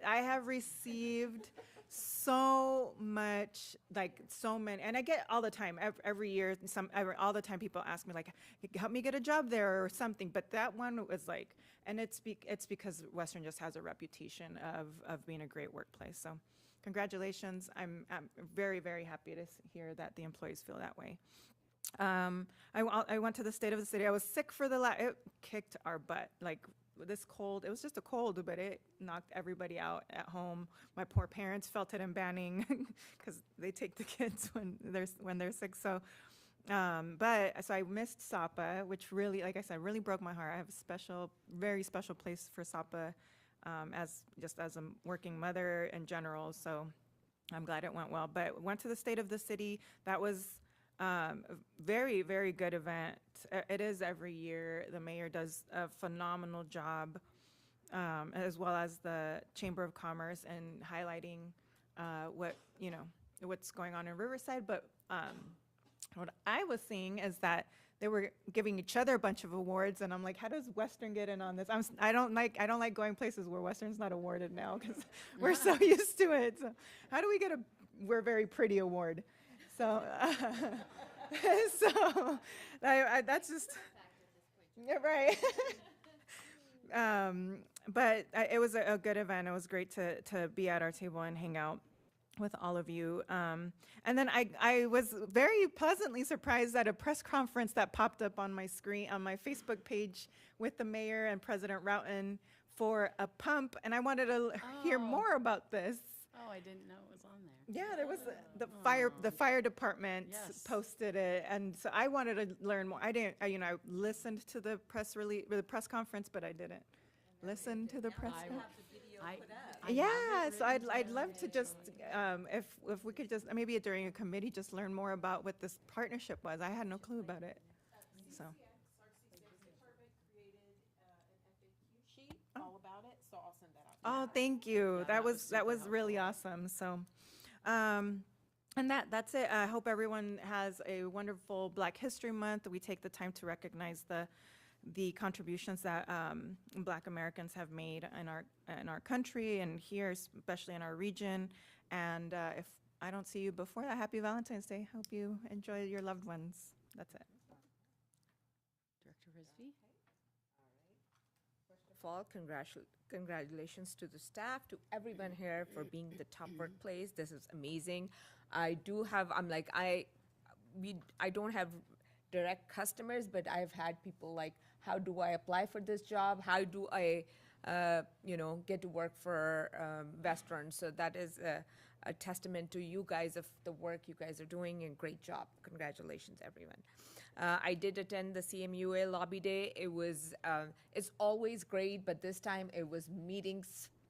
[SPEAKER 4] I have received so much, so many, and I get all the time, every year, all the time people ask me, like, help me get a job there or something. But that one was like, and it's because Western just has a reputation of being a great workplace. So congratulations. I'm very, very happy to hear that the employees feel that way. I went to the State of the City. I was sick for it kicked our butt. Like, this cold, it was just a cold, but it knocked everybody out at home. My poor parents felt it in Banning because they take the kids when they're sick. So, so I missed SAPA, which really, like I said, really broke my heart. I have a very special place for SAPA as a working mother in general. So I'm glad it went well. But went to the State of the City. That was a very, very good event. It is every year. The mayor does a phenomenal job, as well as the Chamber of Commerce, and highlighting what's going on in Riverside. But what I was seeing is that they were giving each other a bunch of awards, and I'm like, how does Western get in on this? I don't like going places where Western's not awarded now, because we're so used to it. So how do we get a "We're Very Pretty" award? So, that's just, yeah, right. But it was a good event. It was great to be at our table and hang out with all of you. And then I was very pleasantly surprised at a press conference that popped up on my screen, on my Facebook page, with the mayor and President Roughton for a pump. And I wanted to hear more about this.
[SPEAKER 2] Oh, I didn't know it was on there.
[SPEAKER 4] Yeah, there was the fire department posted it, and so I wanted to learn more. I listened to the press release, the press conference, but I didn't listen to the press. Yeah, so I'd love to just if we could just maybe during a committee just learn more about what this partnership was. I had no clue about it. So.
[SPEAKER 1] All about it, so I'll send that out.
[SPEAKER 4] Oh, thank you. That was really awesome. So, and that's it. I hope everyone has a wonderful Black History Month. We take the time to recognize the contributions that Black Americans have made in our country and here, especially in our region. And if I don't see you before that, happy Valentine's Day. Hope you enjoy your loved ones. That's it.
[SPEAKER 2] Director Risby?
[SPEAKER 17] Of all, congratulations to the staff, to everyone here for being the top workplace. This is amazing. I don't have direct customers, but I've had people like, how do I apply for this job? How do I, get to work for Western? So that is a testament to you guys of the work you guys are doing, and great job. Congratulations, everyone. I did attend the CMUA Lobby Day. It was, it's always great, but this time it was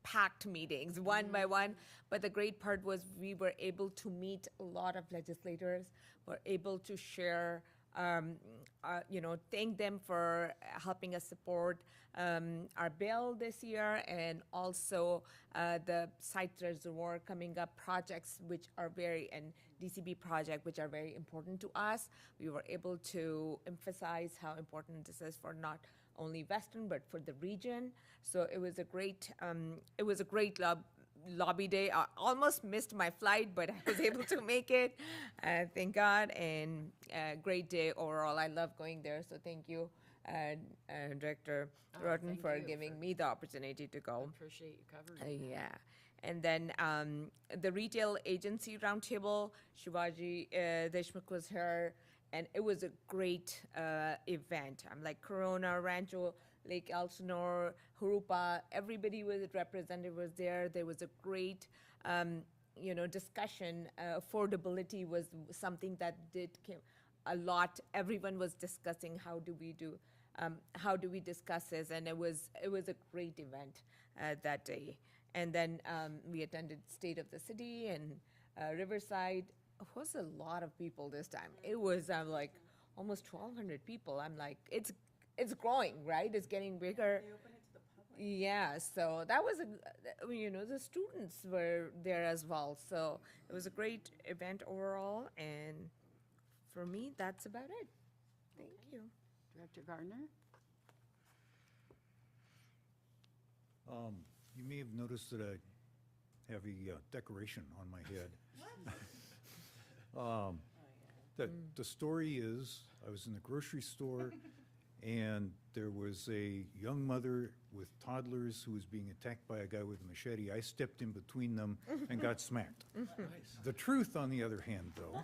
[SPEAKER 17] packed meetings, one by one. But the great part was we were able to meet a lot of legislators, were able to share, thank them for helping us support our bill this year, and also the site reservoir coming up projects, which are and DCB project, which are very important to us. We were able to emphasize how important this is for not only Western, but for the region. So it was a great lobby day. I almost missed my flight, but I was able to make it. Thank God, and great day overall. I love going there, so thank you, Director Rotten,
[SPEAKER 2] thank
[SPEAKER 17] for
[SPEAKER 2] you
[SPEAKER 17] giving me the opportunity to go.
[SPEAKER 2] Appreciate you covering
[SPEAKER 17] Yeah. And then the retail agency roundtable, Shivaji Deshmukh was here, and it was a great event. I'm like Corona, Rancho, Lake Elsinore, Hurupa, everybody was representative was there. There was a great, discussion. Affordability was something that came a lot. Everyone was discussing how do we discuss this, and it was a great event that day. And then we attended State of the City and Riverside. It was a lot of people this time. It was like almost 1,200 people. I'm like, it's growing, right? It's getting bigger. Yeah, so that was the students were there as well. So it was a great event overall, and for me, that's about it. Thank you.
[SPEAKER 2] Director Gardner?
[SPEAKER 10] You may have noticed that I have a decoration on my head. The story is, I was in the grocery store, and there was a young mother with toddlers who was being attacked by a guy with a machete. I stepped in between them and got smacked. The truth, on the other hand, though,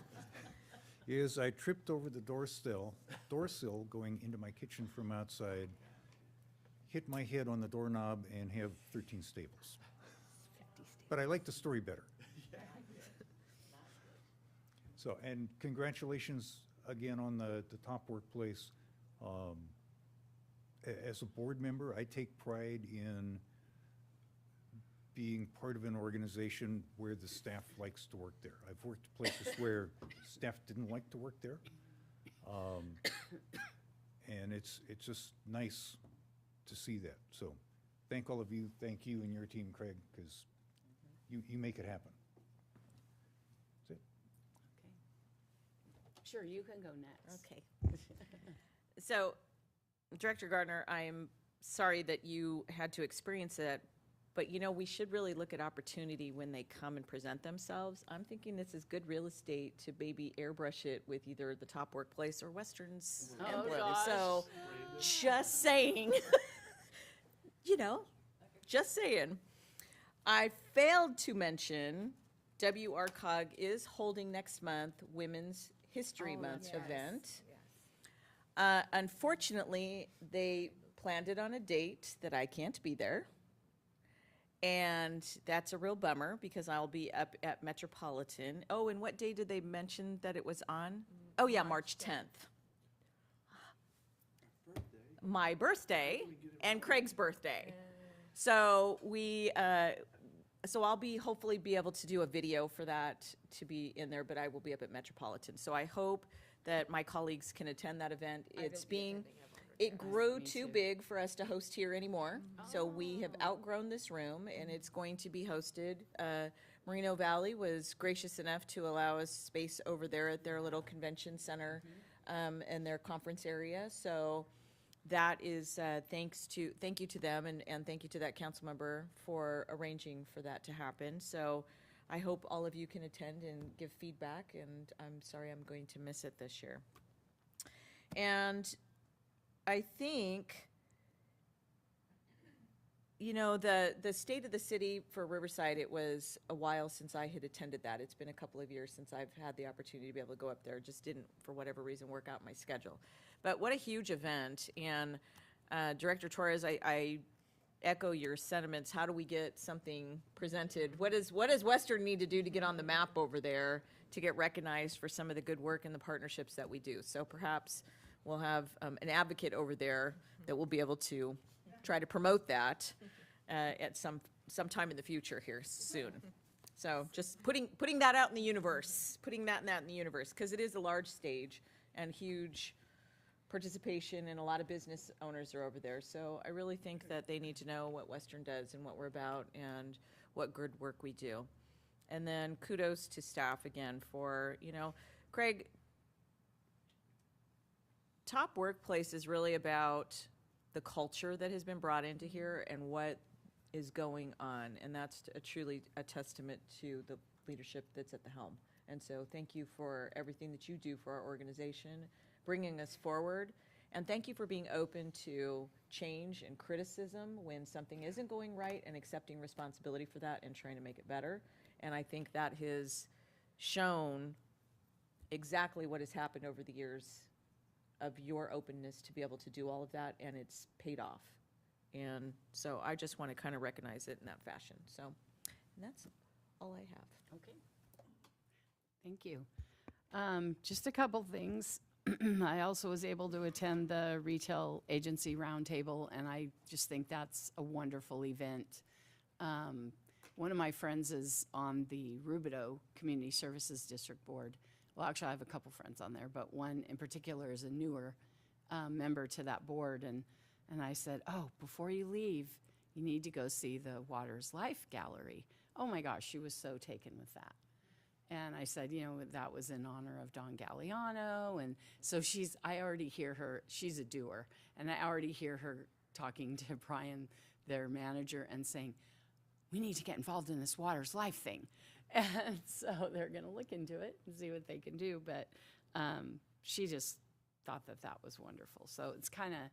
[SPEAKER 10] is I tripped over the door sill going into my kitchen from outside, hit my head on the doorknob, and have 13 staples. But I like the story better. So, and congratulations again on the top workplace. As a board member, I take pride in being part of an organization where the staff likes to work there. I've worked places where staff didn't like to work there. And it's just nice to see that. So thank all of you. Thank you and your team, Craig, because you make it happen. That's it.
[SPEAKER 2] Sure, you can go next.
[SPEAKER 8] Okay. So, Director Gardner, I am sorry that you had to experience that, but we should really look at opportunity when they come and present themselves. I'm thinking this is good real estate to maybe airbrush it with either the top workplace or Western's emblem.
[SPEAKER 2] gosh.
[SPEAKER 8] So, just saying, just saying. I failed to mention WRCOG is holding next month Women's History Month event. Unfortunately, they planned it on a date that I can't be there. And that's a real bummer because I'll be up at Metropolitan. Oh, and what day did they mention that it was on? Oh, yeah, March 10th. My birthday and Craig's birthday. So so I'll hopefully be able to do a video for that to be in there, but I will be up at Metropolitan. So I hope that my colleagues can attend that event. It grew too big for us to host here anymore. So we have outgrown this room, and it's going to be hosted. Merino Valley was gracious enough to allow us space over there at their little convention center and their conference area. So that is thank you to them, and thank you to that council member for arranging for that to happen. So I hope all of you can attend and give feedback, and I'm sorry I'm going to miss it this year. And I think, the State of the City for Riverside, it was a while since I had attended that. It's been a couple of years since I've had the opportunity to be able to go up there. It just didn't, for whatever reason, work out my schedule. But what a huge event. And Director Torres, I echo your sentiments. How do we get something presented? What does Western need to do to get on the map over there to get recognized for some of the good work and the partnerships that we do? So perhaps we'll have an advocate over there that will be able to try to promote that at some time in the future here soon. So just putting that out in the universe, putting that in the universe, because it is a large stage and huge participation, and a lot of business owners are over there. So I really think that they need to know what Western does and what we're about and what good work we do. And then kudos to staff again for, Craig, Top Workplace is really about the culture that has been brought into here and what is going on. And that's truly a testament to the leadership that's at the helm. And so thank you for everything that you do for our organization, bringing us forward. And thank you for being open to change and criticism when something isn't going right and accepting responsibility for that and trying to make it better. And I think that has shown exactly what has happened over the years of your openness to be able to do all of that, and it's paid off. And so I just want to kind of recognize it in that fashion. So, and that's all I have.
[SPEAKER 2] Okay. Thank you. Just a couple things. I also was able to attend the Retail Agency Roundtable, and I just think that's a wonderful event. One of my friends is on the Rubidoux Community Services District Board. Well, actually, I have a couple friends on there, but one in particular is a newer member to that board. And I said, oh, before you leave, you need to go see the Waters Life Gallery. Oh my gosh, she was so taken with that. And I said, you know, that was in honor of Don Galliano. And so I already hear her, she's a doer. And I already hear her talking to Brian, their manager, and saying, we need to get involved in this Waters Life thing. And so they're going to look into it and see what they can do. But she just thought that was wonderful. So it's kind of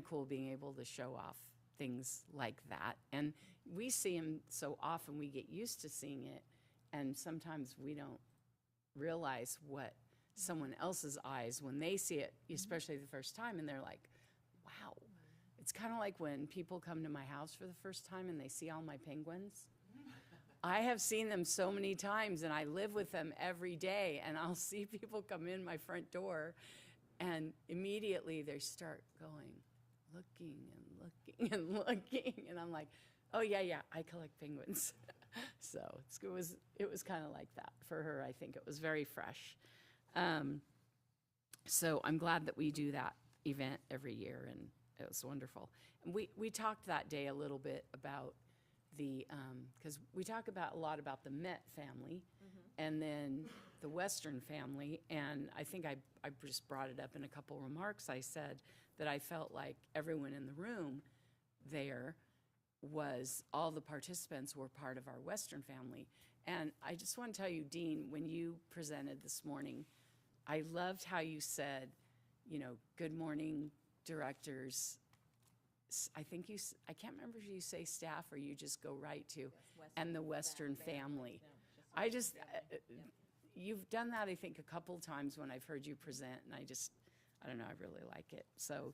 [SPEAKER 2] cool being able to show off things like that. And we see them so often, we get used to seeing it. And sometimes we don't realize what someone else's eyes, when they see it, especially the first time, and they're like, wow. It's kind of like when people come to my house for the first time and they see all my penguins. I have seen them so many times, and I live with them every day, and I'll see people come in my front door, and immediately they start going, looking and looking and looking, and I'm like, oh yeah, I collect penguins. So it was kind of like that for her. I think it was very fresh. So I'm glad that we do that event every year, and it was wonderful. And we talked that day a little bit about because we talk a lot about the Met family and then the Western family. And I think I just brought it up in a couple remarks. I said that I felt like everyone in the room there all the participants were part of our Western family. And I just want to tell you, Dean, when you presented this morning, I loved how you said, you know, good morning, directors. I can't remember if you say staff or you just go right to, and the Western family. You've done that, I think, a couple times when I've heard you present, and I don't know, I really like it. So,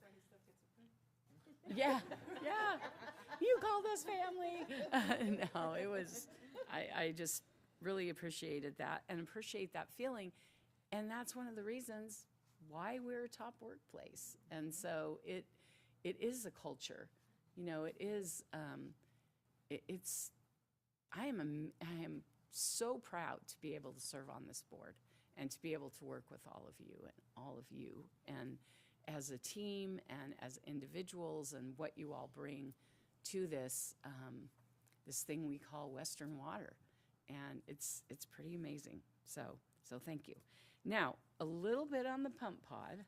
[SPEAKER 2] yeah, you called us family. No, it was, I just really appreciated that and appreciate that feeling. And that's one of the reasons why we're a top workplace. And so it is a culture, you know, it is, I am so proud to be able to serve on this board and to be able to work with all of you and as a team and as individuals and what you all bring to this, this thing we call Western Water. And it's pretty amazing. So thank you. Now, a little bit on the pump pod,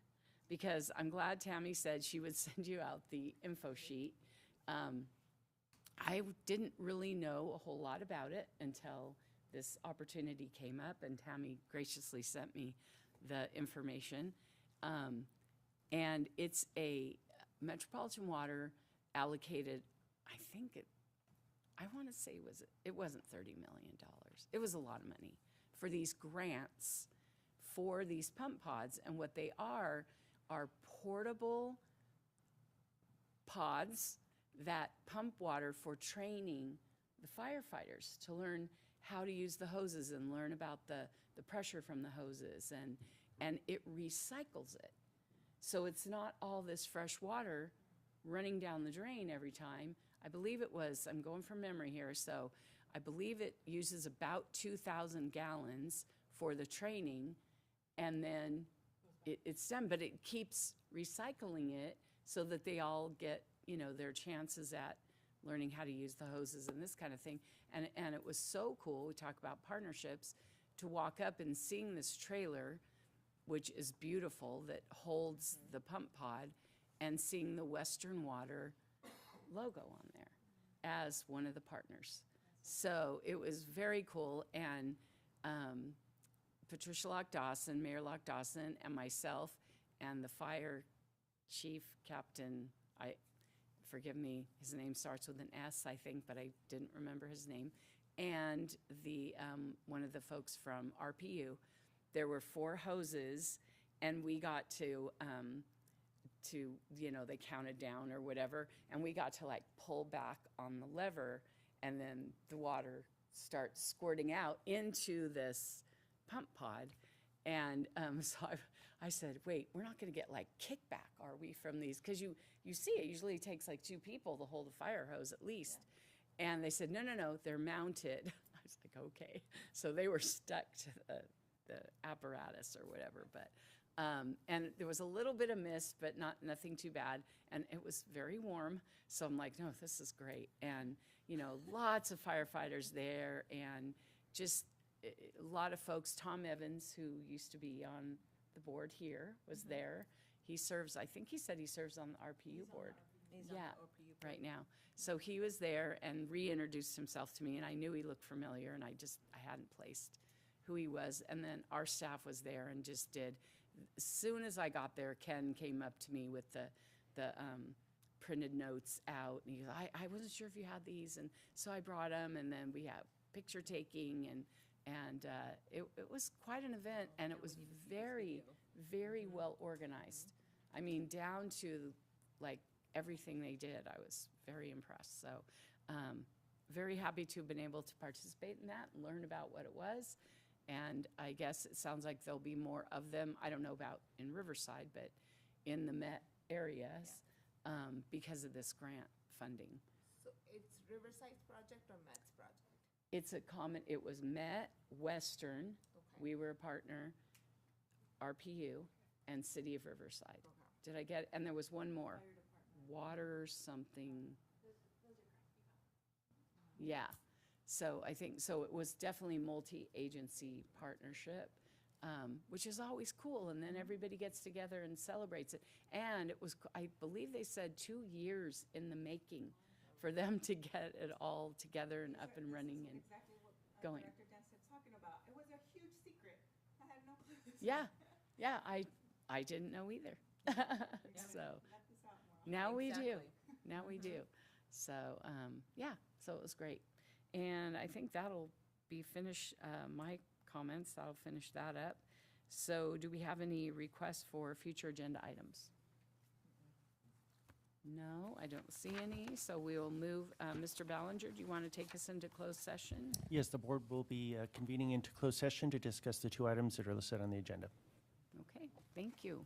[SPEAKER 2] because I'm glad Tammy said she would send you out the info sheet. I didn't really know a whole lot about it until this opportunity came up, and Tammy graciously sent me the information. And it's a Metropolitan Water allocated, I want to say it wasn't $30 million. It was a lot of money for these grants for these pump pods. And what they are portable pods that pump water for training the firefighters to learn how to use the hoses and learn about the pressure from the hoses, and it recycles it. So it's not all this fresh water running down the drain every time. I believe it was, I'm going from memory here, so I believe it uses about 2,000 gallons for the training, and then it's done, but it keeps recycling it so that they all get, you know, their chances at learning how to use the hoses and this kind of thing. And it was so cool, we talk about partnerships, to walk up and seeing this trailer, which is beautiful, that holds the pump pod, and seeing the Western Water logo on there as one of the partners. So it was very cool, and Patricia Lock Dawson, Mayor Lock Dawson, and myself, and the fire chief, Captain, forgive me, his name starts with an S, I think, but I didn't remember his name, and the, one of the folks from RPU. There were 4 hoses, and we got to, they counted down or whatever, and we got to like pull back on the lever, and then the water starts squirting out into this pump pod. And so I said, wait, we're not going to get like kickback, are we, from these? Because you see it usually takes like 2 people to hold a fire hose at least. Yeah. And they said, no, they're mounted. I was like, okay. So they were stuck to the apparatus or whatever. But and there was a little bit of mist, but nothing too bad. And it was very warm. So I'm like, no, this is great. And, lots of firefighters there, and just a lot of folks. Tom Evans, who used to be on the board here, was there. He serves, I think he said he serves on the RPU board. Right now. So he was there and reintroduced himself to me, and I knew he looked familiar, and I hadn't placed who he was. And then our staff was there and just did. As soon as I got there, Ken came up to me with the printed notes out, and he goes, I wasn't sure if you had these, and so I brought them, and then we had picture taking, and it was quite an event, and it was very, very well organized. I mean, down to like everything they did, I was very impressed. So very happy to have been able to participate in that and learn about what it was. And I guess it sounds like there'll be more of them. I don't know about in Riverside, but in the Met areas, because of this grant funding.
[SPEAKER 17] So it's Riverside's project or Matt's project?
[SPEAKER 2] It's it was Met, Western, we were a partner, RPU, and City of Riverside. Did I get, and there was one more, water something. Yeah, so I think, so it was definitely multi-agency partnership, which is always cool, and then everybody gets together and celebrates it. And it was, I believe they said 2 years in the making for them to get it all together and up and running and
[SPEAKER 17] Exactly what
[SPEAKER 2] going.
[SPEAKER 17] Director Dance's talking about. It was a huge secret. I had no clue.
[SPEAKER 2] Yeah, I didn't know either. So now we do. Now we do. So yeah, so it was great. And I think that'll be my comments. That'll finish that up. So do we have any requests for future agenda items? No, I don't see any. So we will move. Mr. Ballinger, do you want to take us into closed session?
[SPEAKER 14] Yes, the board will be convening into closed session to discuss the 2 items that are listed on the agenda.
[SPEAKER 2] Okay, thank you.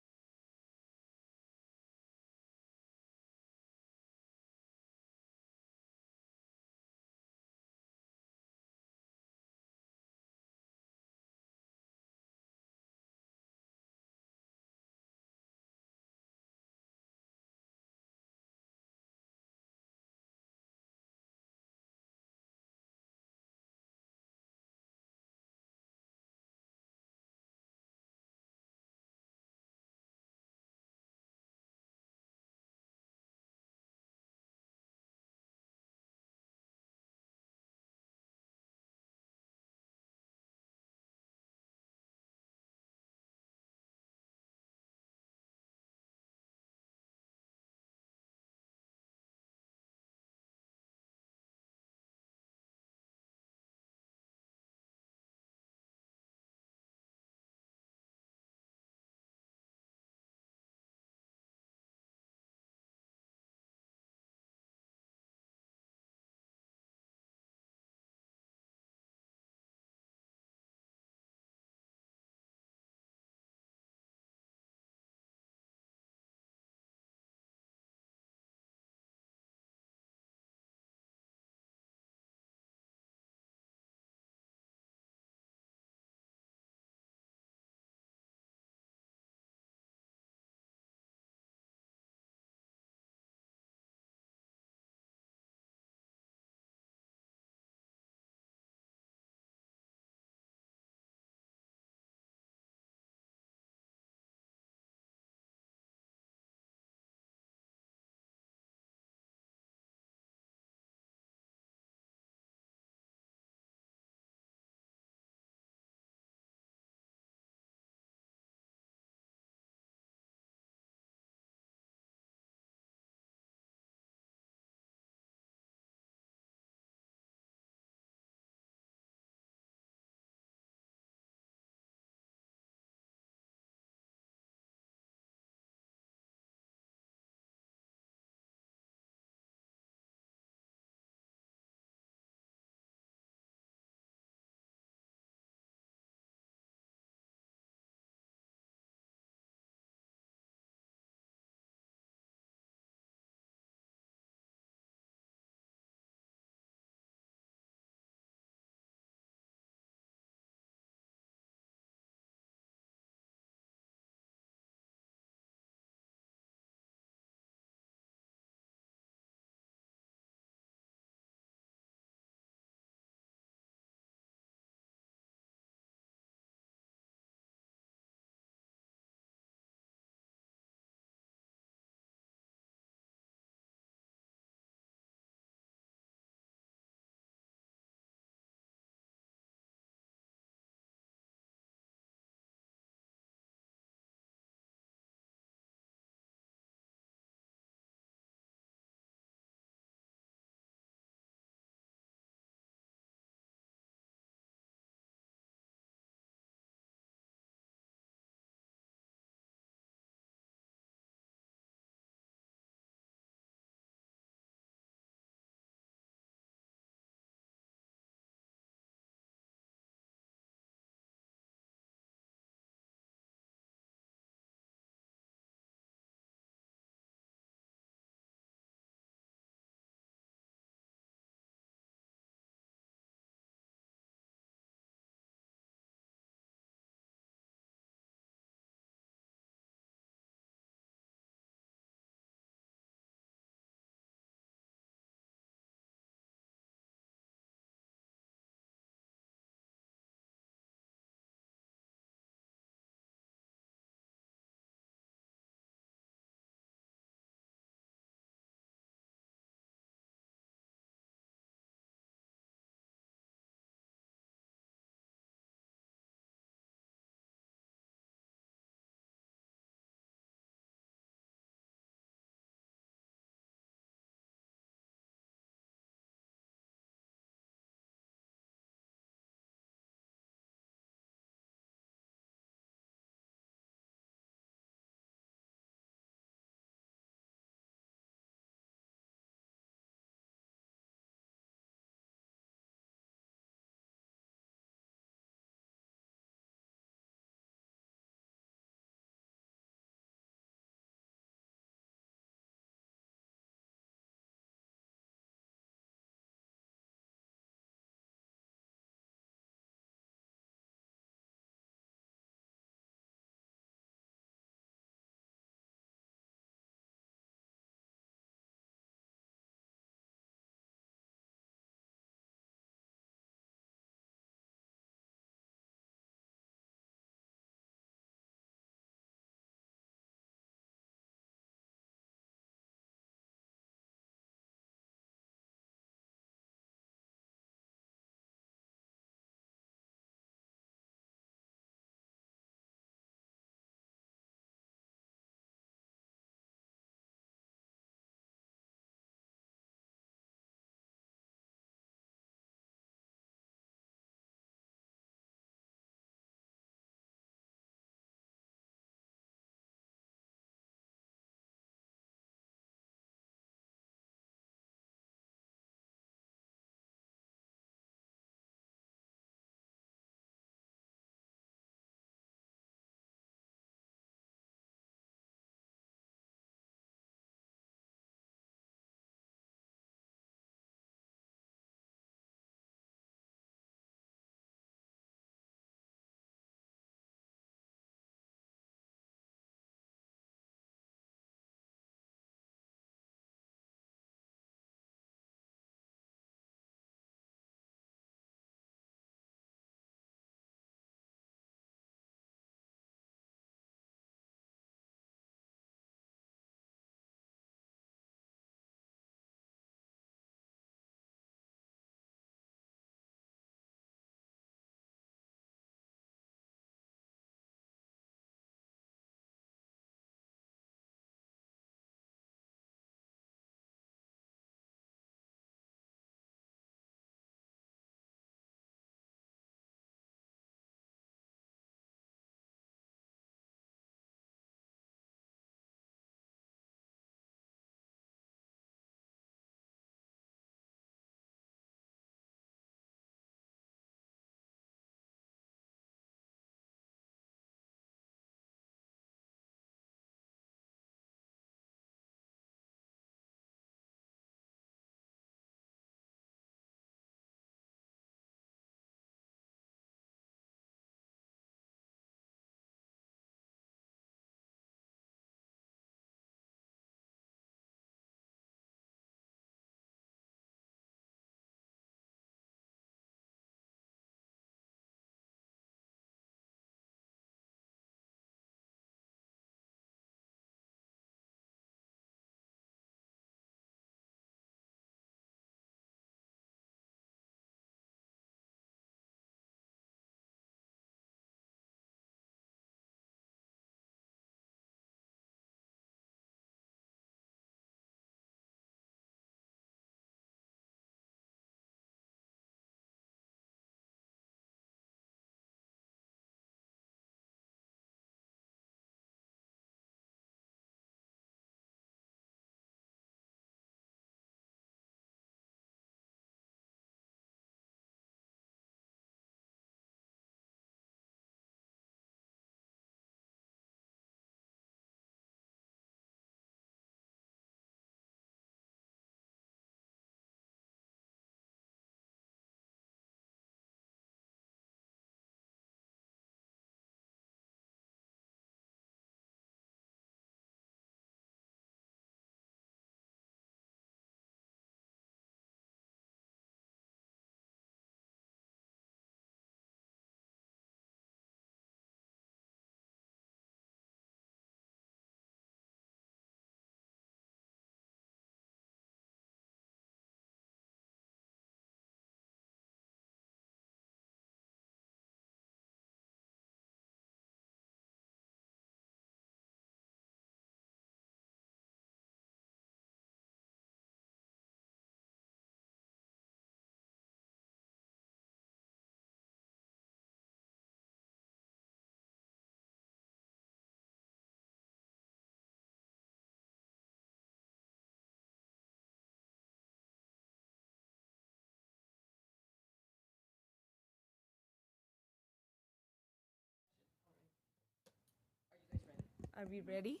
[SPEAKER 17] Are we ready?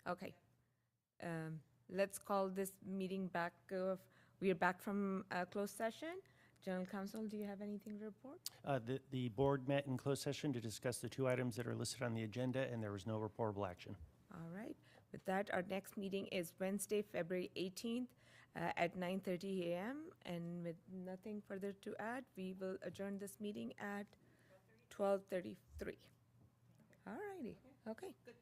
[SPEAKER 17] Okay. Let's call this meeting back. We are back from closed session. General Counsel, do you have anything to report?
[SPEAKER 14] The board met in closed session to discuss the two items that are listed on the agenda, and there was no reportable action.
[SPEAKER 17] All right. With that, our next meeting is Wednesday, February 18th at 9:30 a.m. And with nothing further to add, we will adjourn this meeting at 12:33. All righty. Okay. Good.